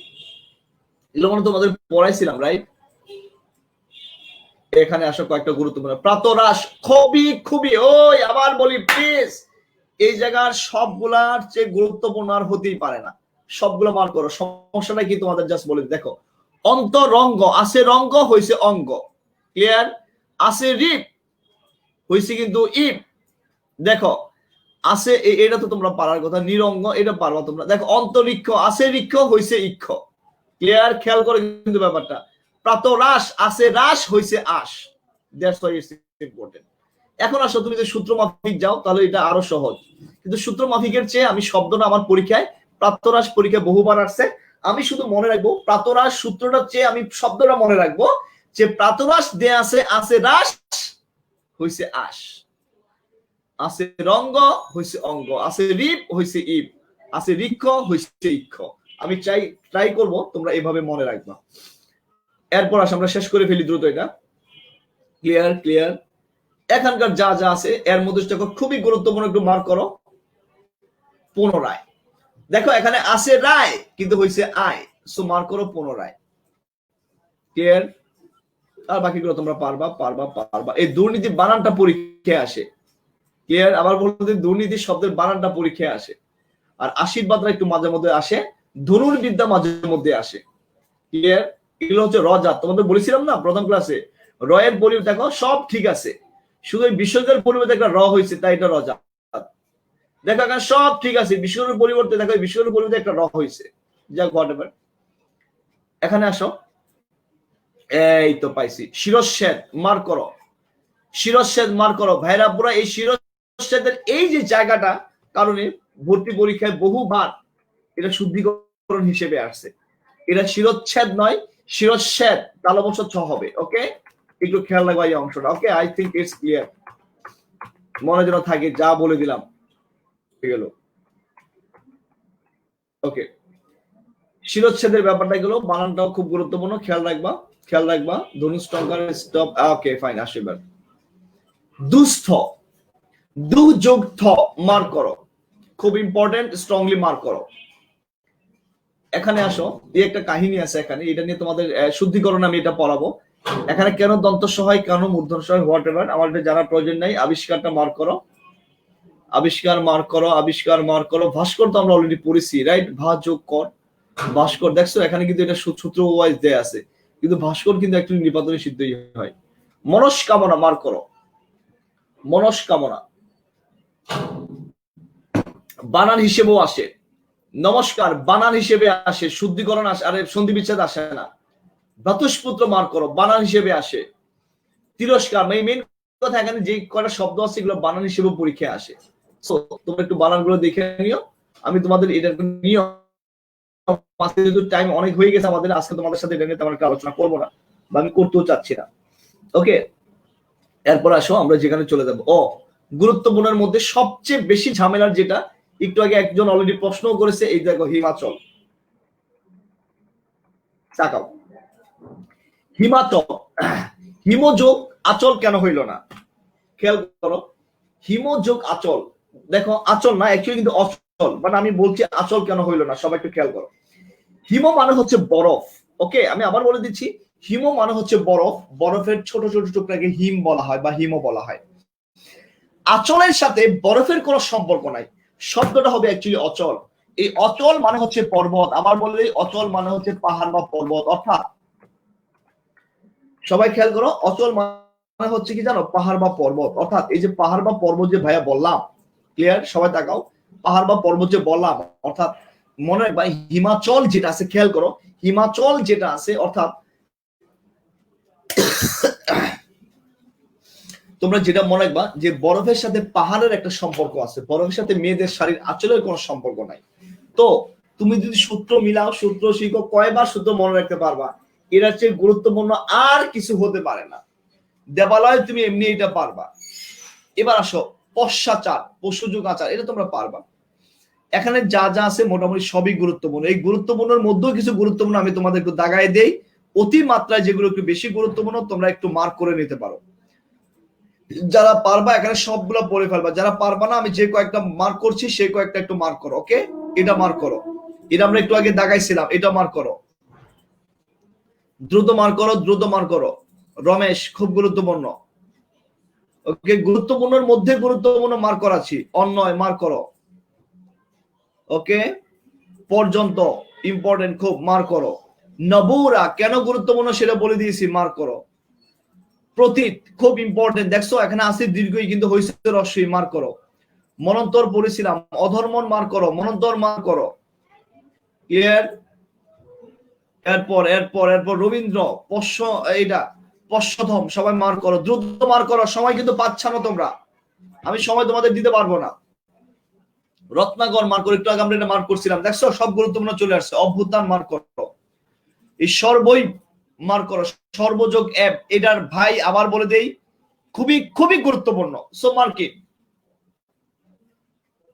এগুলো মানে তোমাদের পড়াইছিলাম, রাইট? এখানে আসো কয়েকটা গুরুত্বপূর্ণ। প্রাতরাশ খুবই খুবই, ওই আবার বলি প্লিজ, এই জায়গার সবগুলার চেয়ে গুরুত্বপূর্ণ আর হতেই পারে না। সবগুলো মার্ক করো, সমস্যাটা কি তোমাদের জাস্ট বলে। দেখো, অন্তরঙ্গ আছে, রঙ্গ হয়েছে অঙ্গ। ক্লিয়ার? আছে রিপ হয়েছে কিন্তু ইপ। দেখো আছে, এটা তো তোমরা পারার কথা। নিরঙ্গ এটা পারবা তোমরা। দেখো, অন্তরিক্ষ আছে, রিক্ষ হয়েছে ইক্ষ। ক্লিয়ার? খেয়াল করে কিন্তু ব্যাপারটা। প্রাতরাশ আছে, রাস হয়েছে আশ। That's why it's important. এখন আসো, তুমি যদি সূত্র মাফিক যাও তাহলে এটা আরো সহজ, কিন্তু সূত্র মাফিকের চেয়ে আমি শব্দটা আমার পরীক্ষায়, প্রাতরাশ পরীক্ষায় বহুবার আসছে, আমি শুধু মনে রাখবো প্রাতরাশ সূত্রটার চেয়ে আমি শব্দটা মনে রাখবো যে প্রাতরাশ দেয়া আছে রাস হইছে আশ, আছে রঙ্গ হইছে অঙ্গ, আছে রিপ হইছে ইপ, আছে রিক্ষ হইছে ইক্ষ। আমি ট্রাই করব তোমরা এভাবে মনে রাখবা। এরপর আসে, আমরা শেষ করে ফেলি দ্রুত এটা। ক্লিয়ার? ক্লিয়ার? এখানকার যা যা আছে এর মধ্যে খুবই গুরুত্বপূর্ণ, একটু মার্ক করো। পুনরায় দেখো, এখানে আছে রায় কিন্তু হয়েছে আয়, সো মার্ক করো পুনরায়। ক্লিয়ার? আর বাকিগুলো তোমরা পারবা পারবা পারবা। এই দুর্নীতি বানানটা পরীক্ষায় আসে। ক্লিয়ার? আবার বলতে, দুর্নীতি শব্দের বানানটা পরীক্ষায় আসে। আর আশীর্বাদরা একটু মাঝে মধ্যে আসে, ধনুর্বিদ্যা মাঝে মধ্যে আসে। ক্লিয়ার? এগুলো হচ্ছে রজাত, তোমাদের বলেছিলাম না প্রথম ক্লাসে, রয়ের পরিবর্তে দেখো সব ঠিক আছে, শুধু বিসর্গের পরিবর্তে একটা র হয়েছে, তাই এটা রজাত। দেখো এখানে সব ঠিক আছে, বিসর্গের পরিবর্তে দেখো বিসর্গের পরিবর্তে একটা র হয়েছে। যাক, হোয়াটএভার। এখানে আসো, এই তো পাইছি। শিরচ্ছেদ মার্ক করো, শিরচ্ছেদ মার্ক করো। ভাইরা পুরা এই শিরচ্ছেদের এই যে জায়গাটা কারণে ভর্তি পরীক্ষায় বহুবার এটা শুদ্ধিকরণ হিসেবে আসছে। এটা শিরচ্ছেদ নয়, শিরচ্ছেদ তালবছর ছ হবে। ওকে, একটু খেয়াল রাখবা এই অংশটা। ওকে, আই থিঙ্ক ইটস ক্লিয়ার। মনে যেন থাকে, যা বলে দিলাম গেল। ওকে, শিরচ্ছেদের ব্যাপারটা গেল, বানানটাও খুব গুরুত্বপূর্ণ, খেয়াল রাখবা খেয়াল রাখবা। ধনুষ্টঙ্কার স্টপ। ওকে, ফাইন। আসো এবার দুস্থ, দু যোগ থ মার্ক করো, খুব ইম্পর্টেন্ট, স্ট্রংলি মার্ক করো। এখানে আসো, এই একটা কাহিনী আছে এখানে, এটা নিয়ে তোমাদের শুদ্ধিকরণ আমি এটা পড়াবো। এখানে কেন দন্ত সহায়, কেন মূর্ধন্য সহায়, হোয়াট এভার, আমার এটা জানার প্রয়োজন নাই। আবিষ্কারটা মার্ক করো, আবিষ্কার মার্ক করো, আবিষ্কার মার্ক করো। ভাস্কর তো আমরা অলরেডি পড়েছি, রাইট? ভা যোগ কর, ভাস্কর। দেখছো এখানে কিন্তু এটা সূত্র ওয়াইজ দেয়া আছে, কিন্তু ভাস্কর কিন্তু একটু নিপাতনে সিদ্ধই হয়। মনস্কামনা মার্ক করো, মনস্কামনা বানান হিসেবেও আসে। নমস্কার বানান হিসেবে আসে, শুদ্ধিকরণ আসে, আরে সন্ধি বিচ্ছেদ আসে না। ভ্রাতুষ্পুত্র মার্ক করো, বানান হিসেবে আসে। তিরস্কার, মেইন কথা এখানে যে কয়টা শব্দ আছে এগুলো বানান হিসেবে পরীক্ষায় আসে। সো তোমরা একটু বানানগুলো দেখে নিও। আমি তোমাদের এটা নিয়ে টাইম অনেক হয়ে গেছে আমাদের, আজকে তোমাদের সাথে এটা নিয়ে তেমন একটা আলোচনা করবো না, বা আমি করতেও চাচ্ছি না। ওকে, এরপর আসো আমরা যেখানে চলে যাবো। গুরুত্বপূর্ণের মধ্যে সবচেয়ে বেশি ঝামেলার যেটা, একটু আগে একজন অলরেডি প্রশ্ন করেছে, এই দেখো হিমাচল। তাকাও, হিমাচল, হিমযোগ আচল কেন হইল না? খেয়াল করো, হিমযোগ আচল। দেখো আচল না, অ্যাকচুয়ালি কিন্তু অচল, মানে আমি বলছি আচল কেন হইল না, সবাই একটু খেয়াল করো। হিম মানে হচ্ছে বরফ। ওকে, আমি আবার বলে দিচ্ছি, হিম মানে হচ্ছে বরফ, বরফের ছোট ছোট টুকরাকে হিম বলা হয় বা হিমো বলা হয়। আচলের সাথে বরফের কোনো সম্পর্ক নাই, শব্দটা হবে অ্যাকচুয়ালি অচল। এই অচল মানে হচ্ছে পর্বত, আবার বললে অচল মানে হচ্ছে পাহাড় বা পর্বত। অর্থাৎ সবাই খেয়াল করো, অচল মানে হচ্ছে কি জানো, পাহাড় বা পর্বত। অর্থাৎ এই যে পাহাড় বা পর্বত যে ভাইয়া বললাম, ক্লিয়ার, সবাই তাকাও, পাহাড় বা পর্বত যে বললাম, অর্থাৎ মনে রাখবা হিমাচল যেটা আছে, খেয়াল করো, হিমাচল যেটা আছে, অর্থাৎ তোমরা যেটা মনে রাখবা যে বরফের সাথে পাহাড়ের একটা সম্পর্ক আছে, বরফের সাথে মেয়েদের শাড়ির আঁচলের কোনো সম্পর্ক নাই। তো তুমি যদি সূত্র মিলাও, সূত্র শিখো, কয়বার সূত্র মনে রাখতে পারবা, এর চেয়ে গুরুত্বপূর্ণ আর কিছু হতে পারে না। দেবালয় তুমি এমনি এটা পারবা। এবার আসো পশ্চাচার, পশুযুগ আচার, এটা তোমরা পারবা। এখানে যা যা আছে মোটামুটি সবই গুরুত্বপূর্ণ। এই গুরুত্বপূর্ণের মধ্যেও কিছু গুরুত্বপূর্ণ আমি তোমাদের একটু দাগায় দেই, অতি মাত্রায় যেগুলো একটু বেশি গুরুত্বপূর্ণ তোমরা একটু মার্ক করে নিতে পারো। যারা পারবা এখানে সবগুলো পড়ে ফেলবা, যারা পারবা না আমি যে কয়েকটা মার্ক করছি সেই কয়েকটা একটু মার্ক করো। ওকে, এটা মার্ক করো, এটা আমরা একটু আগে দাগাইছিলাম, এটা মার্ক করো, দ্রুত মার্ক করো, দ্রুত মার্ক করো। রমেশ, খুব গুরুত্বপূর্ণ। ওকে, গুরুত্বপূর্ণের মধ্যে গুরুত্বপূর্ণ মার্ক করাচ্ছি, অন্যয় মার্ক করো। ওকে, পর্যন্ত ইম্পর্টেন্ট, খুব মার্ক করো। নবুরা কেন গুরুত্বপূর্ণ সেটা বলে দিয়েছি, মার্ক করো। প্রতীত খুব ইম্পর্টেন্ট, দেখছো এখানে আছে দীর্ঘই কিন্তু হয়েছে রস্যই, মার্ক করো। মনন্তর পড়েছিলাম, অধর্মন মার্ক করো, মনন্তর মার্ক করো। ক্লিয়ার? এরপর এরপর এরপর রবীন্দ্র পশ্চ, এইটা পশ্চধম, সবাই মার্ক করো, দ্রুত মার্ক করো, সময় কিন্তু পাচ্ছ না তোমরা, আমি সময় তোমাদের দিতে পারবো না। রত্নাকর মার্ক করো, একটু আগে আমরা এটা মার্ক করছিলাম, দেখছো সব গুরুত্বপূর্ণ চলে আসছে। অভ্যুত্থান মার্ক করো। এই সর্বই মার্ক করো, সর্বযোগ অ্যাপ, এটার ভাই আবার বলে দেই খুবই খুবই গুরুত্বপূর্ণ, সো মার্কিট।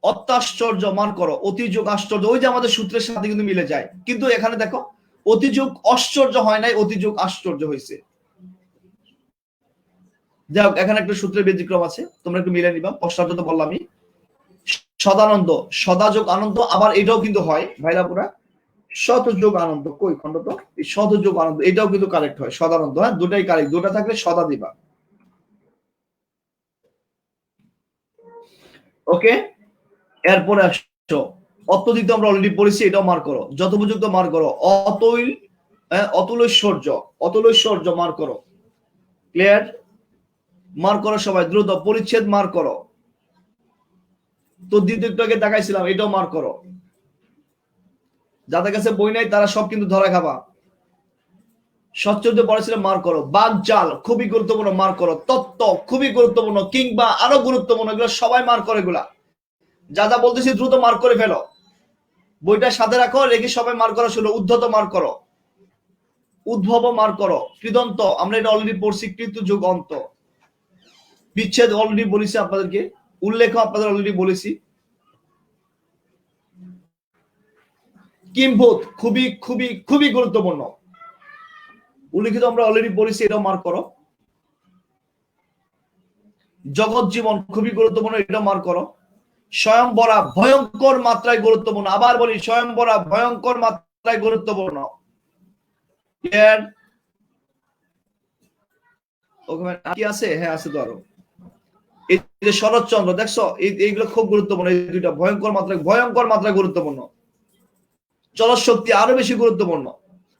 অত্যাশ্চর্য মার্ক করো, অতিযোগ আশ্চর্য, ওই যে আমাদের সূত্রের সাথে কিন্তু মিলে যায়, কিন্তু এখানে দেখো অতিযোগ আশ্চর্য হয় নাই, অতিযোগ আশ্চর্য হয়েছে। যাই হোক, এখানে একটা সূত্রের ব্যতিক্রম আছে, তোমরা একটু মিলে নিবা। পশ্চাৎ তো বললামই। সদানন্দ, সদাযোগ আনন্দ, আবার এটাও কিন্তু হয় ভাইরা পুরা। শতযোগ আনন্দ, কই খন্ড তো, এই শতযোগ আনন্দ এটাও কিন্তু কারেক্ট হয়, সদানন্দ, হ্যাঁ দুটাই কারেক্ট, দুটা থাকলে সদা দিবা। ওকে, এরপরে আসছো অত্যধিক, আমরা অলরেডি পড়েছি, এটাও মার্ক করো। যথোপযুক্ত মার্ক করো। অতৈল, অতুলৈশ্বর্য, অতুলৈশ্বর্য মার্ক করো। ক্লিয়ার? মার্ক করো সবাই দ্রুত। পরিচ্ছেদ মার্ক করো। তো দ্বিতীয়টাকে দেখাইছিলাম, এটাও মার্ক করো। যাদের কাছে বই নাই তারা সব কিন্তু ধরা খাবা। সচ্চরিত্র পড়েছিলাম, মার্ক করো। বাগজাল খুবই গুরুত্বপূর্ণ, মার্ক করো। তত্ত্ব খুবই গুরুত্বপূর্ণ, কিংবা আরো গুরুত্বপূর্ণ, এগুলো সবাই মার্ক করে। এগুলা যা যা বলতেছি দ্রুত মার্ক করে ফেলো, বইটা সাথে রাখো, রেখে সবাই মার্ক করা শুরু। উদ্ধত মার্ক করো, উদ্ভব মার্ক করো। কৃদন্ত আমরা এটা অলরেডি পড়ছি, কৃত যুগ অন্ত। বিচ্ছেদ অলরেডি বলেছি আপনাদেরকে, উল্লেখ আপনাদের অলরেডি বলেছি। কিম্ভূত খুবই খুবই খুবই গুরুত্বপূর্ণ, উল্লেখিত আমরা অলরেডি বলেছি, এটাও মার্ক করো। জগৎ জীবন খুবই গুরুত্বপূর্ণ, এটাও মার্ক করো। স্বয়ংবরা ভয়ঙ্কর মাত্রায় গুরুত্বপূর্ণ, আবার বলি স্বয়ংবরা ভয়ঙ্কর মাত্রায় গুরুত্বপূর্ণ। ক্লিয়ার? কি আছে? হ্যাঁ আছে তো আরো। এই যে শরৎচন্দ্র, দেখছো এইগুলো খুব গুরুত্বপূর্ণ, এই দুইটা ভয়ঙ্কর মাত্রায় গুরুত্বপূর্ণ। চলশক্তি আরো বেশি গুরুত্বপূর্ণ,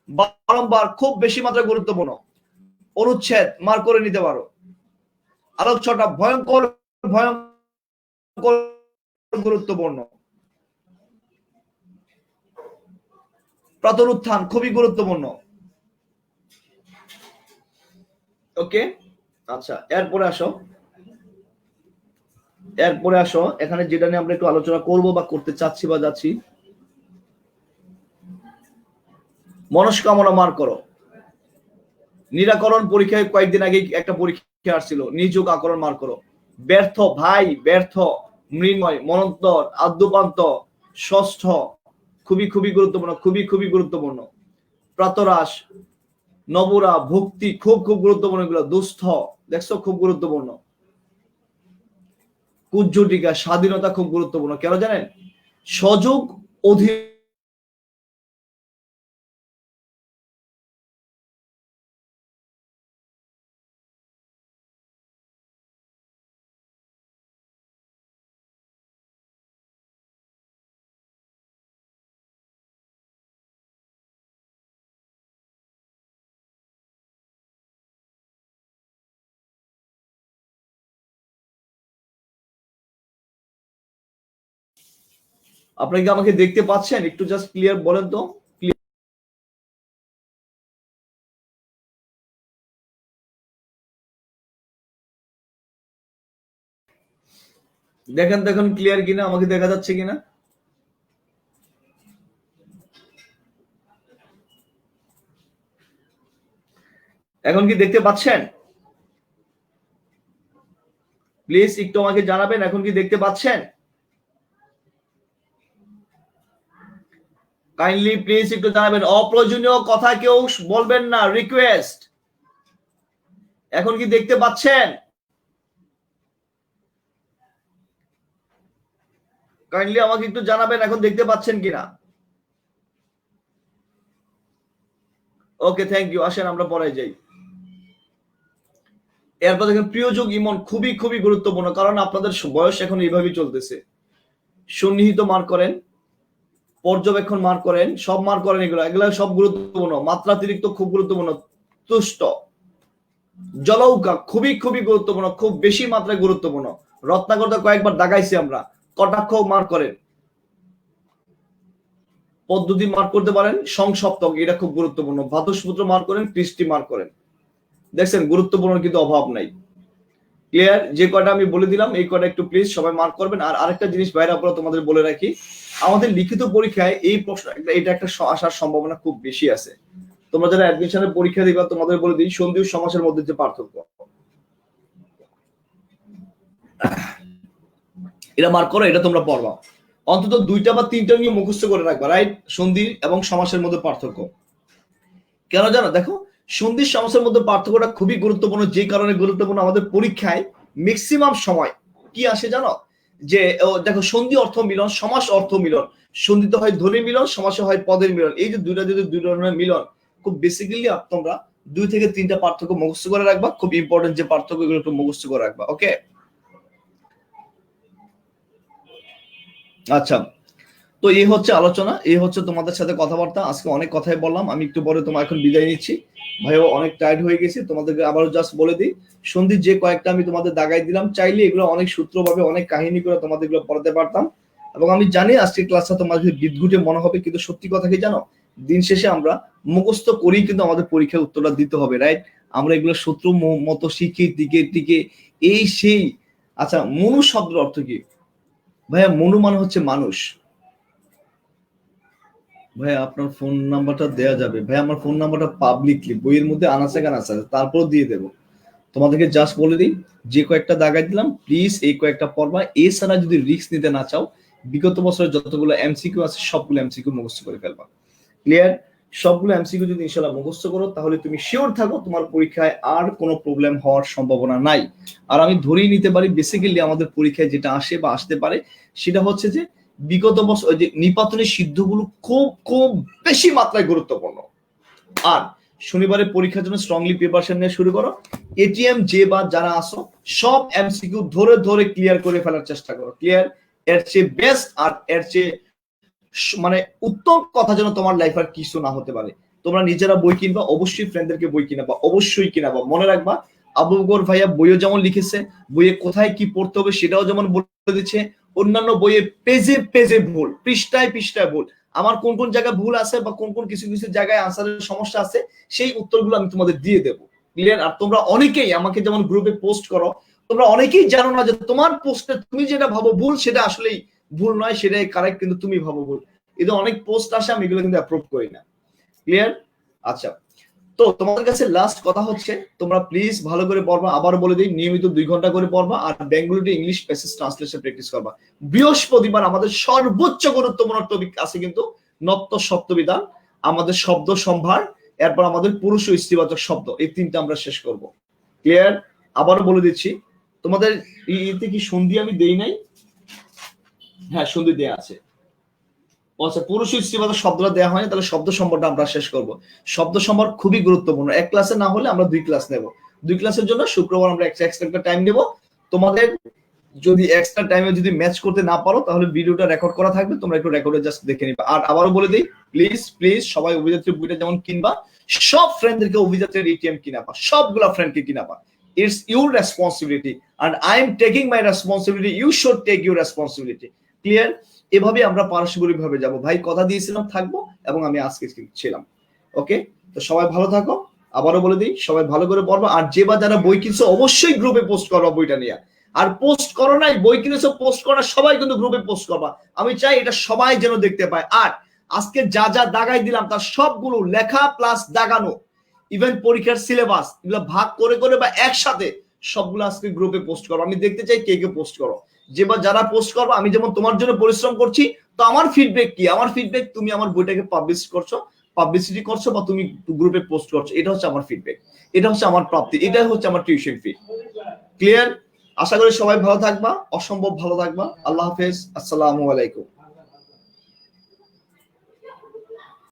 বারংবার খুব বেশি মাত্রায় গুরুত্বপূর্ণ। অনুচ্ছেদ মার্ক করে নিতে পারো। আলোচ্যটা ভয়ঙ্কর ভয়ঙ্কর গুরুত্বপূর্ণ। প্রাতরুত্থান খুবই গুরুত্বপূর্ণ। ওকে, আচ্ছা এরপরে আসো, এরপরে আসো এখানে যেটা নিয়ে আমরা একটু আলোচনা করব বা করতে চাচ্ছি বা যাচ্ছি, মনস্কামনা মার্ক করো। নিরাকরণ পরীক্ষায় কয়েকদিন আগে একটা পরীক্ষা আসছিল, নিযোগ আকরণ মার্ক করো। ব্যর্থ ভাই, ব্যর্থ, মৃন্ময়, মনন্তর, আদ্যপান্ত, ষষ্ঠ খুবই খুবই গুরুত্বপূর্ণ, খুবই খুবই গুরুত্বপূর্ণ। প্রাতরাস, নবরা, ভক্তি খুব খুব গুরুত্বপূর্ণ, এগুলো দুস্থ, দেখছো খুব গুরুত্বপূর্ণ। কুজ্জটিকা, স্বাধীনতা খুব গুরুত্বপূর্ণ, কেন জানেন? সযোগ অধীন আপনারা কি আমাকে দেখতে পাচ্ছেন? একটু জাস্ট ক্লিয়ার বলেন তো। দেখেন দেখুন ক্লিয়ার কিনা, আমাকে দেখা যাচ্ছে কিনা। এখন কি দেখতে পাচ্ছেন? প্লিজ একটু আমাকে জানাবেন, এখন কি দেখতে পাচ্ছেন? কাইন্ডলি প্লিজ একটু জানাবেন। অপ্রয়োজনীয় কথা কেউ বলবেন না, রিকোয়েস্ট। এখন কি দেখতে পাচ্ছেন? কাইন্ডলি আমাকে একটু জানাবেন এখন দেখতে পাচ্ছেন কিনা। ওকে, থ্যাংক ইউ। আসেন আমরা পরে যাই। এরপর দেখেন প্রিয়যোগ ইমন, খুবই খুবই গুরুত্বপূর্ণ, কারণ আপনাদের বয়স এখন এইভাবেই চলতেছে। সন্নিহিত মার্ক করেন, পর্যবেক্ষণ মার্ক করেন, সব মার্ক করেন, এগুলো সব গুরুত্বপূর্ণ। মাত্রাতিরিক্ত খুব গুরুত্বপূর্ণ। তুষ্ট, জলৌকা খুবই খুবই গুরুত্বপূর্ণ, খুব বেশি মাত্রায় গুরুত্বপূর্ণ। রত্নাকরটা কয়েকবার দাগাইছি আমরা। কটাক্ষ মার্ক করেন, পদ্ধতি মার্ক করতে পারেন, সংসপ্তক এটা খুব গুরুত্বপূর্ণ। ভাতসপুত্র মার্ক করেন, কৃষ্টি মার্ক করেন। দেখছেন গুরুত্বপূর্ণ কিন্তু অভাব নাই। ক্লিয়ার? যে কয়টা আমি বলে দিলাম এই কয়টা একটু প্লিজ সবাই মার্ক করবেন। আর আরেকটা জিনিস বাইরে আপনারা তোমাদের বলে রাখি, আমাদের লিখিত পরীক্ষায় এই প্রশ্ন এটা একটা আসার সম্ভাবনা খুব বেশি আছে। তোমরা যারা অ্যাডমিশনের পরীক্ষা দিবা তোমাদের বলে দিই, সন্ধি ও সমাসের মধ্যে যে পার্থক্য, এটা মার্ক করো, এটা তোমরা পড়বা। অন্তত 2টা বা 3টা নিয়ে মুখস্থ করে রাখবা, রাইট? সন্ধি এবং সমাসের মধ্যে পার্থক্য কেন জানো? দেখো, সন্ধি সমাসের মধ্যে পার্থক্যটা খুবই গুরুত্বপূর্ণ। যে কারণে গুরুত্বপূর্ণ, আমাদের পরীক্ষায় ম্যাক্সিমাম সময় কি আসে জানো? যে দেখো, সন্ধি অর্থ মিলন, সমাস অর্থ মিলন। সন্ধিতে হয় ধ্বনির মিলন, সমাসে হয় পদের মিলন। এই যে দুইটা যদি দুই ধরনের মিলন, খুব বেসিক্যালি তোমরা 2 থেকে 3টা পার্থক্য মুখস্থ করে রাখবা। খুব ইম্পর্টেন্ট যে পার্থক্য, এগুলো একটু মুখস্থ করে রাখবা। ওকে, আচ্ছা। তো এই হচ্ছে আলোচনা, এই হচ্ছে তোমাদের সাথে কথাবার্তা। আজকে অনেক কথাই বললাম, আমি একটু পরে তোমার এখন বিদায় নিচ্ছি। ভাইও অনেক টায়ার্ড হয়ে গেছি। তোমাদেরকে আবারও জাস্ট বলে দিই, সন্ধির যে কয়েকটা আমি তোমাদের দাগাই দিলাম, চাইলে এগুলো অনেক সূত্রভাবে অনেক কাহিনী করে তোমাদের এগুলো পড়াতে পারতাম। এবং আমি জানি আজকের ক্লাসটা তোমার বিদঘুটে মনে হবে, কিন্তু সত্যি কথা কি জানো? দিন শেষে আমরা মুখস্থ করেই কিন্তু আমাদের পরীক্ষার উত্তরটা দিতে হবে, রাইট? আমরা এগুলো সূত্র মতো শিখি টিকে টিকে এই সেই। আচ্ছা, মনু শব্দের অর্থ কি? ভাইয়া, মনু মানে হচ্ছে মানুষ। ভাই আপনার ফোন নাম্বারটা দেয়া যাবে? ভাই আমার ফোন নাম্বারটা পাবলিকলি বইয়ের মধ্যে আনাচে কানাচে তারপর দিয়ে দেবো। তোমাদেরকে জাস্ট বলে দিই, যে কয়েকটা দাগাই দিলাম প্লিজ এই কয়েকটা পড়বা। এছাড়া যদি রিস্ক নিতে না চাও, বিগত বছরের যতগুলো এমসিকিউ আছে সবগুলো এমসিকিউ মুখস্থ করে ফেলবা। ক্লিয়ার? সবগুলো এমসিকিউ যদি ইনশাআল্লাহ মুখস্থ করো, তাহলে তুমি শিওর থাকো তোমার পরীক্ষায় আর কোনো প্রবলেম হওয়ার সম্ভাবনা নাই। আর আমি ধরেই নিতে পারি বেসিক্যালি আমাদের পরীক্ষায় যেটা আসে বা আসতে পারে, সেটা হচ্ছে যে বিগত বছর যে নিপাতনের সিদ্ধগুলো খুব খুব বেশি মাত্রায় গুরুত্বপূর্ণ। আর শনিবারের পরীক্ষার জন্য স্ট্রংলি প্রিপারেশন নিয়ে শুরু করো। এটিএম যে বা যারা আসো, সব এমসিকিউ ধরে ধরে ক্লিয়ার করে ফেলার চেষ্টা করো। ক্লিয়ার? এর চেয়ে বেস্ট আর এর চেয়ে মানে উত্তম কথা যেন তোমার লাইফ আর কিছু না হতে পারে। তোমরা নিজেরা বই কিনবা, অবশ্যই ফ্রেন্ডদেরকে বই কিনাবা, অবশ্যই কিনাবা। মনে রাখবা, আবু বকর ভাইয়া বইও যেমন লিখেছে, বইয়ে কোথায় কি পড়তে হবে সেটাও যেমন বলে দিচ্ছে। অন্যান্য বইয়ে পেজে পেজে ভুল, পৃষ্ঠায় পৃষ্ঠায় ভুল। আমার কোন কোন জায়গায় ভুল আছে বা কোন কোন কিছু কিছু জায়গায় আনসারের সমস্যা আছে, সেই উত্তরগুলো আমি তোমাদের দিয়ে দেবো। ক্লিয়ার? আর তোমরা অনেকেই আমাকে যেমন গ্রুপে পোস্ট করো, তোমরা অনেকেই জানো না যে তোমার পোস্টে তুমি যেটা ভাবো ভুল সেটা আসলেই ভুল নয়, সেটাই কারেক্ট, কিন্তু তুমি ভাবো ভুল। এদের অনেক পোস্ট আসে, আমি এগুলো কিন্তু অ্যাপ্রুভ করি না। ক্লিয়ার? আচ্ছা, তো তোমাদের কাছে লাস্ট কথা হচ্ছে, তোমরা প্লিজ ভালো করে পড়বা। আবার বলে দিই, নিয়মিত 2 ঘন্টা করে পড়বা। আর বেঙ্গলিতে ইংলিশ প্যাসেজ ট্রান্সলেশন প্র্যাকটিস করবা। বৃহস্পতিবার আমাদের সর্বোচ্চ গুরুত্বপূর্ণ টপিক আছে কিন্তু নত্য শব্দবিধান, আমাদের শব্দ সম্ভার, এরপর আমাদের পুরুষ ও স্ত্রীবাচক শব্দ, এই 3টা আমরা শেষ করব। ক্লিয়ার? আবারও বলে দিচ্ছি, তোমাদের এতে কি সন্ধি আমি দেই নাই? হ্যাঁ, সন্ধি দেয়া আছে। আচ্ছা, পুরুষ স্ত্রীবাচক শব্দটা দেওয়া হয়নি, তাহলে শব্দ সম্ভারটা আমরা শেষ করব। শব্দ সম্ভার খুবই গুরুত্বপূর্ণ। এক ক্লাসে না হলে আমরা 2 ক্লাস নেব। 2 ক্লাসের জন্য শুক্রবার আমরা এক্সট্রা একটা টাইম নেব। তোমাদের যদি এক্সট্রা টাইমে যদি ম্যাচ করতে না পারো, তাহলে ভিডিওটা রেকর্ড করা থাকবে, তোমরা একটু রেকর্ডে জাস্ট দেখে নিবা। আর আবারও বলে দিই, প্লিজ প্লিজ সবাই অভিযাত্রী বইটা যেমন কিনবা, সব ফ্রেন্ডদেরকে অভিযাত্রীর এটিএম কিনাবা, সবগুলা ফ্রেন্ডকে কিনাবা। It's your responsibility, and I am taking my responsibility, you should take your responsibility. Clear? এভাবে আমরা পারস্পরিক ভাবে যাব। ভাই কথা দিয়েছিলাম থাকবো, এবং আমি আজকে ছিলাম। ওকে, তো সবাই ভালো থাকো। আবারও বলে দিই, সবাই ভালো করে পড়বা। আর যে বা যারা বই কিনছো অবশ্যই গ্রুপে পোস্ট করবা বইটা নিয়ে। আর পোস্ট করো নাই, বই কিনেছো পোস্ট করা, সবাই কিন্তু গ্রুপে পোস্ট করবা। আমি চাই এটা সবাই যেন দেখতে পায়। আর আজকে যা যা দাগাই দিলাম তার সবগুলো লেখা প্লাস দাগানো, ইভেন পরীক্ষার সিলেবাস, এগুলো ভাগ করে করে বা একসাথে সবগুলো আজকে গ্রুপে পোস্ট করো। আমি দেখতে চাই কে কে পোস্ট করো। যে বা যারা পোস্ট করবো, আমি যেমন তোমার জন্য পরিশ্রম করছি, তো আমার ফিডব্যাক কি? আমার ফিডব্যাক তুমি আমার বইটাকে পাবলিসিটি করছো বা তুমি গ্রুপে পোস্ট করছো, এটা হচ্ছে আমার ফিডব্যাক, এটা হচ্ছে আমার প্রাপ্তি, এটা হচ্ছে আমার টিউশন ফি। ক্লিয়ার? আশা করি সবাই ভালো থাকবা, অসম্ভব ভালো থাকবা। আল্লাহ হাফেজ, আসসালামু আলাইকুম।